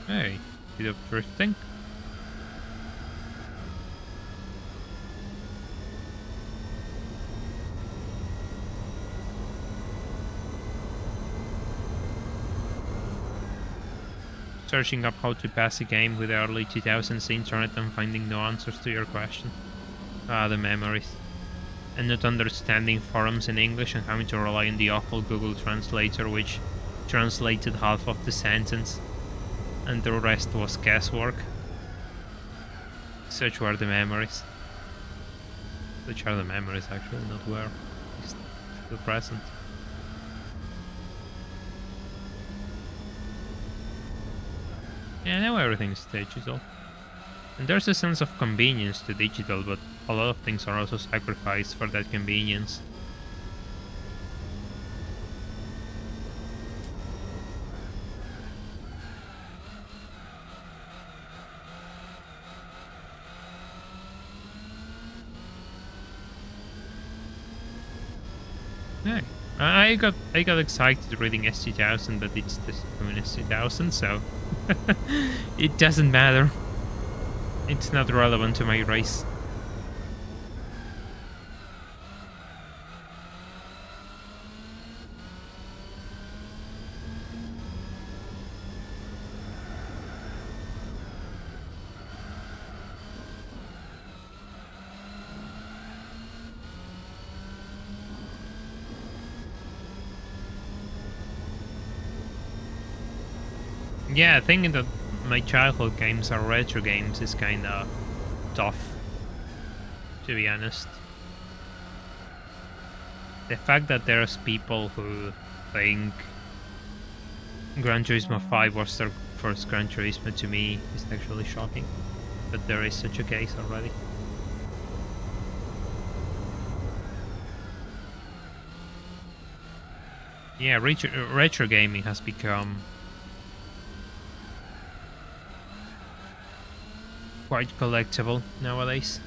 Hey, bit of drifting. Searching up how to pass a game with early 2000s internet and finding no answers to your question. Ah, the memories. And not understanding forums in English and having to rely on the awful Google Translator which translated half of the sentence and the rest was guesswork. Such were the memories. Such are the memories actually, not were. It's the present. Yeah, now everything is digital. And there's a sense of convenience to digital, but a lot of things are also sacrificed for that convenience. Yeah. I got excited reading S2000, but it's just S2000, so it doesn't matter. It's not relevant to my race. Yeah, thinking that my childhood games are retro games is kind of tough, to be honest. The fact that there's people who think Gran Turismo 5 was their first Gran Turismo to me is actually shocking. But there is such a case already. Yeah, retro gaming has become quite collectible nowadays.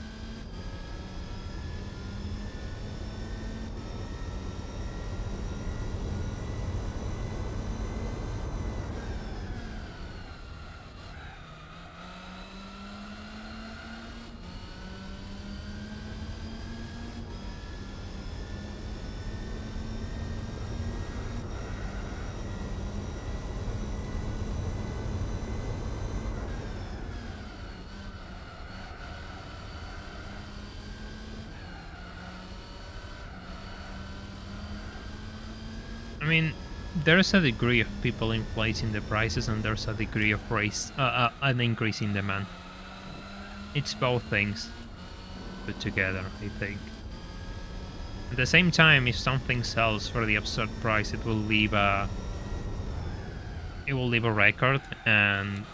I mean, there's a degree of people inflating the prices, and there's a degree of an increase in demand. It's both things put together, I think. At the same time, if something sells for the absurd price, it will leave a record, and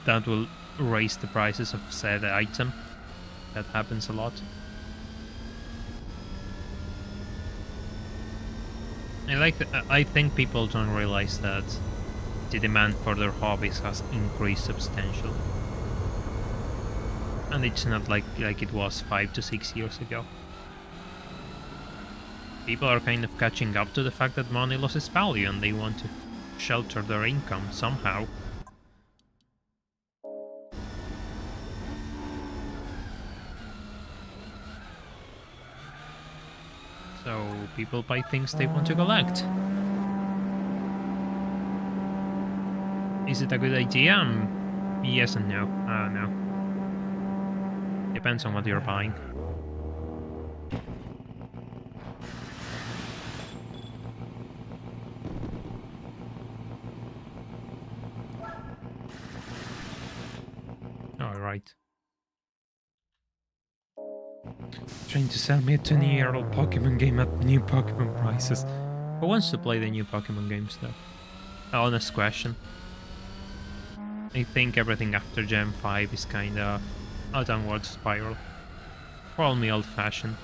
that will raise the prices of said item. That happens a lot. I think people don't realize that the demand for their hobbies has increased substantially, and it's not like it was 5 to 6 years ago. People are kind of catching up to the fact that money loses value, and they want to shelter their income somehow. So people buy things they want to collect. Is it a good idea? Yes and no. No. Depends on what you're buying. Alright. Trying to sell me a 20-year-old Pokemon game at new Pokemon prices. Who wants to play the new Pokemon games though? Honest question. I think everything after Gen 5 is kind of a downward spiral. Call me old-fashioned.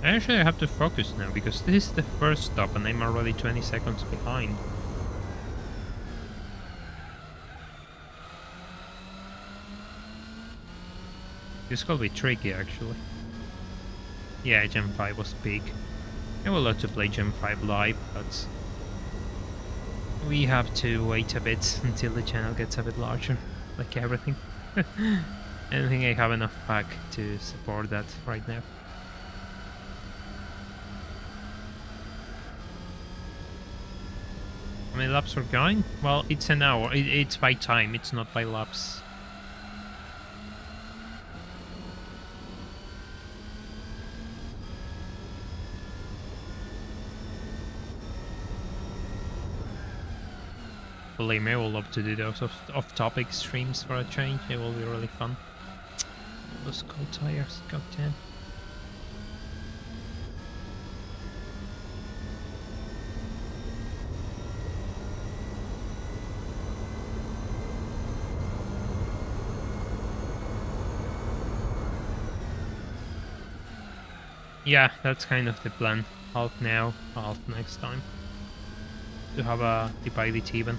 Actually, I have to focus now, because this is the first stop and I'm already 20 seconds behind. This could be tricky, actually. Yeah, Gen 5 was big. I would love to play Gen 5 live, but we have to wait a bit until the channel gets a bit larger, like everything. I don't think I have enough pack to support that right now. How many laps we're going? Well, it's an hour. It's by time, it's not by laps. Believe me, I will love to do those off-topic streams for a change. It will be really fun. Those cold tires, goddamn. Yeah, that's kind of the plan. Half now, half next time. To have a divide it even.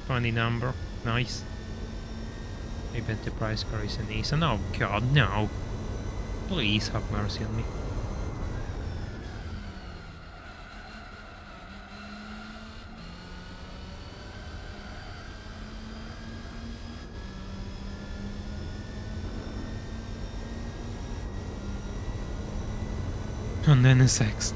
Funny number. Nice. I bet the price carries an ace. Oh god, no. Please have mercy on me. On the NSX.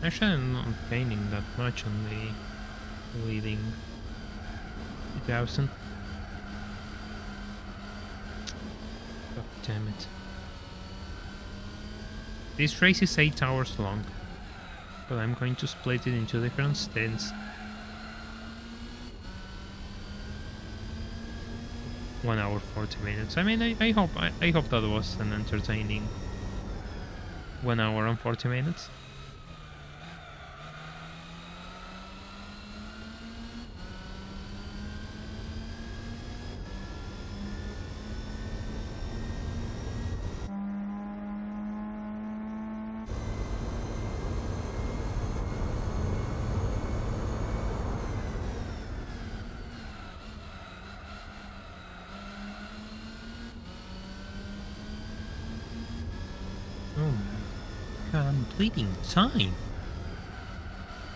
Actually, I'm not gaining that much on the leading 2000. God damn it. This race is 8 hours long. but I'm going to split it into different stints. 1 hour 40 minutes. I mean, I hope that was an entertaining 1 hour and 40 minutes. Oh my god, I'm bleeding time.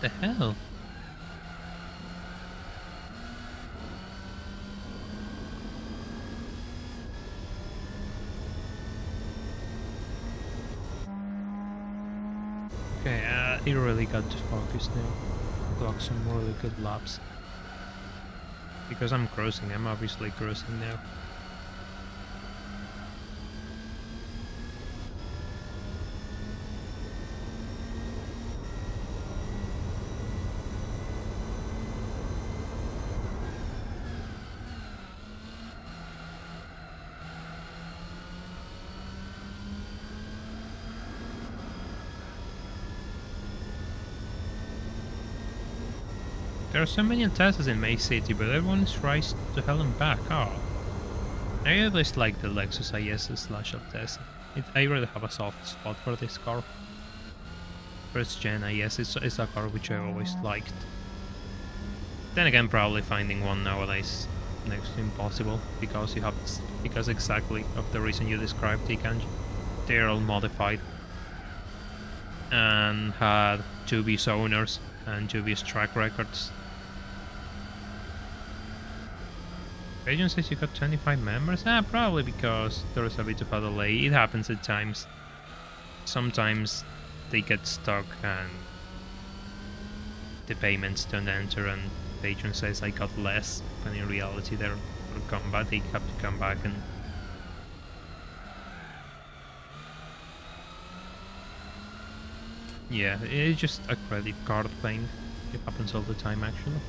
What the hell? Okay, it really got to focus now. Clock some really good laps. Because I'm cruising, I'm obviously cruising now. There are so many Teslas in May City, but everyone is raced to hell and back. Oh. I always like the Lexus IS/Tesla. I really have a soft spot for this car. First gen IS is a car which I always liked. Then again, probably finding one nowadays next to impossible because exactly of the reason you described, they're all modified and had dubious owners and dubious track records. Agent says you got 25 members? Probably because there is a bit of a delay. It happens at times. Sometimes they get stuck and the payments don't enter and the agent says I got less, but in reality they have to come back and... Yeah, it's just a credit card thing. It happens all the time actually.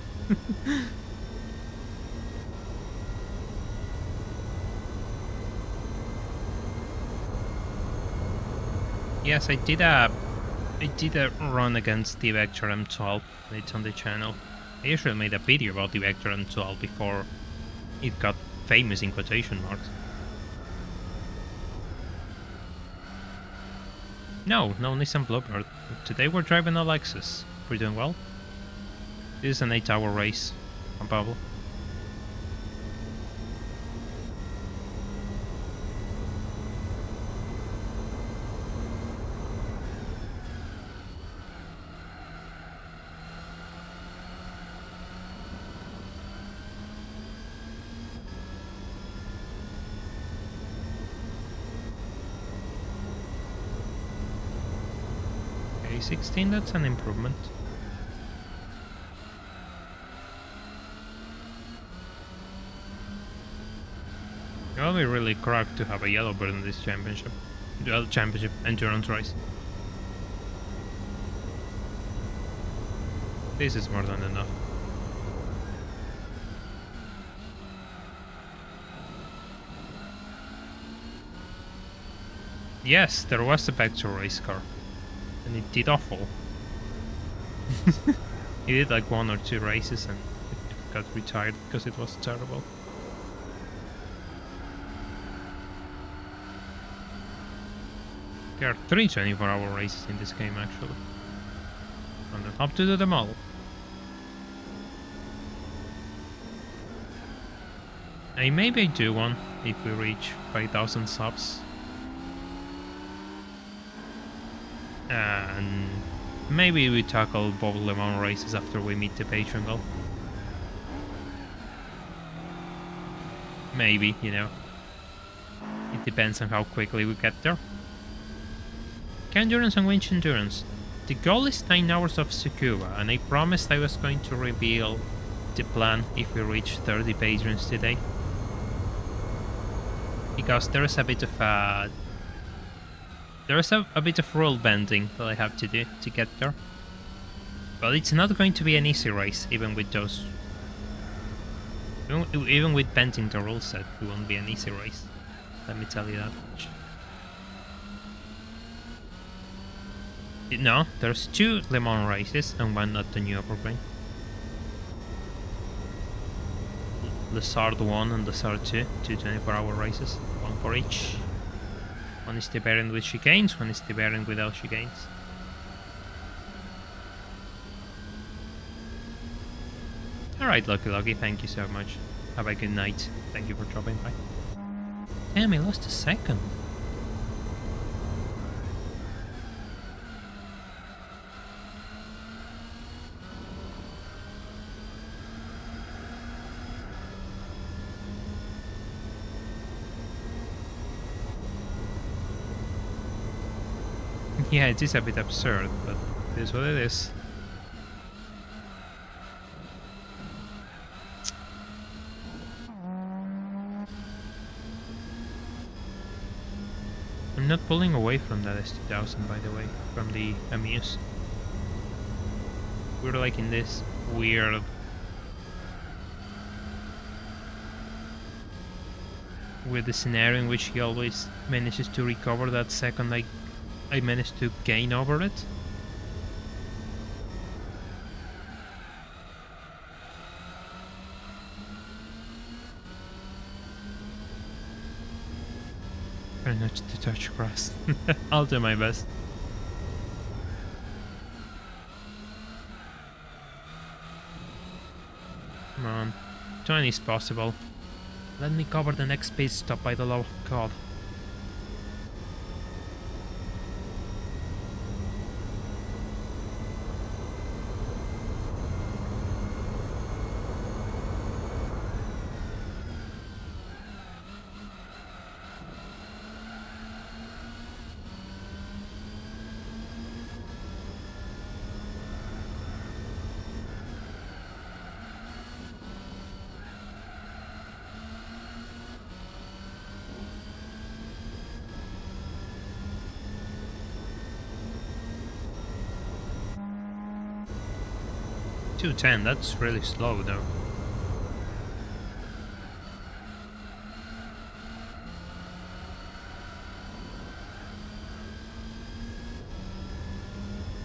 Yes, I did a run against the Vector M12. It's on the channel. I usually made a video about the Vector M12 before it got famous in quotation marks. No Nissan Bluebird. Today we're driving a Lexus. We're doing well. This is an 8-hour race on Pablo. Okay, 16, that's an improvement. It'll be really cracked to have a yellow bird in this championship. Well, championship endurance race. This is more than enough. Yes, there was a Vector race car. And it did awful. It did like 1 or 2 races and it got retired because it was terrible. There are 3 24-hour races in this game actually. And then up to do them all. Maybe I do one if we reach 5,000 subs. And maybe we tackle both Le Mans races after we meet the Patreon goal. Maybe, you know. It depends on how quickly we get there. Endurance and winch endurance. The goal is 9 hours of Tsukuba, and I promised I was going to reveal the plan if we reach 30 patrons today. Because there is a bit of a bit of rule bending that I have to do to get there. But it's not going to be an easy race, even with those... Even with bending the rule set, it won't be an easy race. Let me tell you that much. No, there's 2 Le Mans races and 1 at the New Evergreen. The SARD 1 and the SARD 2, 2 24-hour races, 1 for each. One is the variant with chicanes, one is the variant without chicanes. Alright, Lucky, thank you so much. Have a good night. Thank you for dropping by. Damn, I lost a second. Yeah, it is a bit absurd, but it is what it is. I'm not pulling away from that S2000, by the way, from the Amuse. We're like in this weird... with the scenario in which he always manages to recover that second I managed to gain over it. Try not to touch grass. I'll do my best. Come on. 20 is possible. Let me cover the next pit stop, by the love of God. .210, that's really slow though.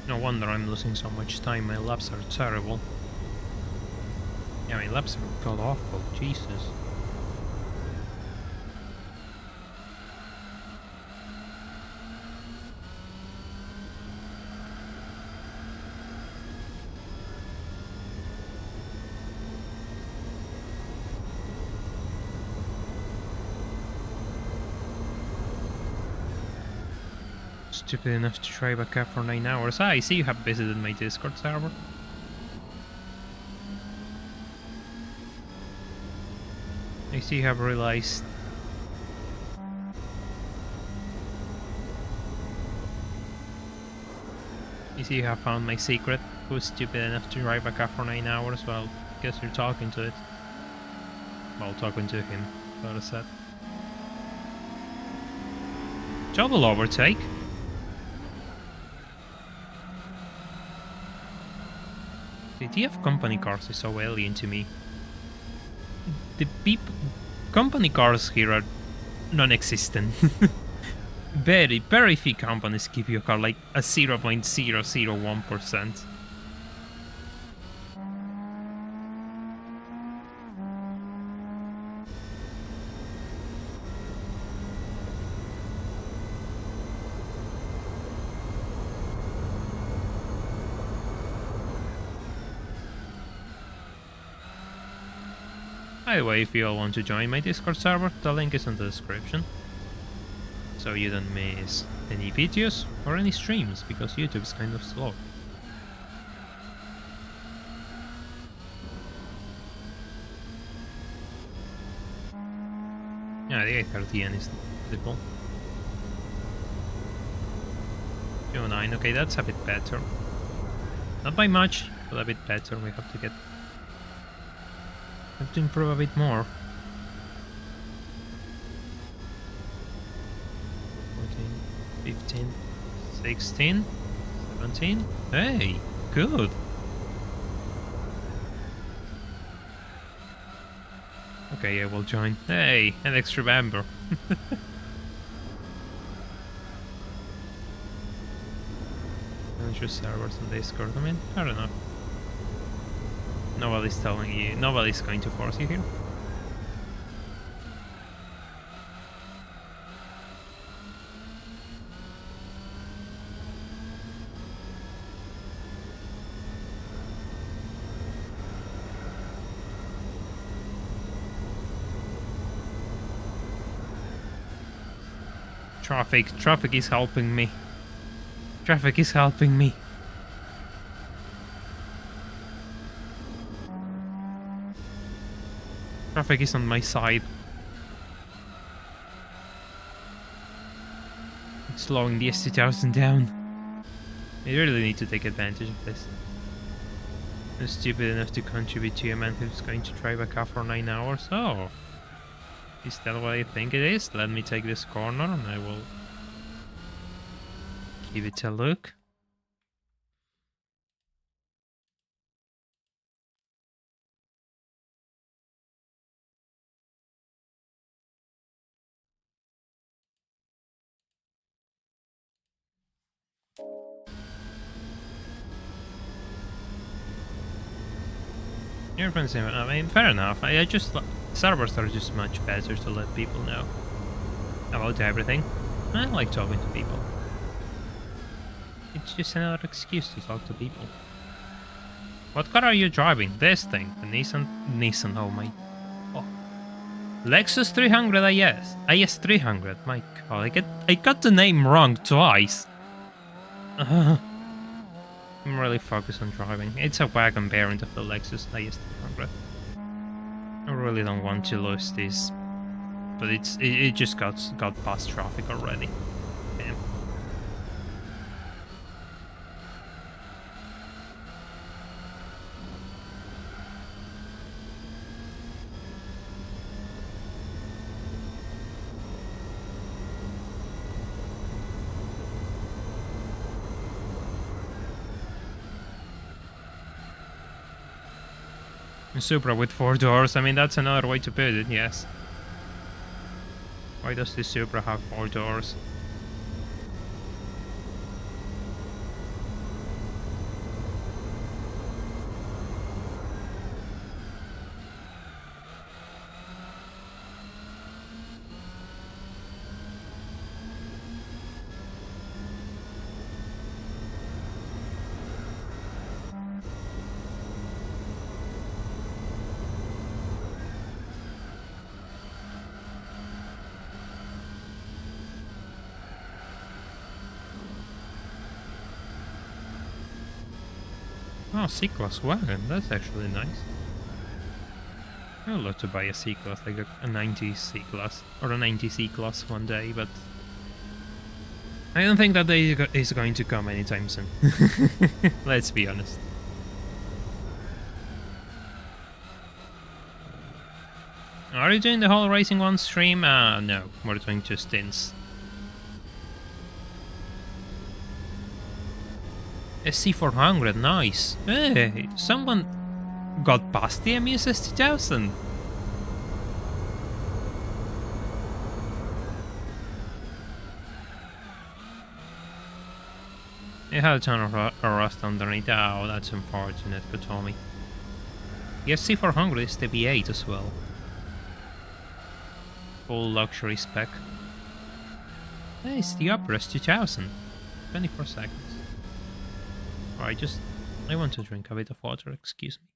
No wonder I'm losing so much time, my laps are terrible. Yeah, my laps are god awful, Jesus. Stupid enough to drive a car for 9 hours. Ah, I see you have visited my Discord server. I see you have realized... I see you have found my secret. Who's stupid enough to drive a car for 9 hours? Well, guess you're talking to it. Well, talking to him, better said. Double overtake. The idea of company cars is so alien to me. The company cars here are non-existent. Very few companies give you a car like a 0.001%. By the way, if you all want to join my Discord server, the link is in the description. So you don't miss any videos or any streams, because YouTube is kind of slow. Yeah, the A30N is beautiful. 09, okay, that's a bit better. Not by much, but a bit better. We have to improve a bit more. 14, 15, 16, 17. Hey, good. Okay, I will join. Hey, an extra member. Just servers on Discord. I mean, fair enough. Nobody's telling you. Nobody's going to force you here. Traffic is helping me. Traffic is helping me. Traffic is on my side. It's slowing the S2000 down. I really need to take advantage of this. I'm stupid enough to contribute to a man who's going to drive a car for 9 hours. Oh. Is that what I think it is? Let me take this corner and I will give it a look. Your friends, I mean, fair enough. I just servers are just much better to let people know about everything. I like talking to people. It's just another excuse to talk to people. What car are you driving? This thing, the Nissan. Oh my, oh. Lexus 300 IS 300. My God, I got the name wrong twice. I'm really focused on driving. It's a wagon variant of the Lexus IS 300. I really don't want to lose this, but it just got past traffic already. Damn. A Supra with 4 doors, I mean, that's another way to put it, yes. Why does this Supra have 4 doors? Oh, C-Class wagon, that's actually nice. I would love to buy a C-Class, like a 90 C-Class, or a 90 C-Class one day, but I don't think that day is going to come anytime soon. Let's be honest. Are you doing the whole racing one stream? No, we're doing just stints. SC400, nice. Hey, someone got past the MUSS 2000. It had a ton of rust underneath. Oh, that's unfortunate, Kotomi. The SC400 is the V8 as well. Full luxury spec. Hey, it's the Opera 2000. 24 seconds. Alright, I want to drink a bit of water, excuse me.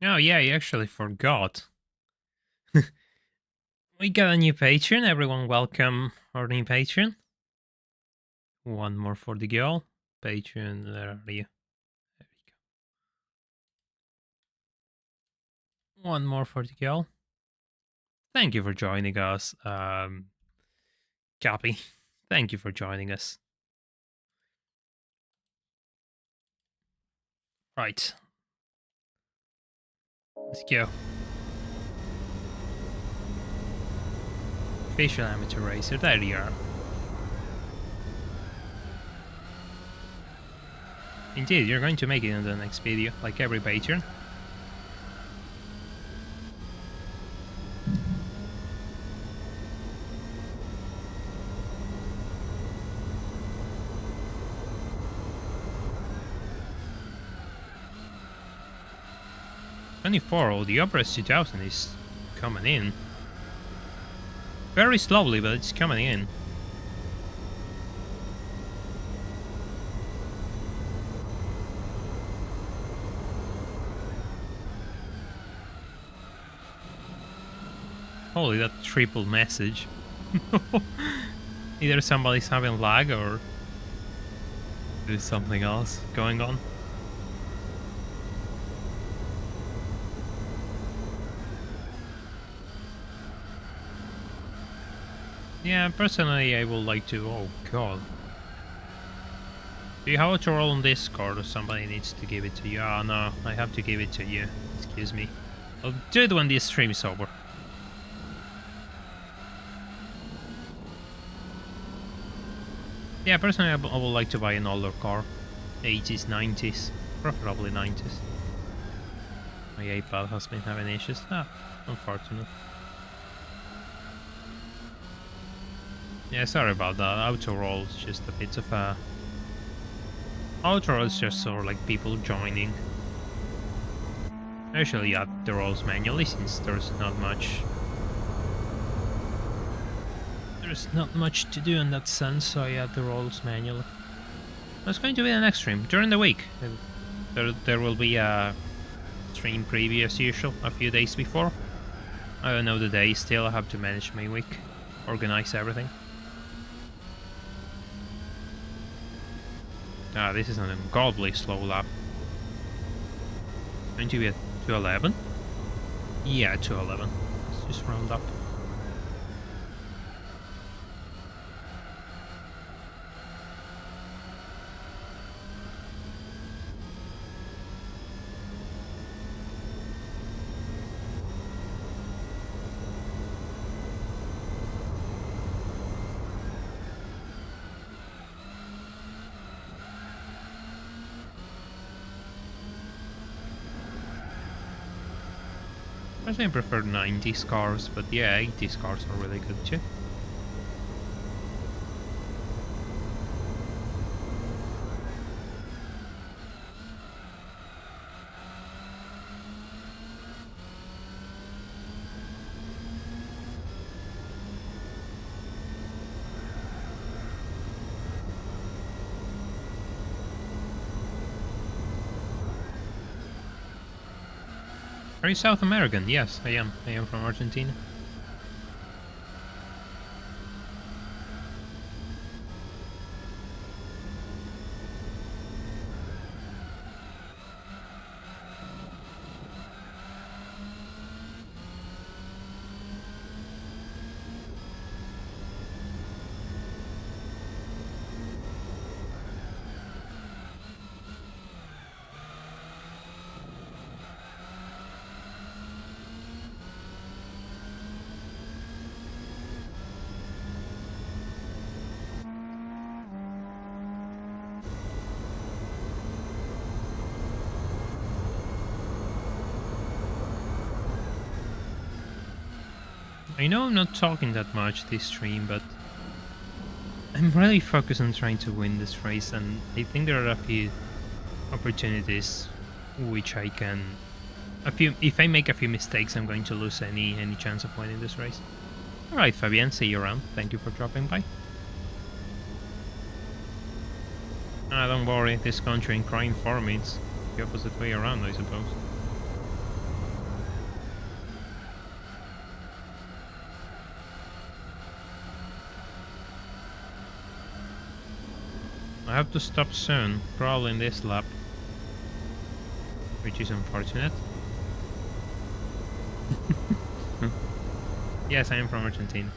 Oh yeah, I actually forgot. We got a new patron, everyone welcome our new patron. One more for the girl. Patreon, where are you? There we go. One more for the girl. Thank you for joining us. Cappy, thank you for joining us. Right. Let's go. Official amateur racer, there you are. Indeed, you're going to make it in the next video, like every patron. Oh, the Opera 2000 is coming in. Very slowly, but it's coming in. Holy, that triple message. Either somebody's having lag or there's something else going on. Yeah, personally I would like to... Oh god. Do you have a troll on Discord or somebody needs to give it to you? Ah, no, I have to give it to you. Excuse me. I'll do it when this stream is over. Yeah, personally I would like to buy an older car. 80s, 90s. Preferably 90s. My iPad has been having issues. Ah, unfortunate. Yeah, sorry about that. Auto roll is just a bit of a... Auto roll is just sort of like people joining. I usually add the rolls manually since there's not much... There's not much to do in that sense, so I add the rolls manually. That's going to be the next stream. During the week, there will be a stream preview as usual, a few days before. I don't know the day still, I have to manage my week, organize everything. Ah, this is an ungodly slow lap. Going to be at 211? Yeah, 211. Let's just round up. I prefer 90s cars, but yeah, 80s cars are really good too. Are you South American? Yes, I am. I am from Argentina. I know I'm not talking that much this stream, but I'm really focused on trying to win this race, and I think there are a few opportunities which I can... If I make a few mistakes, I'm going to lose any chance of winning this race. Alright, Fabian, see you around. Thank you for dropping by. Don't worry, this country ain't crying for me. It's the opposite way around, I suppose. I have to stop soon, probably in this lap, which is unfortunate. Yes, I am from Argentina.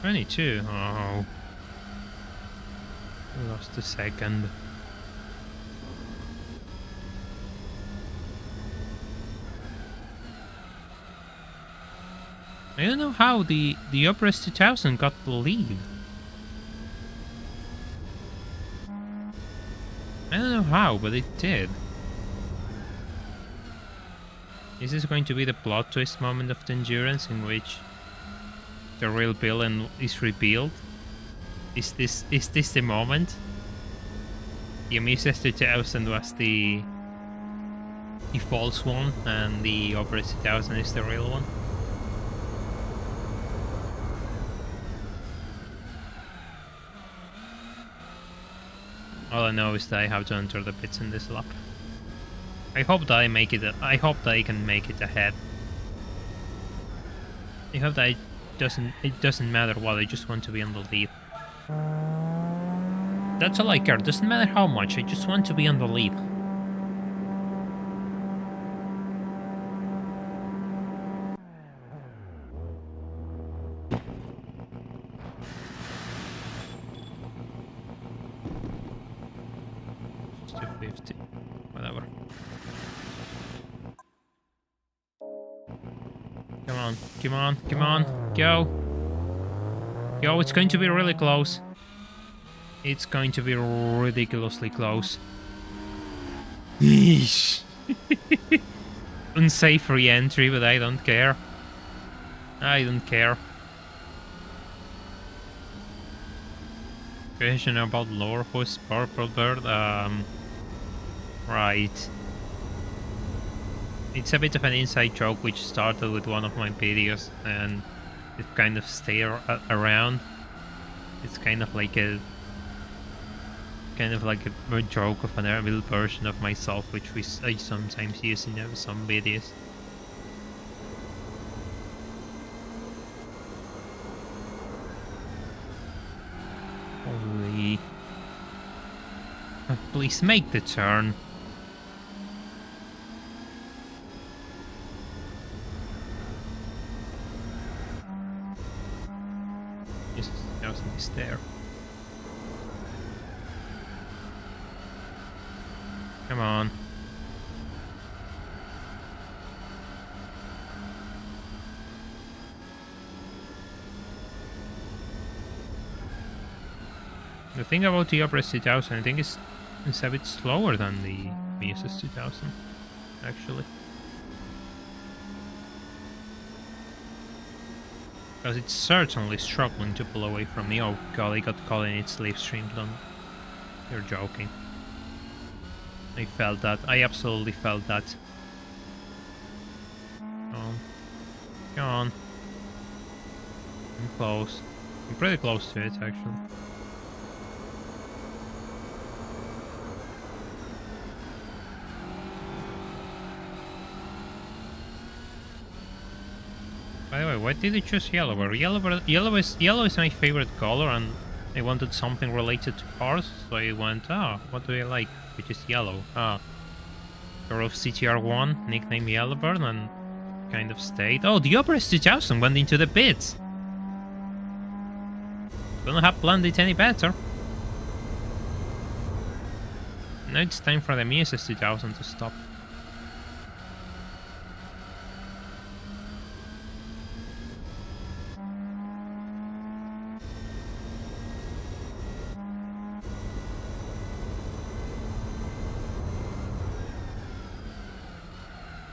"22? Oh. Lost a second. I don't know how the Opera 2000 got the lead. I don't know how, but it did. Is this going to be the plot twist moment of the endurance in which the real villain is revealed? Is this the moment? The Amises 2000 was the false one, and the Opera 2000 is the real one. All I know is that I have to enter the pits in this lap. I hope that I make it. I hope that I can make it ahead. I hope that it doesn't matter what. I just want to be on the lead. That's all I care. Doesn't matter how much. I just want to be on the lead. It's 250. Whatever. Come on, come on, come on, go! Yo, it's going to be really close. It's going to be ridiculously close. Unsafe re-entry, but I don't care. I don't care. Question about lore, who's Purple Bird? Right. It's a bit of an inside joke which started with one of my videos and it kind of stayed around. It's kind of like a joke of an evil version of myself, which I sometimes use in some videos. Holy! Please make the turn. Yes, is there. Come on. The thing about the Opera 2000, I think it's a bit slower than the Mises 2000, actually. Because it's certainly struggling to pull away from me. Oh god, I got caught in its livestream. You're joking. I felt that. I absolutely felt that. Come on. Come on. I'm close. I'm pretty close to it, actually. By the way, why did you choose yellow? Yellow is my favorite color, and I wanted something related to cars, so I went, what do I like? Which is yellow. Girl of CTR1, nickname Yellowbird, and kind of stayed. Oh, the Opera 2000 went into the pits! Couldn't have planned it any better. Now it's time for the Mises 2000 to stop.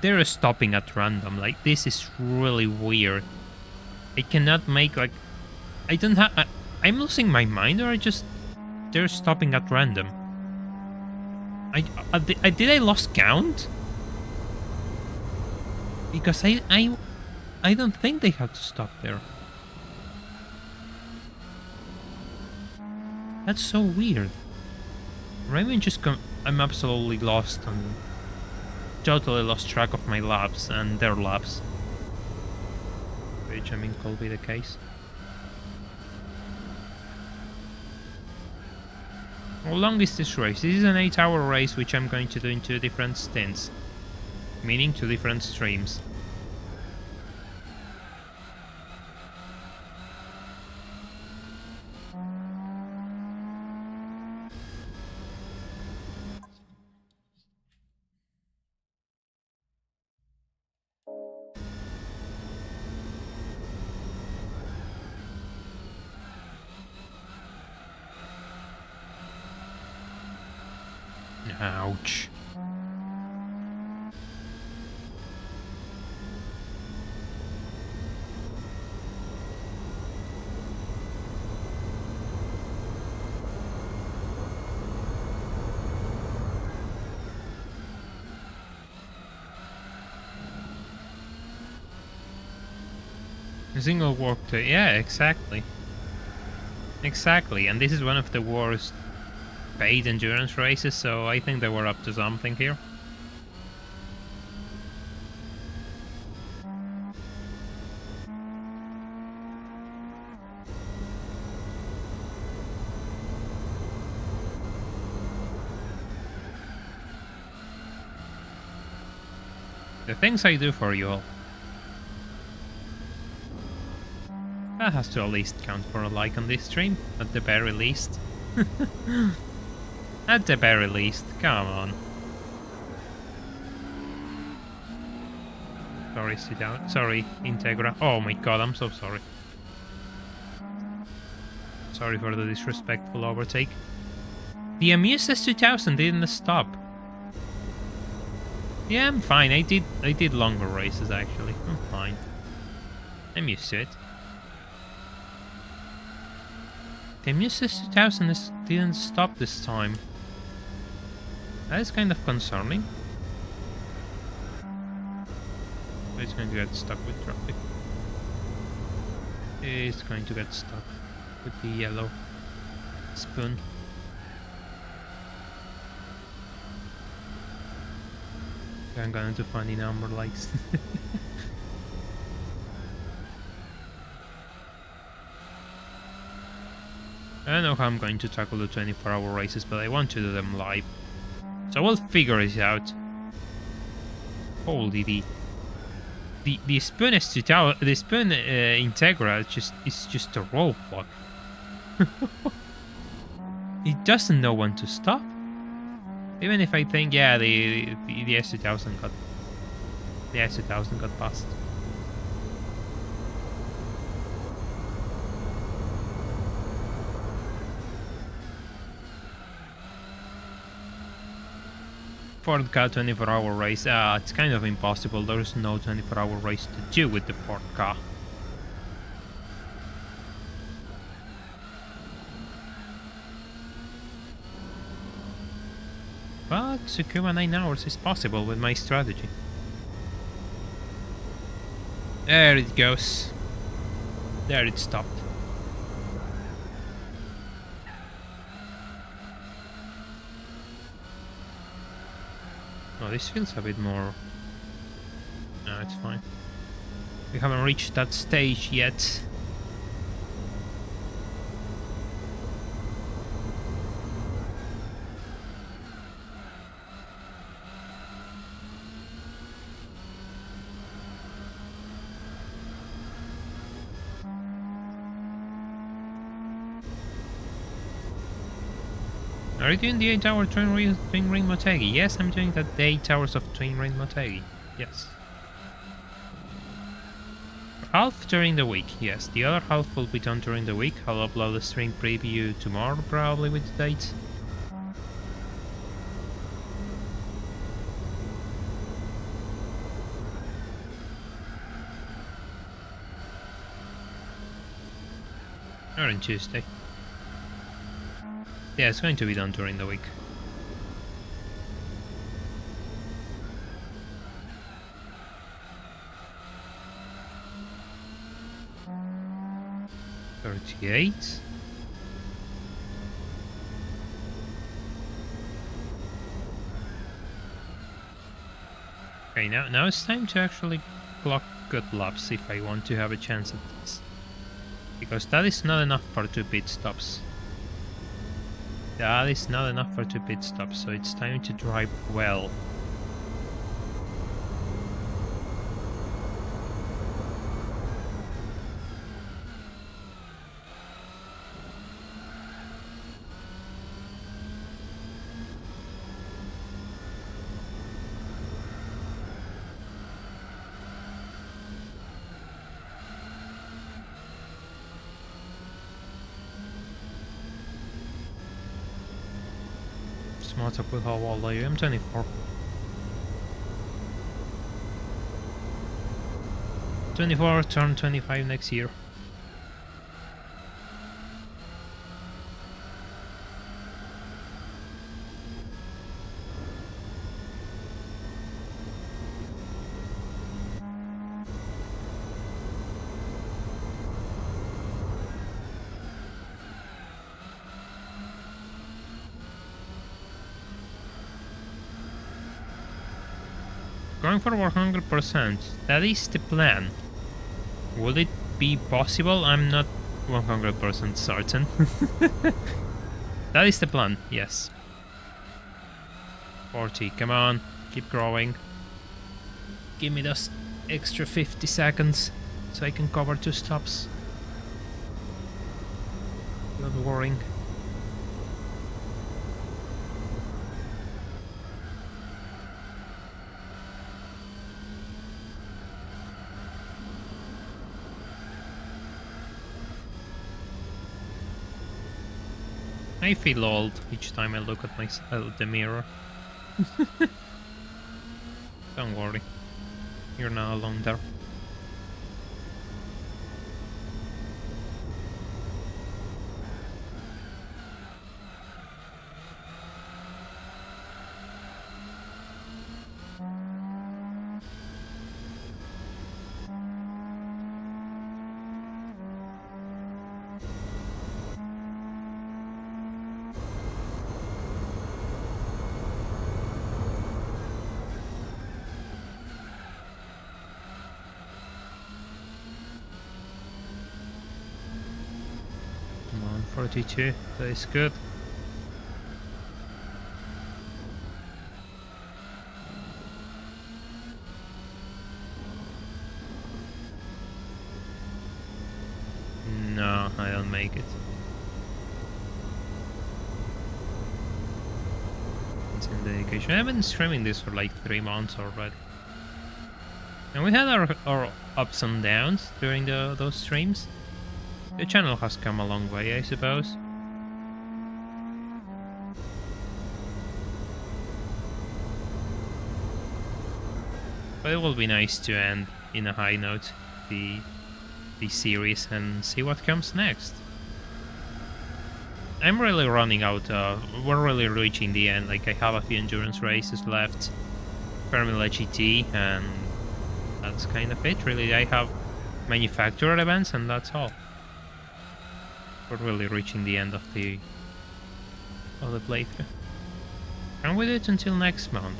they're stopping at random. Like, this is really weird. I cannot make, like... I don't have... I'm losing my mind, or they're stopping at random. Did I lost count? Because I don't think they have to stop there. That's so weird. Or even just I'm absolutely lost and totally lost track of my laps and their laps. Which, I mean, could be the case. How long is this race? This is an 8-hour race which I'm going to do in 2 different stints. Meaning 2 different streams. Ouch. A single work day. Yeah, exactly. Exactly, and this is one of the worst paid endurance races, so I think they were up to something here. The things I do for you all. That has to at least count for a like on this stream, at the very least. At the very least, come on. Sorry, sit down. Sorry, Integra. Oh my god, I'm so sorry. Sorry for the disrespectful overtake. The Amuses 2000 didn't stop. Yeah, I'm fine. I did longer races actually. I'm fine. I'm used to it. The Amuses 2000 didn't stop this time. That is kind of concerning. It's going to get stuck with traffic. It's going to get stuck with the yellow spoon. I'm going to funny number likes. I don't know how I'm going to tackle the 24-hour races, but I want to do them live. So we'll figure it out. Holy the spoon is the spoon Integra is just a roadblock. It doesn't know when to stop. Even if I think, yeah, the S2000 got passed. Ford car 24-hour race. It's kind of impossible. There is no 24-hour race to do with the Ford car. But Sakuma 9 hours is possible with my strategy. There it goes. There it stopped. Oh, this feels a bit more... No, it's fine. We haven't reached that stage yet. Are you doing the 8-hour Twin Ring Motegi? Yes, I'm doing the 8 hours of Twin Ring Motegi. Yes. Half during the week, yes. The other half will be done during the week. I'll upload the stream preview tomorrow, probably, with the date. Or on Tuesday. Yeah, it's going to be done during the week. $38. Okay, now it's time to actually clock good laps if I want to have a chance at this. Because that is not enough for 2 pit stops. That is not enough for 2 pit stops, so it's time to drive well. Smarter with how old are you? I'm 24. 24, turn 25 next year. Going for 100%, that is the plan. Would it be possible? I'm not 100% certain. That is the plan, yes. 40, come on, keep growing. Give me those extra 50 seconds so I can cover 2 stops. Not worrying. I feel old each time I look at the mirror. Don't worry, you're not alone there. Come on, 42, that is good. No, I don't make it. It's in dedication. I've been streaming this for like 3 months already. And we had our ups and downs during those streams. The channel has come a long way, I suppose. But it will be nice to end in a high note the series and see what comes next. I'm really running out, we're really reaching the end. Like, I have a few endurance races left, Formula GT, and that's kind of it really. I have manufacturer events and that's all. We're really reaching the end of the playthrough. Can we do it until next month?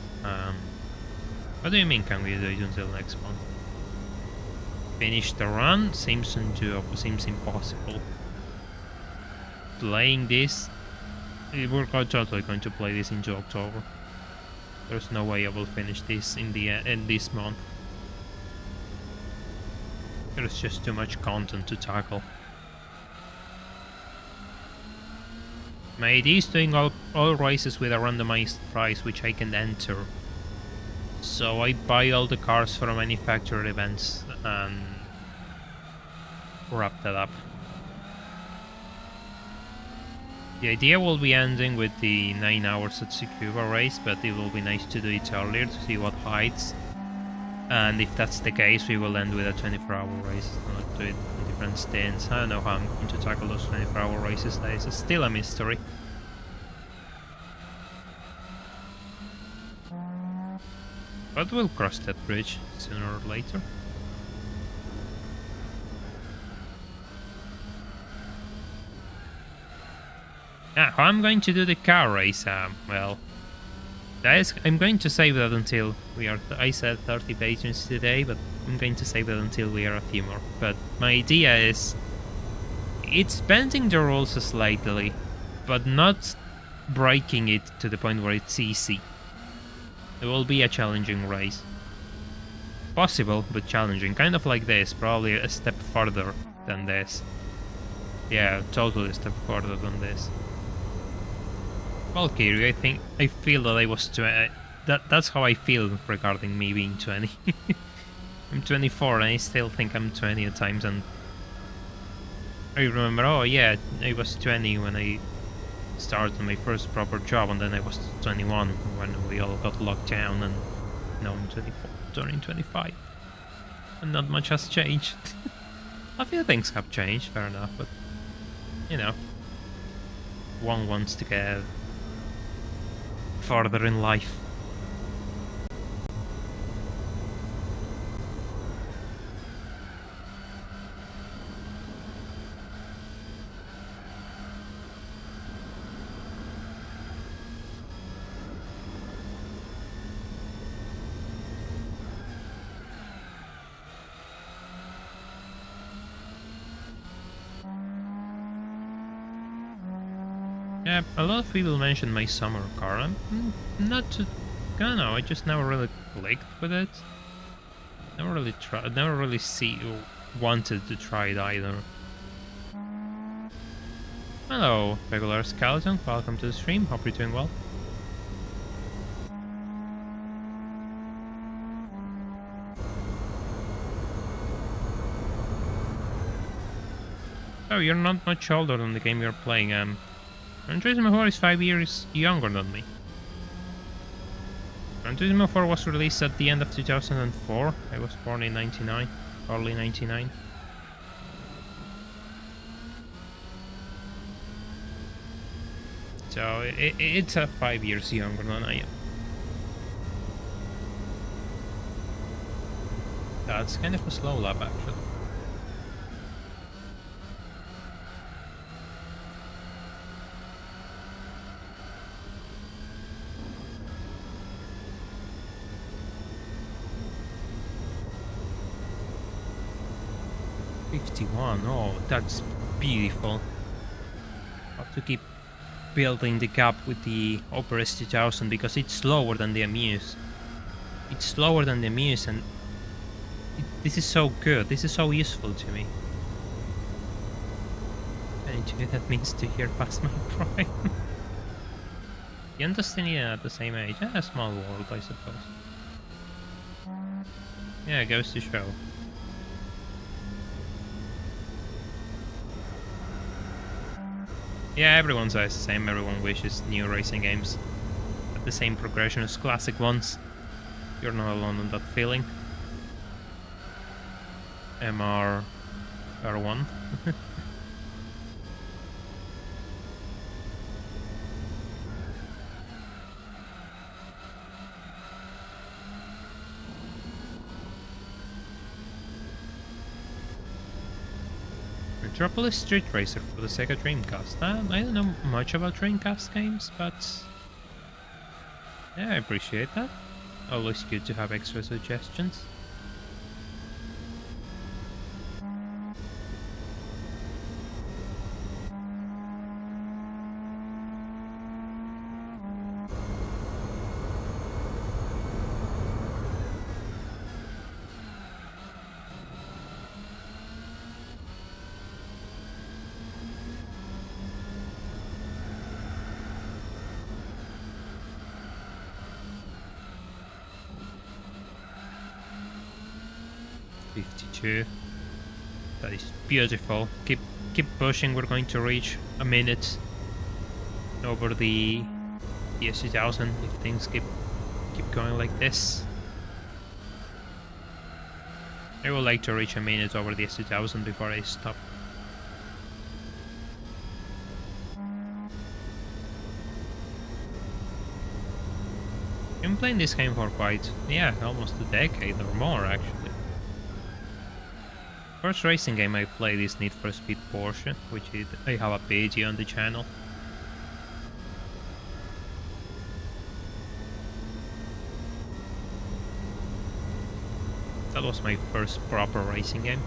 What do you mean, can we do it until next month? Finish the run seems impossible. Playing this, we're totally going to play this into October. There's no way I will finish this in this month. There's just too much content to tackle. My idea is doing all races with a randomized price which I can enter. So I buy all the cars from manufacturer events and wrap that up. The idea will be ending with the 9 hours at Tsukuba race, but it will be nice to do it earlier to see what heights And if that's the case, we will end with a 24-hour race, not do it in different stints. I don't know how I'm going to tackle those 24-hour races. That is still a mystery. But we'll cross that bridge sooner or later. Now, how I'm going to do the car race, well, I'm going to save that until we are, I said 30 patrons today, but I'm going to save that until we are a few more. But my idea is, it's bending the rules slightly, but not breaking it to the point where it's easy. It will be a challenging race. Possible, but challenging. Kind of like this, probably a step further than this. Yeah, totally a step further than this. Valkyrie, I feel that I was 20. That's how I feel regarding me being 20. I'm 24 and I still think I'm 20 at times, and I remember, oh yeah, I was 20 when I started my first proper job, and then I was 21 when we all got locked down, and now I'm 24, turning 25. And not much has changed. A few things have changed, fair enough, but you know, one wants to get further in life. Yeah, a lot of people mentioned my summer car. I'm not too, I don't know, I just never really clicked with it. Never really tried, never really wanted to try it either. Hello, regular skeleton, welcome to the stream, hope you're doing well. Oh, you're not much older than the game you're playing. Gran Turismo 4 is 5 years younger than me. Gran Turismo 4 was released at the end of 2004. I was born in 99, early 99. So it's 5 years younger than I am. That's kind of a slow lap, actually. Oh, that's beautiful. I have to keep building the gap with the Opera S2000 because it's slower than the Amuse. It's slower than the Amuse, and this is so good. This is so useful to me. And that means 2 years past my prime. You and Destiny are at the same age. A small world, I suppose. Yeah, it goes to show. Yeah, everyone says the same. Everyone wishes new racing games had the same progression as classic ones. You're not alone in that feeling. MR1. Metropolis Street Racer for the Sega Dreamcast. I don't know much about Dreamcast games, but yeah, I appreciate that. Always good to have extra suggestions. That is beautiful. Keep pushing. We're going to reach a minute over the S2000 if things keep going like this. I would like to reach a minute over the S2000 before I stop. I've been playing this game for quite, almost a decade or more actually. First racing game I played is Need for Speed Porsche, which I have a video on the channel. That was my first proper racing game.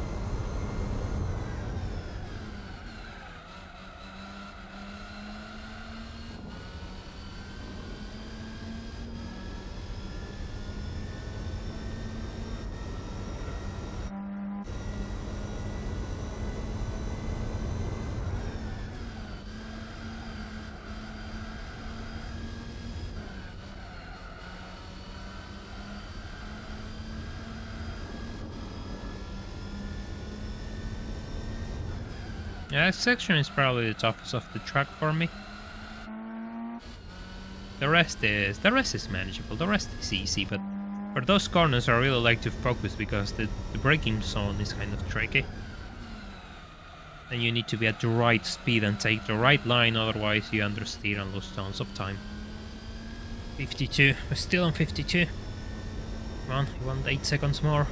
Yeah, this section is probably the toughest of the track for me. The rest is manageable, the rest is easy, but for those corners I really like to focus because the braking zone is kind of tricky. And you need to be at the right speed and take the right line, otherwise you understeer and lose tons of time. 52, we're still on 52. Come on, you want 8 seconds more.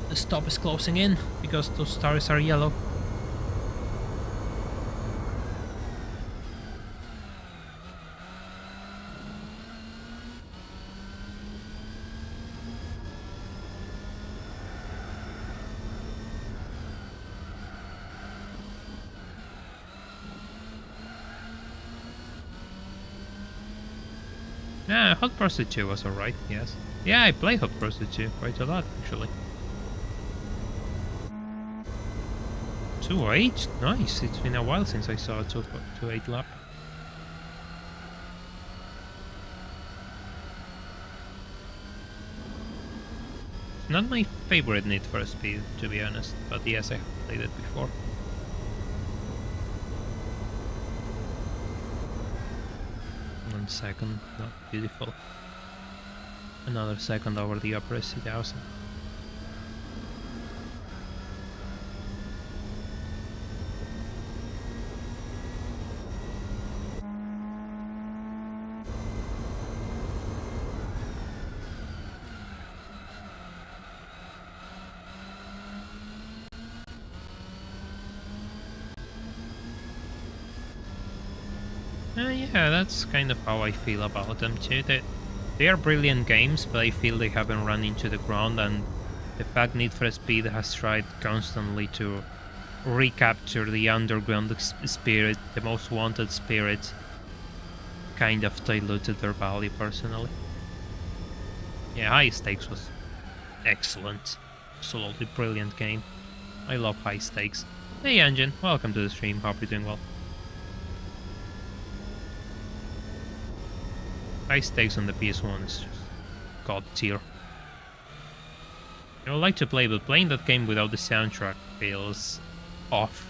The stop is closing in because those stars are yellow. Yeah, Hot Pursuit 2 was alright, yes. Yeah, I play Hot Pursuit 2 quite a lot actually. 2.8? Nice, it's been a while since I saw a 2.8 lap. Not my favorite Need for Speed, to be honest, but yes, I have played it before. One second, not beautiful. Another second over the upper S2000. Yeah, that's kind of how I feel about them too. They are brilliant games, but I feel they haven't run into the ground, and the fact Need for Speed has tried constantly to recapture the underground spirit, the most wanted spirit, kind of diluted their value personally. Yeah, High Stakes was excellent. Absolutely brilliant game. I love High Stakes. Hey Engine, welcome to the stream, hope you're doing well. High Stakes on the PS1 is just god tier. I would like to play, but playing that game without the soundtrack feels off.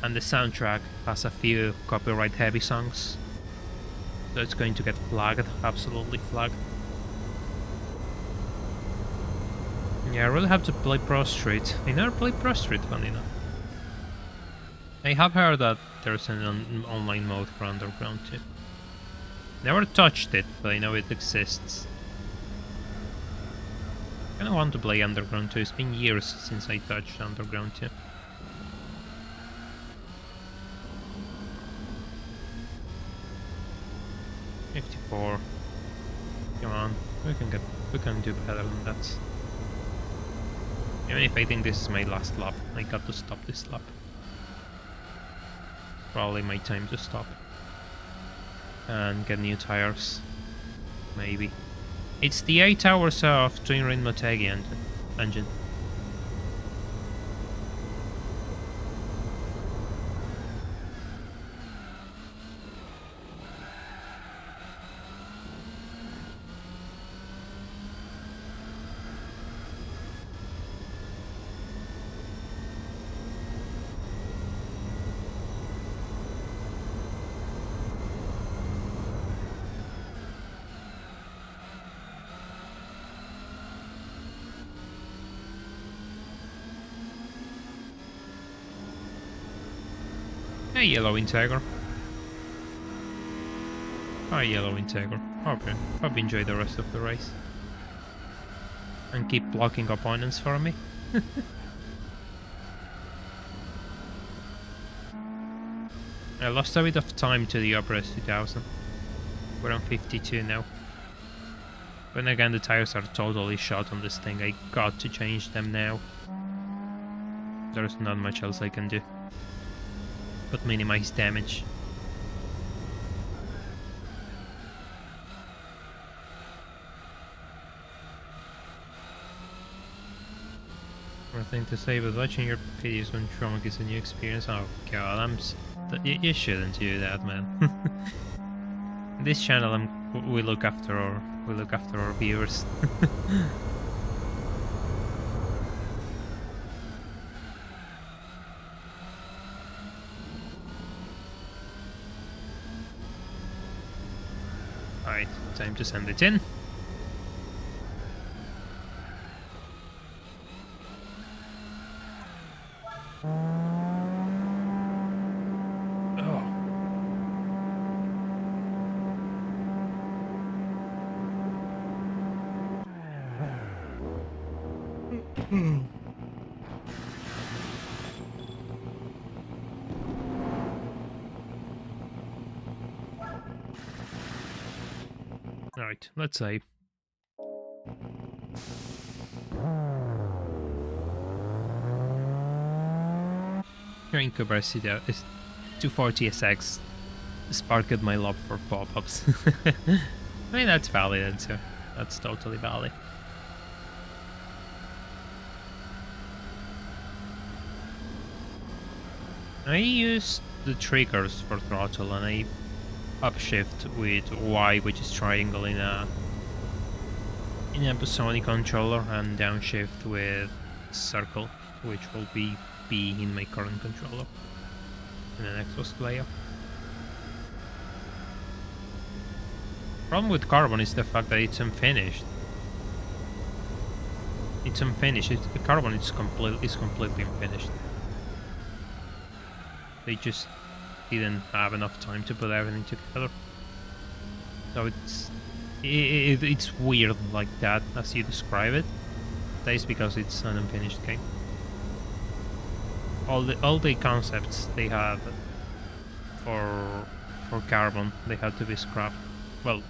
And the soundtrack has a few copyright heavy songs, so it's going to get flagged, absolutely flagged. Yeah, I really have to play Pro Street. I never played Pro Street, funny enough. I have heard that there's an online mode for Underground too. Never touched it, but I know it exists. I kinda want to play Underground 2, it's been years since I touched Underground 2. $54. Come on, we can do better than that. Even if I think this is my last lap, I got to stop this lap. It's probably my time to stop. And get new tires. Maybe. It's the 8 hours of Twin Ring Motegi engine. A yellow integer. A yellow integer. Okay, hope you enjoy the rest of the race. And keep blocking opponents for me. I lost a bit of time to the Opera 2000. We're on 52 now. But again, the tires are totally shot on this thing. I got to change them now. There's not much else I can do but minimize damage. One thing to say, but watching your videos when drunk is a new experience. Oh god, you shouldn't do that, man. This channel, we look after our viewers. Alright, time to send it in. Alright, let's save. Your incapacity is 240SX sparked my love for pop-ups. I mean, that's valid answer. That's totally valid. I use the triggers for throttle and I upshift with Y, which is triangle in a Sony controller, and downshift with circle, which will be B in my current controller in an Xbox player. Problem with Carbon is the fact that it's unfinished. It's unfinished. The Carbon is completely unfinished. They just didn't have enough time to put everything together. So it's weird like that, as you describe it. That is because it's an unfinished game. All the concepts they had for Carbon, they had to be scrapped. Well,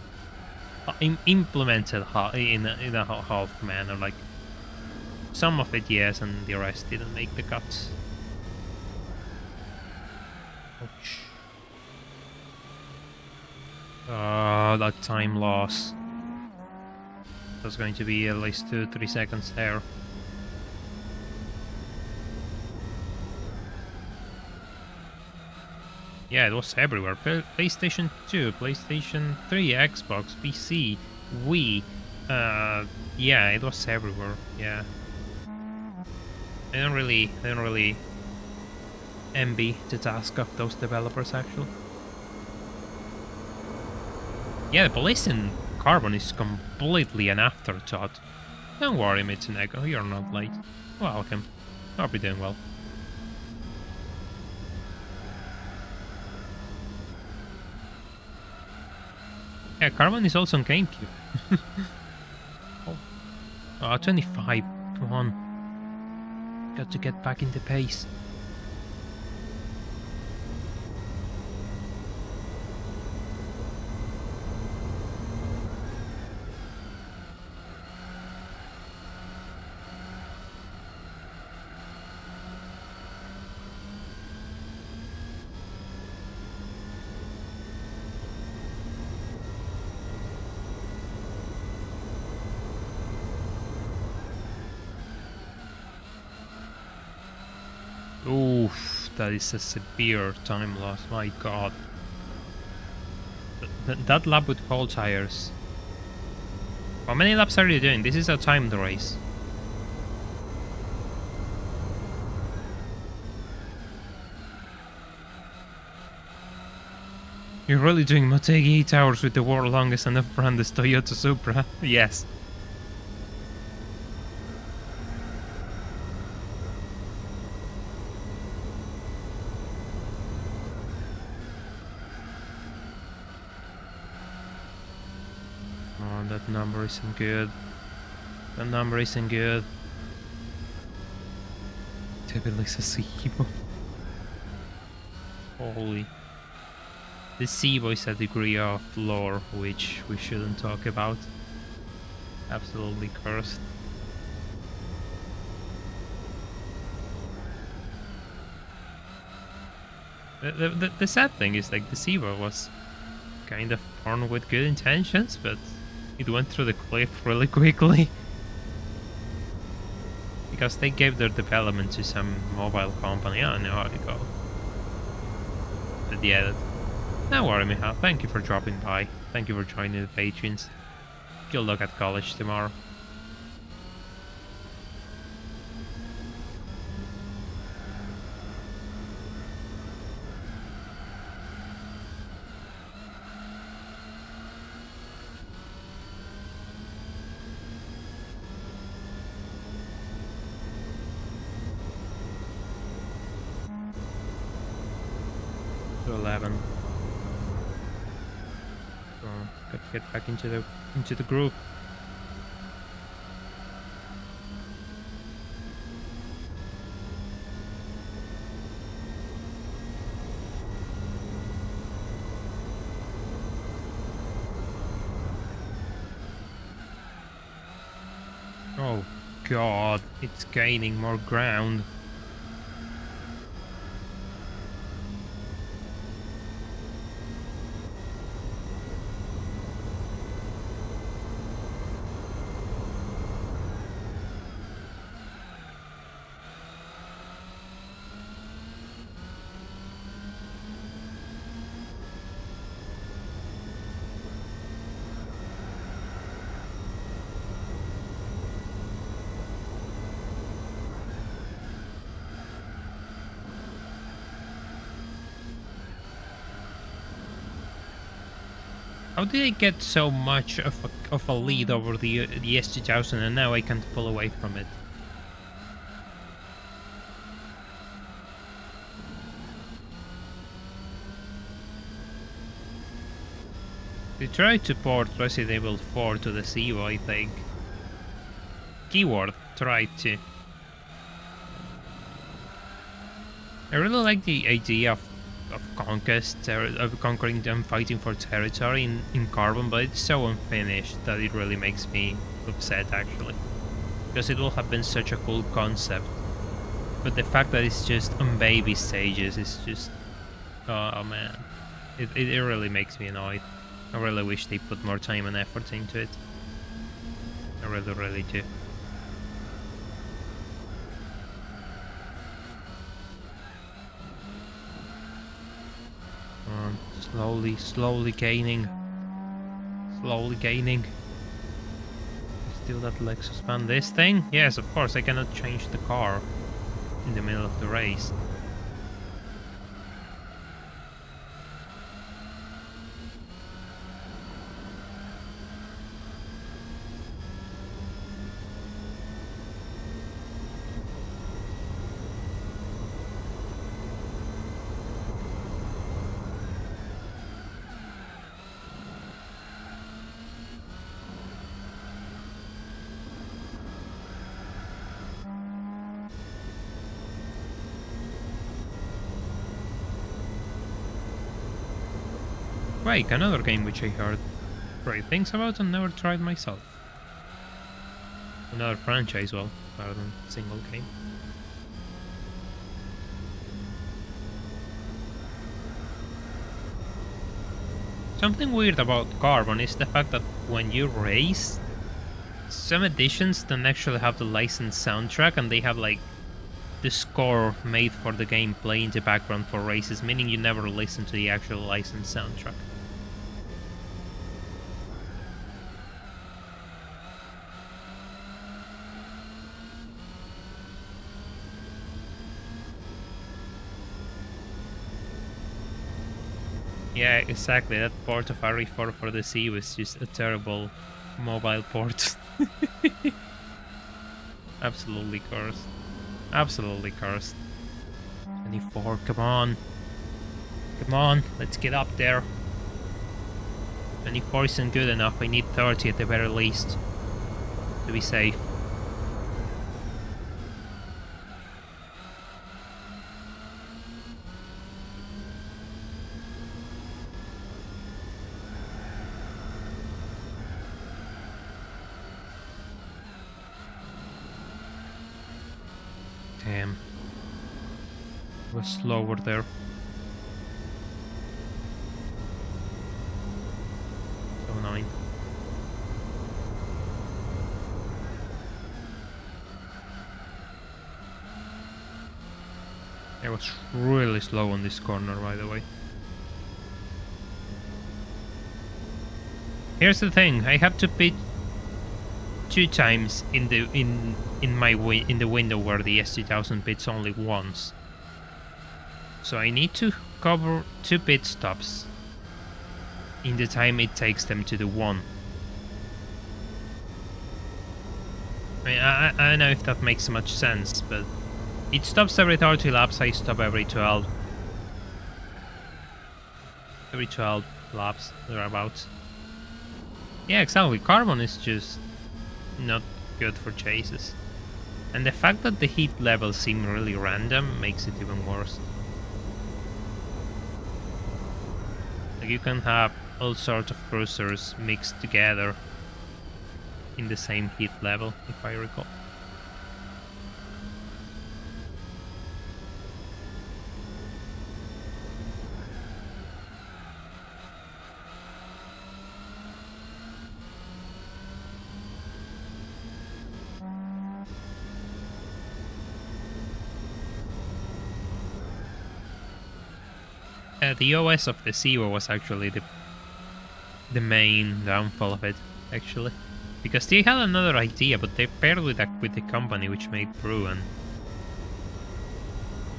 implemented in a half manner. Like some of it, yes, and the rest didn't make the cuts. Ouch. That time loss. That's going to be at least 2-3 seconds there. Yeah, it was everywhere. PlayStation 2, PlayStation 3, Xbox, PC, Wii. Yeah, it was everywhere. Yeah. I don't really envy the task of those developers, actually. Yeah, the police in Carbon is completely an afterthought. Don't worry, Mitsunego, you're not late. Welcome. Hope you're doing well. Yeah, Carbon is also on GameCube. Oh, 25. Come on. Got to get back in the pace. Oof, that is a severe time loss, my god. That lap with cold tires. How many laps are you doing? This is a timed race. You're really doing Motegi 8 hours with the world's longest and off-branded Toyota Supra? Yes. number isn't good. The number isn't good. Typically it's a Seaboy. Holy. The Seaboy is a degree of lore which we shouldn't talk about. Absolutely cursed. The sad thing is, like, the Seaboy was kind of born with good intentions, but it went through the cliff really quickly. Because they gave their development to some mobile company. I don't know how to go. But yeah, no worry, Michal. Thank you for dropping by. Thank you for joining the patrons. Good luck at college tomorrow. To 11. So, gotta get back into the group. Oh god, it's gaining more ground. How did I get so much of a lead over the S2000 and now I can't pull away from it? They tried to port Resident Evil 4 to the Seaboy, I think. Keyword, tried to. I really like the idea of conquest, of conquering them, fighting for territory in Carbon, but it's so unfinished that it really makes me upset, actually. Because it will have been such a cool concept. But the fact that it's just on baby stages is just... oh man. It really makes me annoyed. I really wish they put more time and effort into it. I really, really do. Slowly gaining. Slowly gaining. Still that Lexus man. This thing? Yes, of course, I cannot change the car in the middle of the race. Quake, another game which I heard great things about and never tried myself. Another franchise, well, rather than single game. Something weird about Carbon is the fact that when you race, some editions don't actually have the licensed soundtrack and they have like the score made for the game play in the background for races, meaning you never listen to the actual licensed soundtrack. Yeah, exactly. That port of RE4 for the C was just a terrible mobile port. Absolutely cursed. Absolutely cursed. 24, come on. Come on, let's get up there. 24 isn't good enough. I need 30 at the very least to be safe. Damn. It was slower there. So annoying. I was really slow on this corner, by the way. Here's the thing: I have to pit 2 times in the window where the S2000 pits only once. So I need to cover 2 pit stops in the time it takes them to the 1. I mean, I don't know if that makes much sense, but it stops every 30 laps. I stop every 12. Every 12 laps, thereabouts. Yeah, exactly. Carbon is just not good for chases. And the fact that the heat levels seem really random makes it even worse. Like, you can have all sorts of cruisers mixed together in the same heat level, if I recall. The OS of the Zero was actually the main downfall of it, actually, because they had another idea, but they paired with the company which made Brew, and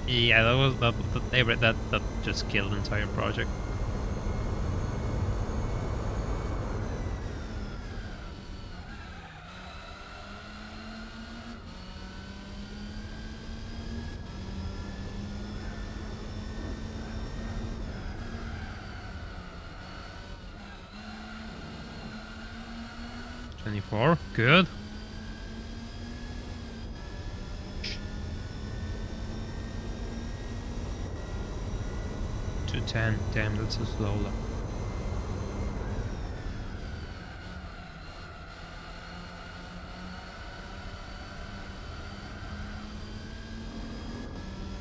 yeah, that just killed the entire project. Good. 210. Damn, that's a slow lap.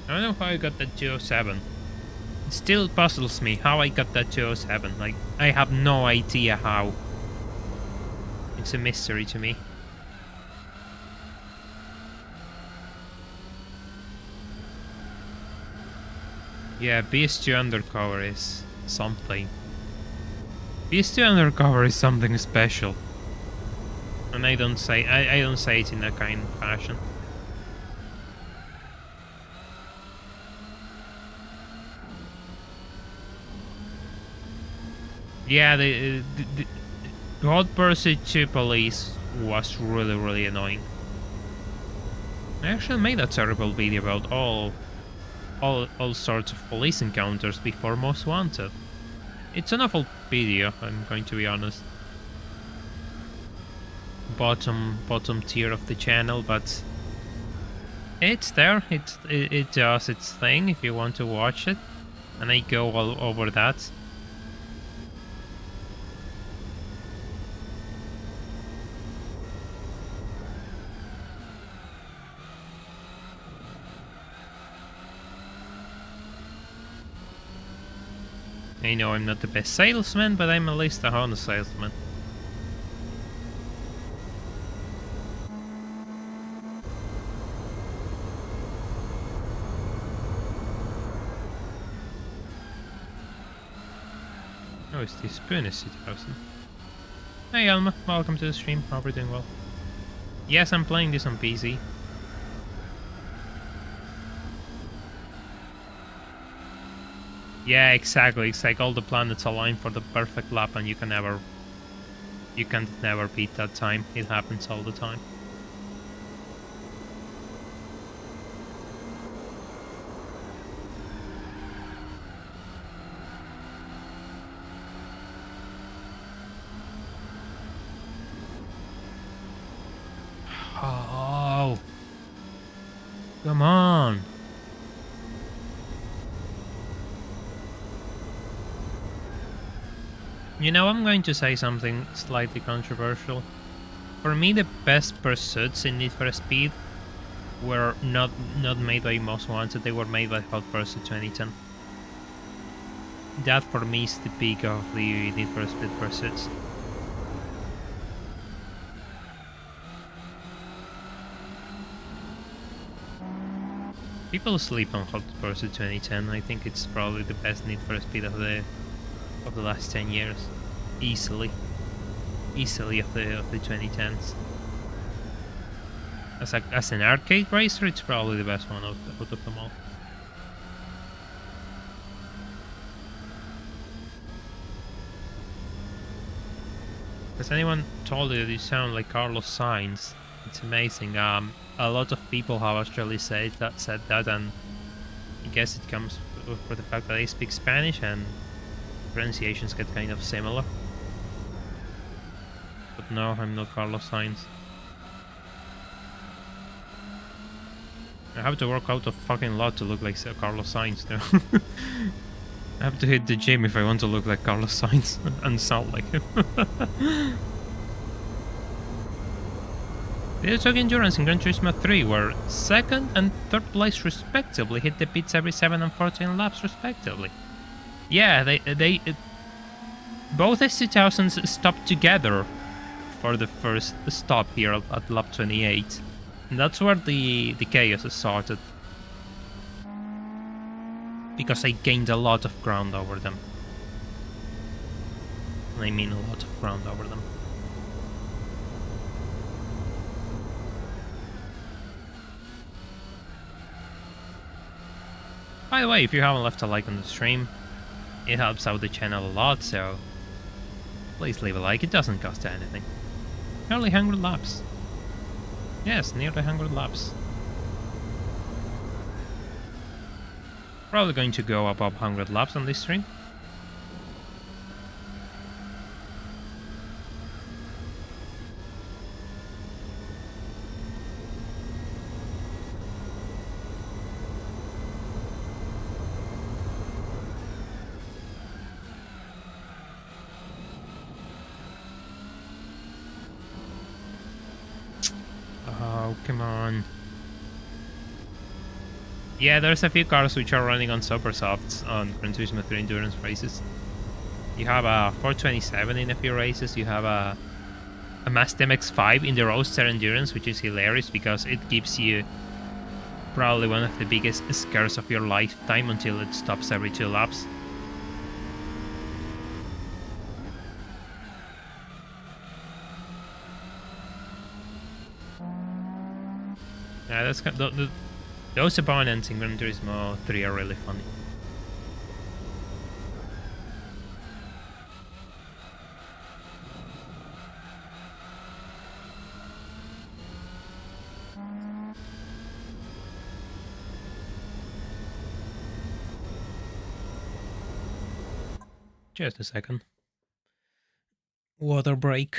I don't know how I got that 207. It still puzzles me how I got that 207. Like, I have no idea how. It's a mystery to me. Yeah, BS2 undercover is something. BS2 undercover is something special. And I don't say it in a kind of fashion. Yeah, the God Pursuit 2 Police was really annoying. I actually made a terrible video about all sorts of police encounters before Most Wanted. It's an awful video, I'm going to be honest. Bottom tier of the channel, but it's there. It does its thing if you want to watch it, and I go all over that. I know I'm not the best salesman, but I'm at least a honest salesman. Oh, it's the Spoon 2000. Hey Alma, welcome to the stream. Hope you're doing well. Yes, I'm playing this on PC. Yeah, exactly. It's like all the planets align for the perfect lap, and you can never beat that time. It happens all the time. Come on. You know, I'm going to say something slightly controversial. For me, the best pursuits in Need for Speed were not made by Most Wanted, they were made by Hot Pursuit 2010. That for me is the peak of the Need for Speed pursuits. People sleep on Hot Pursuit 2010. I think it's probably the best Need for Speed of the last 10 years, easily of the 2010s. As an arcade racer, it's probably the best one out of them all. Has anyone told you that you sound like Carlos Sainz? It's amazing. A lot of people have actually said that, and I guess it comes for the fact that I speak Spanish and pronunciations get kind of similar. But no, I'm not Carlos Sainz. I have to work out a fucking lot to look like Carlos Sainz though. I have to hit the gym if I want to look like Carlos Sainz and sound like him. The Talk Endurance in Gran Turismo 3 were 2nd and 3rd place respectively, hit the pits every 7 and 14 laps respectively. Yeah, they both S2000s stopped together for the first stop here at lap 28. And that's where the chaos started. Because I gained a lot of ground over them. I mean a lot of ground over them. By the way, if you haven't left a like on the stream, it helps out the channel a lot, so please leave a like, it doesn't cost anything. Nearly 100 laps. Yes, nearly 100 laps. Probably going to go above 100 laps on this stream. Oh, come on. Yeah, there's a few cars which are running on super softs on Gran Turismo 3 endurance races. You have a 427 in a few races, you have a Mazda MX-5 in the Roadster Endurance, which is hilarious because it gives you probably one of the biggest scares of your lifetime until it stops every 2 laps. Yeah, that's kind of, those opponents in Gran Turismo 3 are really funny. Just a second. Water break.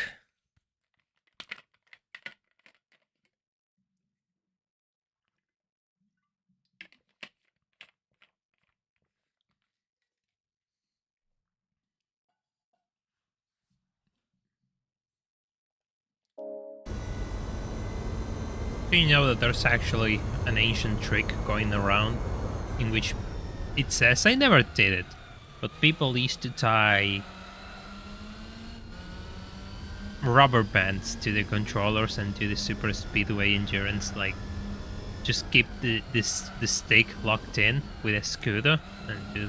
Do you know that there's actually an ancient trick going around in which it says, I never did it, but people used to tie rubber bands to the controllers and to the super speedway endurance, like just keep the stick locked in with a scooter and do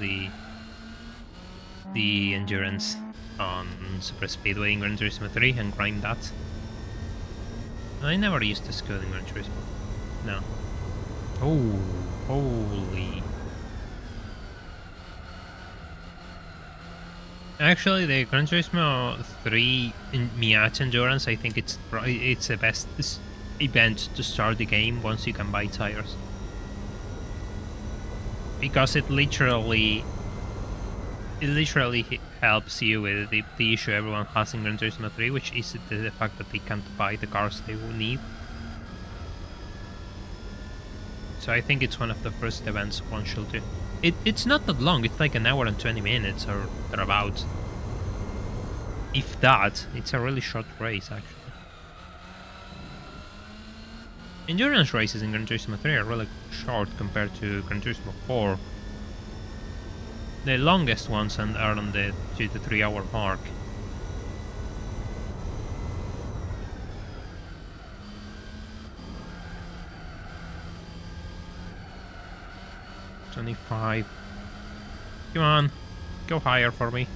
the endurance on super speedway in Gran Turismo 3 and grind that. I never used the scooter in Gran Turismo. No. Oh, holy. Actually, the Gran Turismo 3 in Miata Endurance, I think it's the best event to start the game once you can buy tires. Because it literally helps you with the issue everyone has in Gran Turismo 3, which is the fact that they can't buy the cars they will need. So I think it's one of the first events one should do. It's not that long, it's like an hour and 20 minutes or thereabouts. If that, it's a really short race actually. Endurance races in Gran Turismo 3 are really short compared to Gran Turismo 4. The longest ones are on the 2 to 3 hour mark. $25. Come on, go higher for me.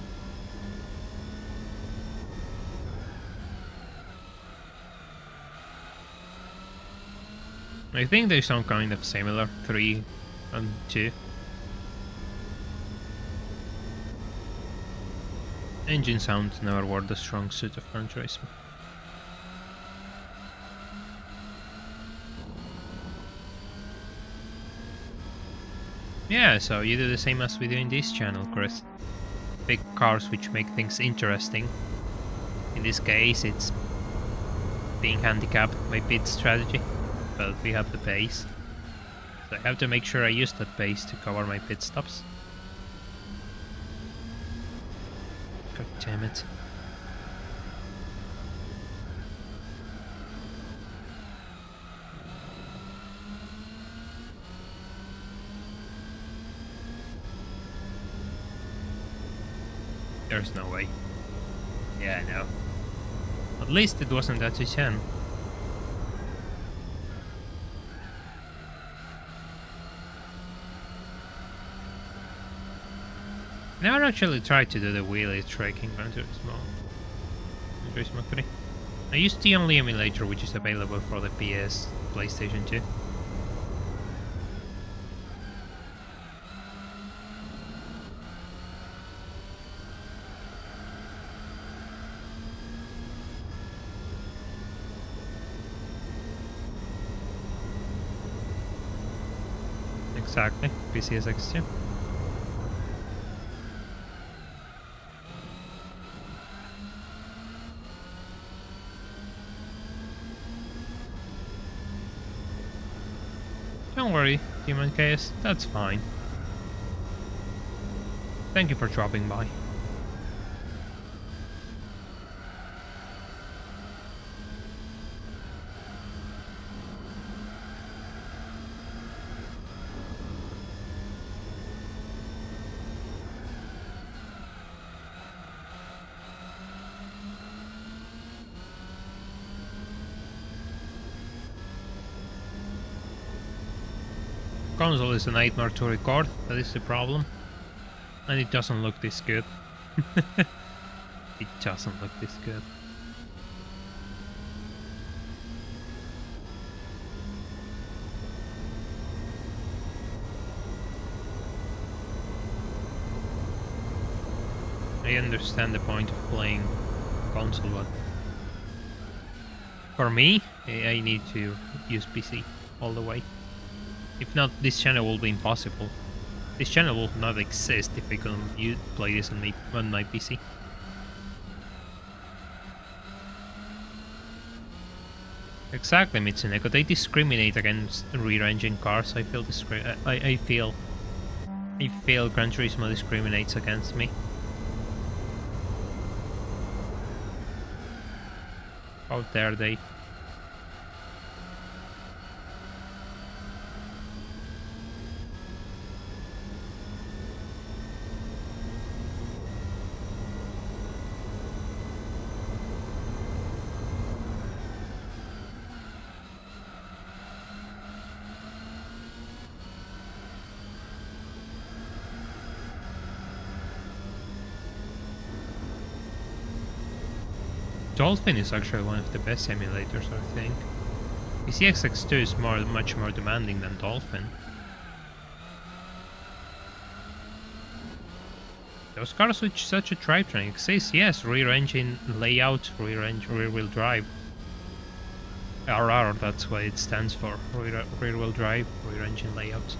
I think there's some kind of similar 3 and 2. Engine sounds never were the strong suit of Gran Turismo. Yeah, so you do the same as we do in this channel, Chris. Big cars which make things interesting. In this case, it's being handicapped by pit strategy, but we have the pace. So I have to make sure I use that pace to cover my pit stops. God damn it. There's no way. Yeah, I know. At least it wasn't at 10. Never actually tried to do the wheelie trick in Gran Turismo 3. I used the only emulator which is available for the PS PlayStation 2. Exactly, PCSX2. Don't worry, Demon KS, that's fine. Thank you for dropping by. Console is a nightmare to record, that is the problem. And it doesn't look this good. It doesn't look this good. I understand the point of playing console, but for me, I need to use PC all the way. If not, this channel will be impossible. This channel will not exist if I couldn't play this on my PC. Exactly, Mitsuneko. They discriminate against rear-engine cars. I feel I feel Gran Turismo discriminates against me. How dare they? Dolphin is actually one of the best emulators, I think. PCXX2 is much more demanding than Dolphin. Those cars with such a drivetrain, it says yes, rear engine layout, rear wheel drive. RR, that's what it stands for, rear wheel drive, rear engine layout.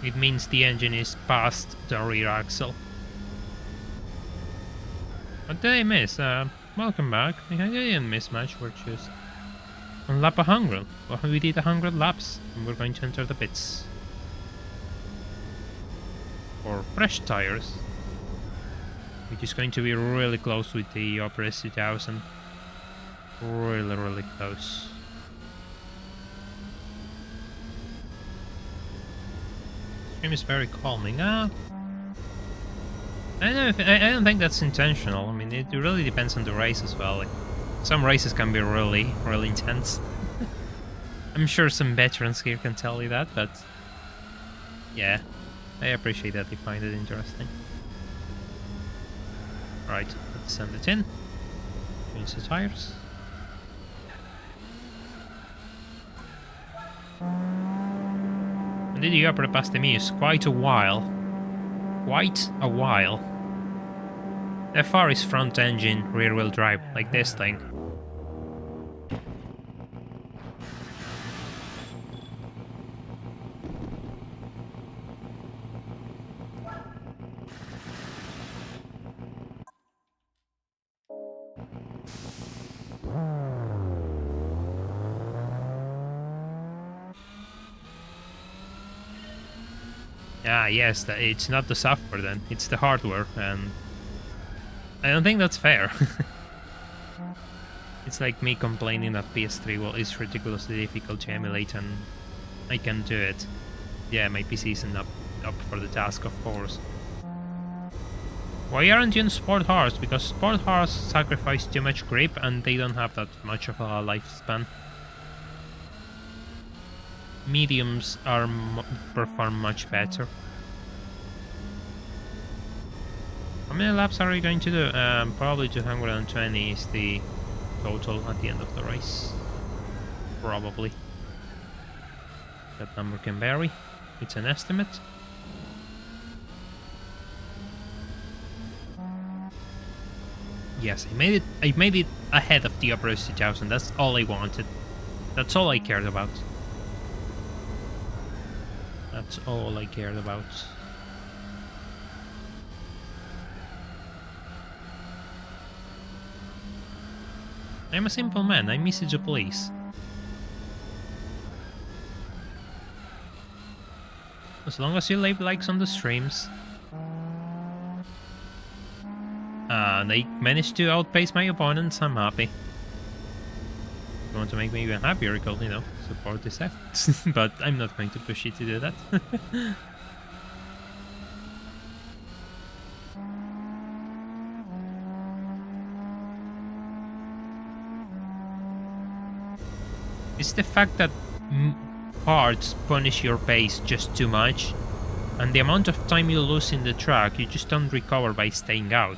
It means the engine is past the rear axle. What did I miss? Welcome back. I didn't miss much. We're just on lap 100. Well, we did 100 laps, and we're going to enter the pits. For fresh tires. Which is going to be really close with the Opera S2000. Really, really close. Stream is very calming. I don't know if, I don't think that's intentional. I mean, it really depends on the race as well. Like, some races can be really, really intense. I'm sure some veterans here can tell you that, but yeah, I appreciate that you find it interesting. Right, let's send it in. Change the tires. And did you upper past the Muse? Quite a while. Quite a while. FR is front engine, rear wheel drive, like this thing. Ah, yes, it's not the software then, it's the hardware, and I don't think that's fair. It's like me complaining that PS3 is ridiculously difficult to emulate and I can do it. Yeah, my PC isn't up for the task, of course. Why aren't you in Sport Horse? Because Sport Horse sacrifice too much grip and they don't have that much of a lifespan. Mediums perform much better. How many laps are we going to do? Probably 220 is the total at the end of the race. Probably. That number can vary. It's an estimate. Yes, I made it ahead of the Opera S2000. That's all I wanted. That's all I cared about. That's all I cared about. I'm a simple man. I message the police. As long as you leave likes on the streams. And I managed to outpace my opponents, I'm happy. If you want to make me even happier, you know, support this effort. But I'm not going to push you to do that. It's the fact that parts punish your pace just too much, and the amount of time you lose in the track you just don't recover by staying out.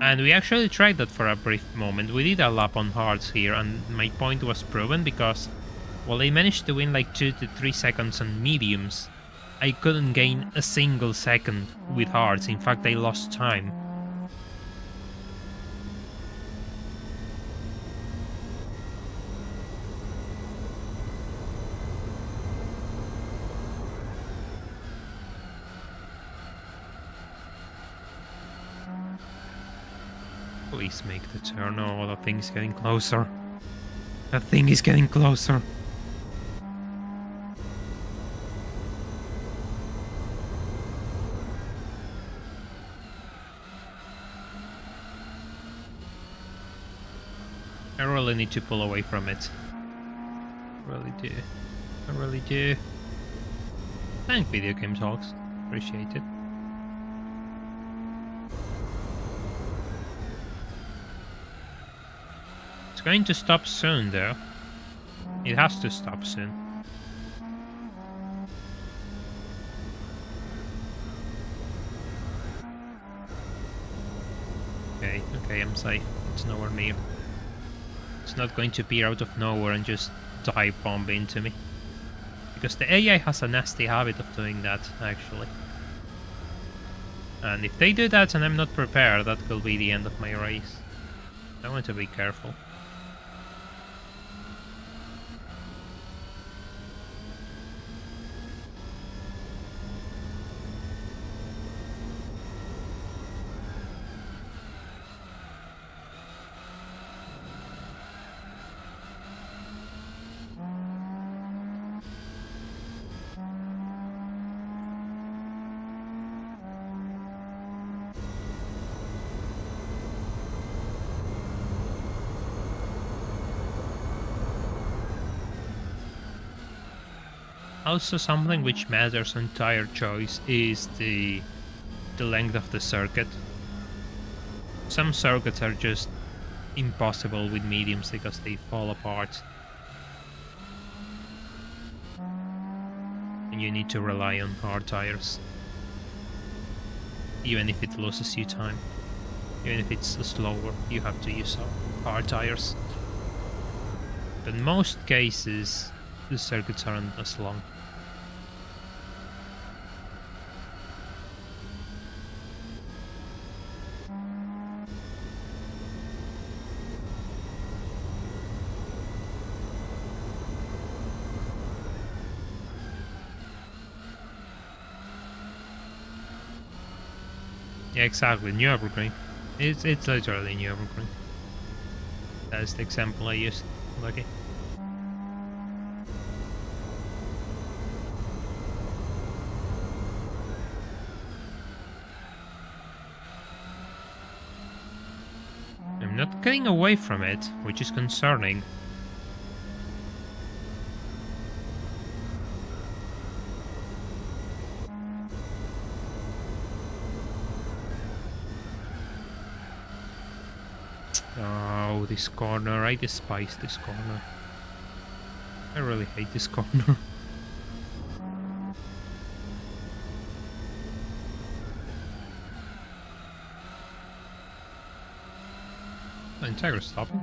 And we actually tried that for a brief moment. We did a lap on hards here and my point was proven because while I managed to win like 2 to 3 seconds on mediums, I couldn't gain a single second with hards. In fact, I lost time. Please make the turn. Oh, that thing's getting closer. That thing is getting closer. I really need to pull away from it. I really do. I really do. Thank Video Game Talks. Appreciate it. Going to stop soon though. It has to stop soon. Okay, I'm safe. It's nowhere near. It's not going to appear out of nowhere and just dive bomb into me. Because the AI has a nasty habit of doing that, actually. And if they do that and I'm not prepared, that will be the end of my race. I want to be careful. Also, something which matters on tire choice is the length of the circuit. Some circuits are just impossible with mediums because they fall apart. And you need to rely on hard tires. Even if it loses you time. Even if it's slower, you have to use hard tires. But in most cases, the circuits aren't as long. Yeah, exactly, Nürburgring. It's literally Nürburgring. That's the example I used. Lucky. I'm not getting away from it, which is concerning. Oh, this corner. I despise this corner. I really hate this corner. The Integra stopping.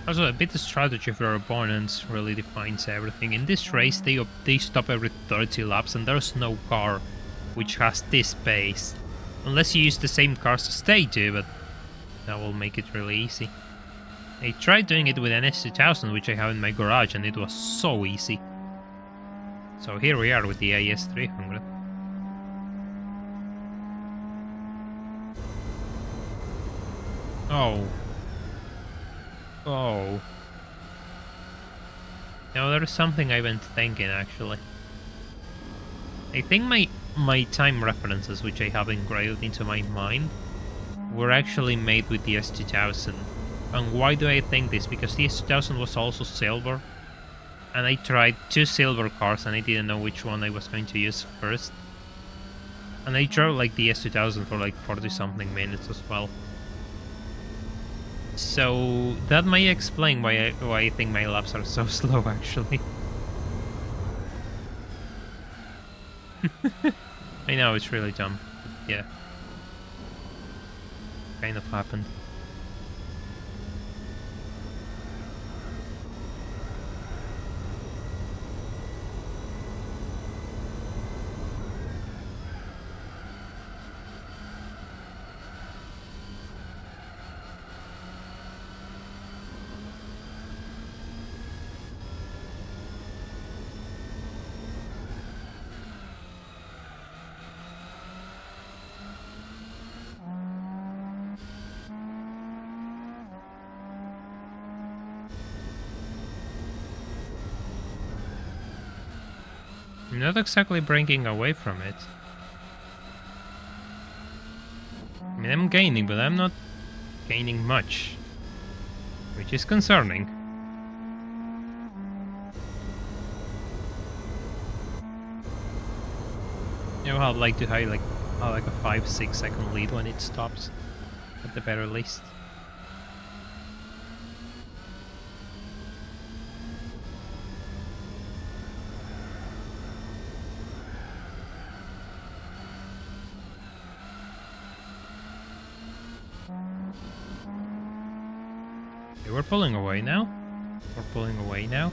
Also, a bit of strategy of your opponents really defines everything. In this race, they stop every 30 laps, and there's no car which has this pace. Unless you use the same cars as they do, but that will make it really easy. I tried doing it with an S2000, which I have in my garage, and it was so easy. So here we are with the AS300. Oh. Oh. Now there's something I've been thinking actually. I think my time references, which I have engraved into my mind, were actually made with the S2000. And why do I think this? Because the S2000 was also silver. And I tried 2 silver cars and I didn't know which one I was going to use first. And I drove like the S2000 for like 40 something minutes as well. So that may explain why I think my laps are so slow, actually. I know, it's really dumb. But yeah. Kind of happened. I'm not exactly breaking away from it. I mean, I'm gaining, but I'm not gaining much. Which is concerning. You know how I'd like to have like a 5-6 second lead when it stops, at the very least. Okay, we're pulling away now. We're pulling away now.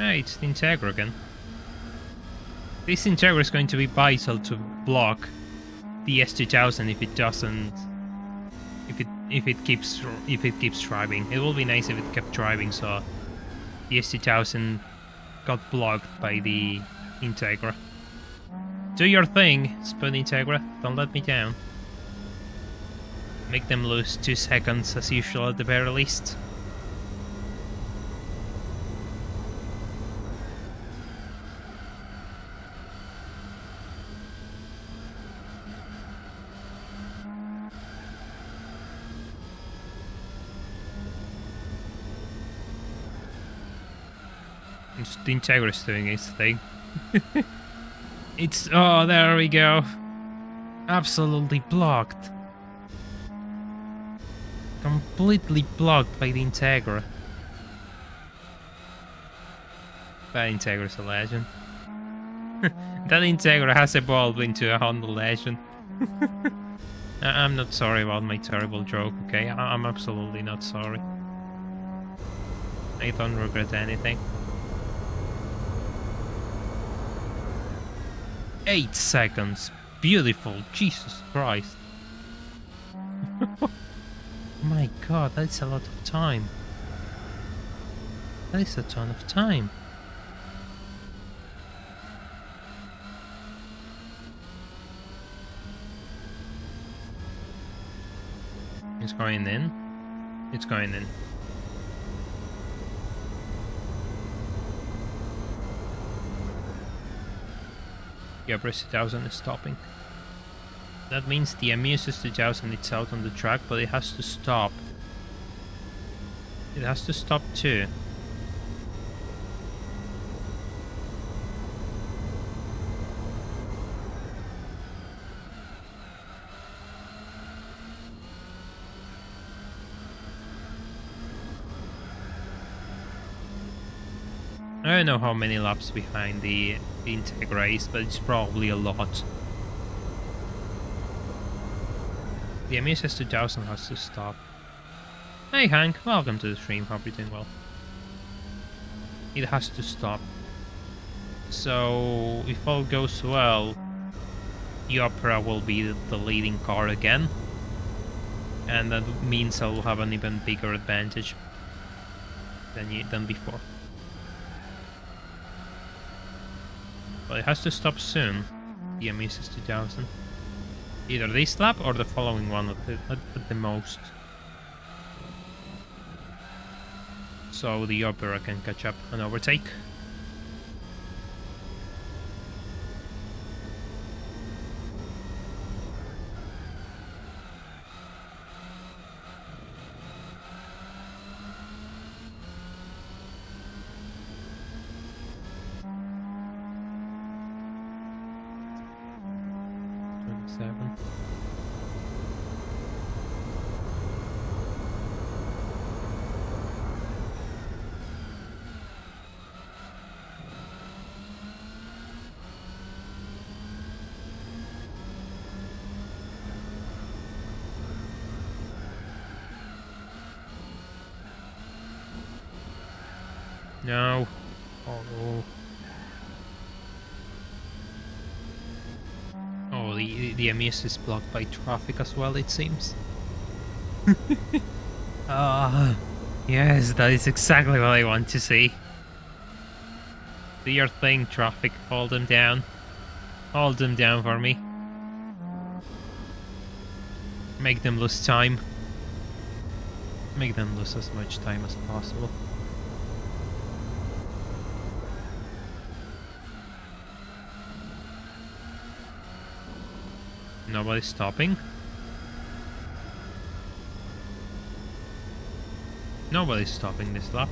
Hey, it's the Integra again. This Integra is going to be vital to block the S2000 if it doesn't. If it keeps driving. It will be nice if it kept driving, so the S2000 got blocked by the Integra. Do your thing, Spoon Integra. Don't let me down. Make them lose 2 seconds as usual at the very least. The Integra is doing its thing. It's... oh, there we go. Absolutely blocked. Completely blocked by the Integra. That Integra is a legend. That Integra has evolved into a Honda legend. I'm not sorry about my terrible joke, okay? I'm absolutely not sorry. I don't regret anything. 8 seconds. Beautiful. Jesus Christ. My god, that's a lot of time. That is a ton of time. It's going in. It's going in. Yeah, S2000 is stopping. That means the Amuse S2000 is out on the track, but it has to stop. It has to stop too. I don't know how many laps behind the Integra is, but it's probably a lot. The Amuse S2000 has to stop. Hey Hank, welcome to the stream, hope you're doing well. It has to stop. So, if all goes well, the Opera will be the leading car again. And that means I will have an even bigger advantage than before. But it has to stop soon, the Amuse S2000. Either this lap or the following one at the most. So the Opera can catch up and overtake. No. Oh. Oh, the Amuse is blocked by traffic as well, it seems. Ah, yes, that is exactly what I want to see. Do your thing, traffic. Hold them down. Hold them down for me. Make them lose time. Make them lose as much time as possible. Nobody's stopping. Nobody's stopping this lap.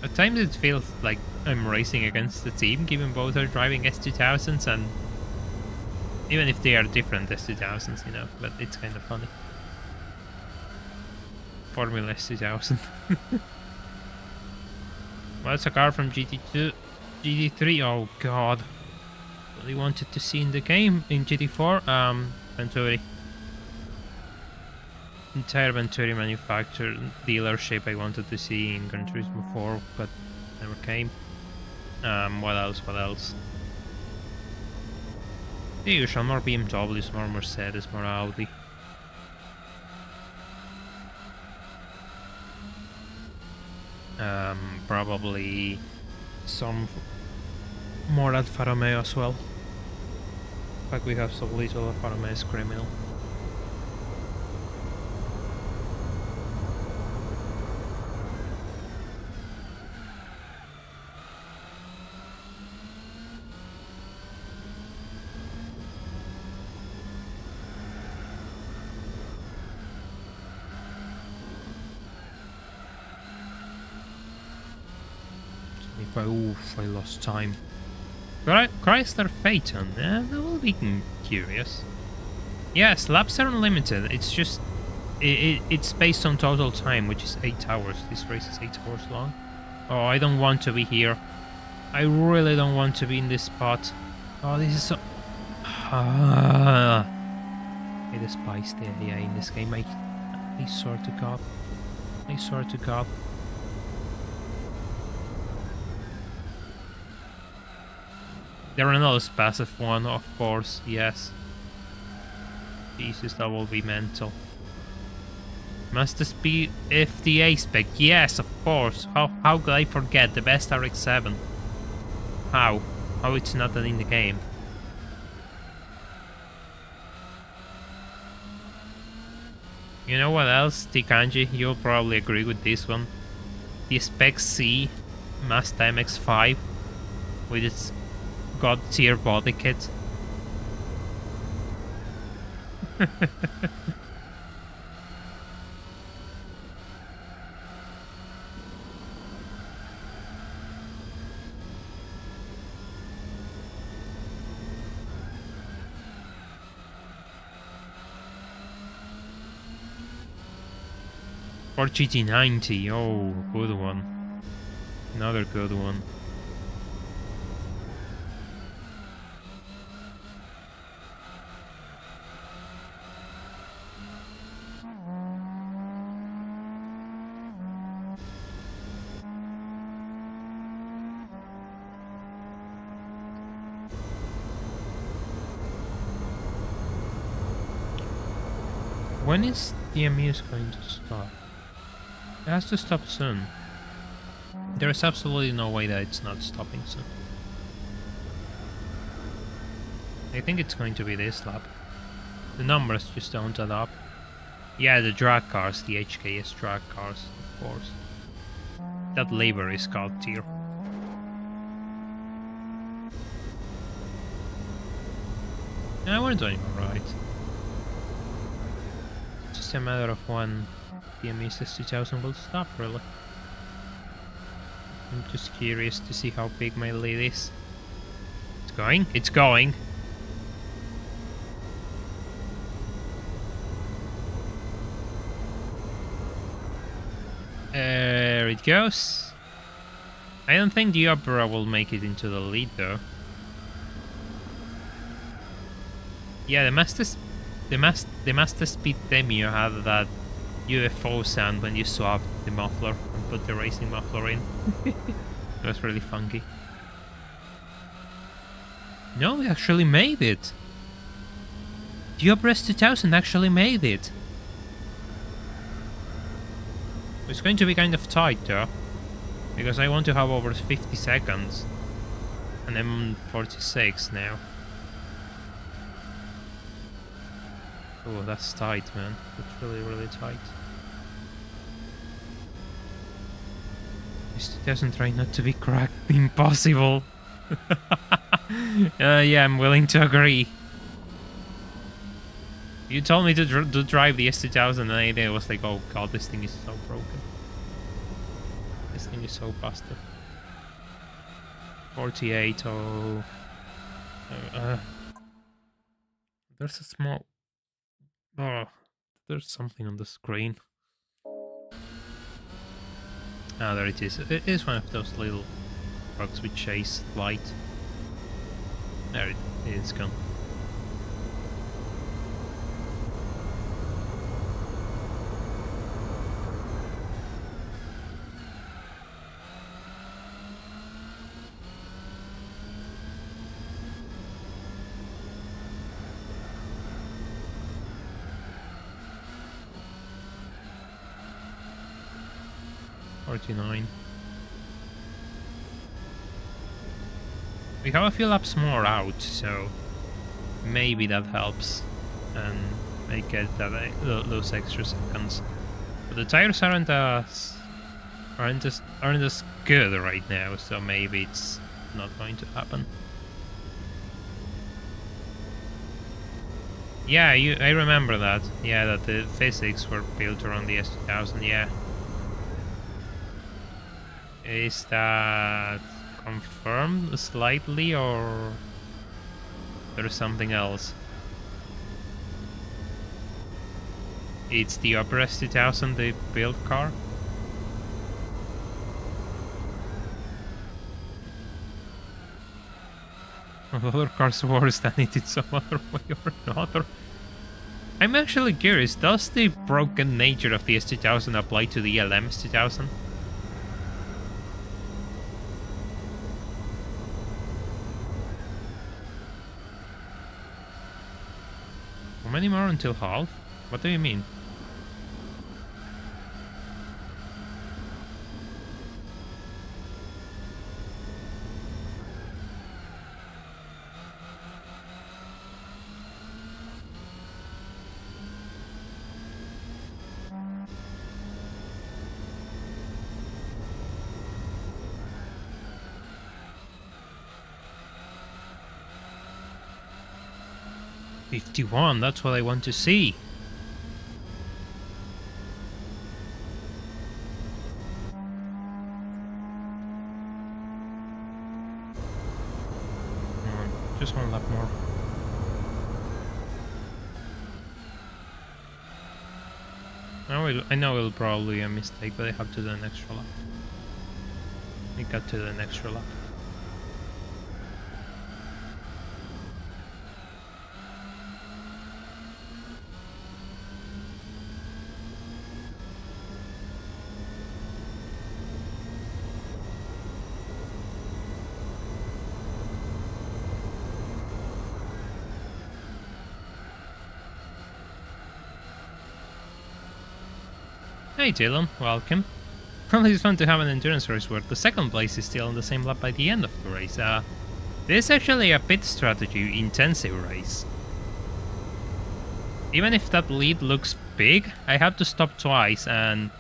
At times it feels like I'm racing against the team, given both are driving S2000s and even if they are different S2000s, you know, but it's kind of funny. Formula S2000. Well, it's a car from GT2, GT3. Oh god, really wanted to see in the game in GT4. Venturi, entire Venturi manufacturer dealership. I wanted to see in Gran Turismo 4, but never came. What else? What else? The usual, more BMWs, more Mercedes, more Audi. Probably some more Alfa Romeo as well. In fact, we have so little Alfa Romeo is criminal. If I lost time. Chrysler Phaeton, that will be curious. Yes, laps are unlimited. It's just it's based on total time, which is 8 hours. This race is 8 hours long. Oh, I don't want to be here. I really don't want to be in this spot. Oh, this is so. I despise the AI in this game. I swear to God. I swear to God. The Renault's passive one, of course, yes. Jesus, that will be mental. Must this be FDA spec? Yes, of course. How could I forget the best RX-7? How? How it's not in the game? You know what else, Tikanji? You'll probably agree with this one. The Spec C Mazda MX-5 with its God tier body kit. Or GT90, oh, good one. Another good one. When is the Amuse going to stop? It has to stop soon. There is absolutely no way that it's not stopping soon. I think it's going to be this lap. The numbers just don't add up. Yeah, the drag cars, the HKS drag cars, of course. That labor is God tier. Yeah, we're doing alright. Just a matter of when the Amises 2000 will stop, really. I'm just curious to see how big my lead is. It's going, it's going. There it goes. I don't think the Opera will make it into the lead though. Yeah, the Master Speed Demio had that UFO sound when you swapped the muffler and put the racing muffler in. It was really funky. No, we actually made it. The Opera S2000 actually made it. It's going to be kind of tight though, because I want to have over 50 seconds, and I'm on 46 now. Oh, that's tight, man. That's really, really tight. This doesn't try not to be cracked. Impossible. Yeah, I'm willing to agree. You told me to drive the S2000 and I was like, oh god, this thing is so broken. This thing is so busted. 48, oh... there's a small... Oh, there's something on the screen. Ah, there it is. It is one of those little bugs which chase light. There it is gone. We have a few laps more out, so maybe that helps and may get that those extra seconds. But the tires aren't as good right now, so maybe it's not going to happen. Yeah, I remember that. Yeah, that the physics were built around the S2000. Yeah. Is that confirmed slightly, or there's something else? It's the Opera S2000 they built car? Other cars worse than it in some other way or another. I'm actually curious, does the broken nature of the S2000 apply to the LM S2000? How many more until half? What do you mean? "51, that's what I want to see." Come on, just one lap more. I know it'll probably be a mistake, but I have to do an extra lap. I got to do an extra lap. Hey Dylan, welcome. Well, it's fun to have an endurance race where the second place is still on the same lap by the end of the race. This is actually a pit strategy intensive race. Even if that lead looks big, I have to stop twice, and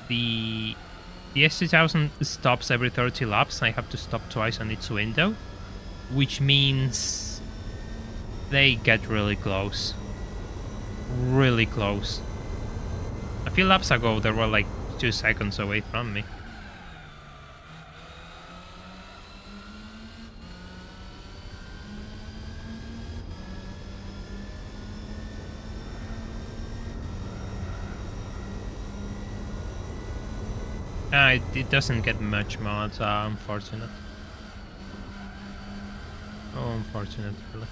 the S2000 stops every 30 laps. I have to stop twice on its window, which means they get really close. Really close. A few laps ago, they were like 2 seconds away from me. It doesn't get much mods, unfortunate. Oh, unfortunate, really.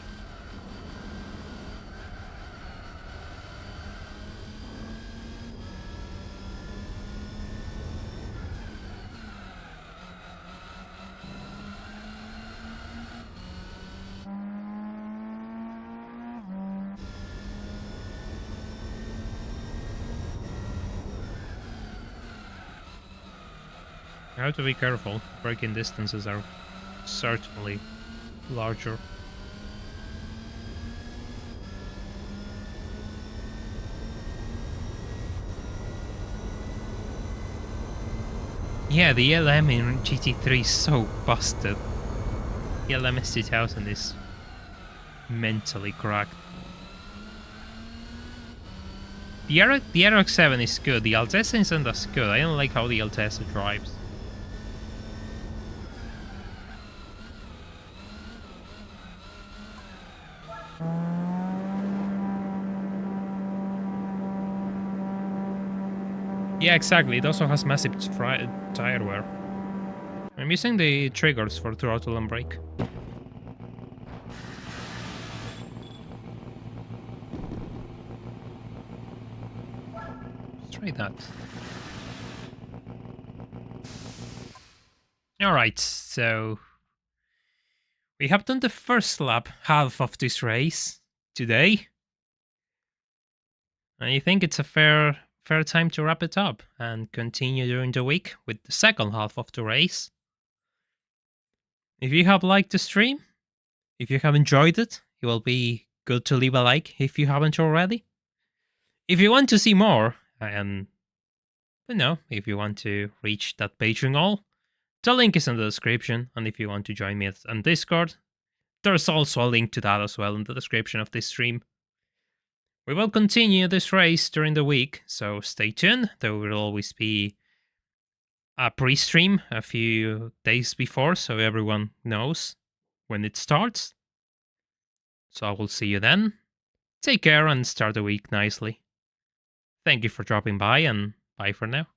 You have to be careful. Braking distances are certainly larger. Yeah, the LM in GT3 is so busted. The LM S2000 is mentally cracked. The RX-7 is good. The Altessa isn't as good. I don't like how the Altessa drives. Yeah, exactly. It also has massive tire wear. I'm using the triggers for throttle and brake. Let's try that. Alright, so we have done the first lap, half of this race today. I think it's a fair time to wrap it up and continue during the week with the second half of the race. If you have liked the stream, if you have enjoyed it, it will be good to leave a like if you haven't already. If you want to see more, and if you want to reach that Patreon goal, the link is in the description, and if you want to join me on Discord, there's also a link to that as well in the description of this stream. We will continue this race during the week, so stay tuned. There will always be a pre-stream a few days before, so everyone knows when it starts. So I will see you then. Take care and start the week nicely. Thank you for dropping by, and bye for now.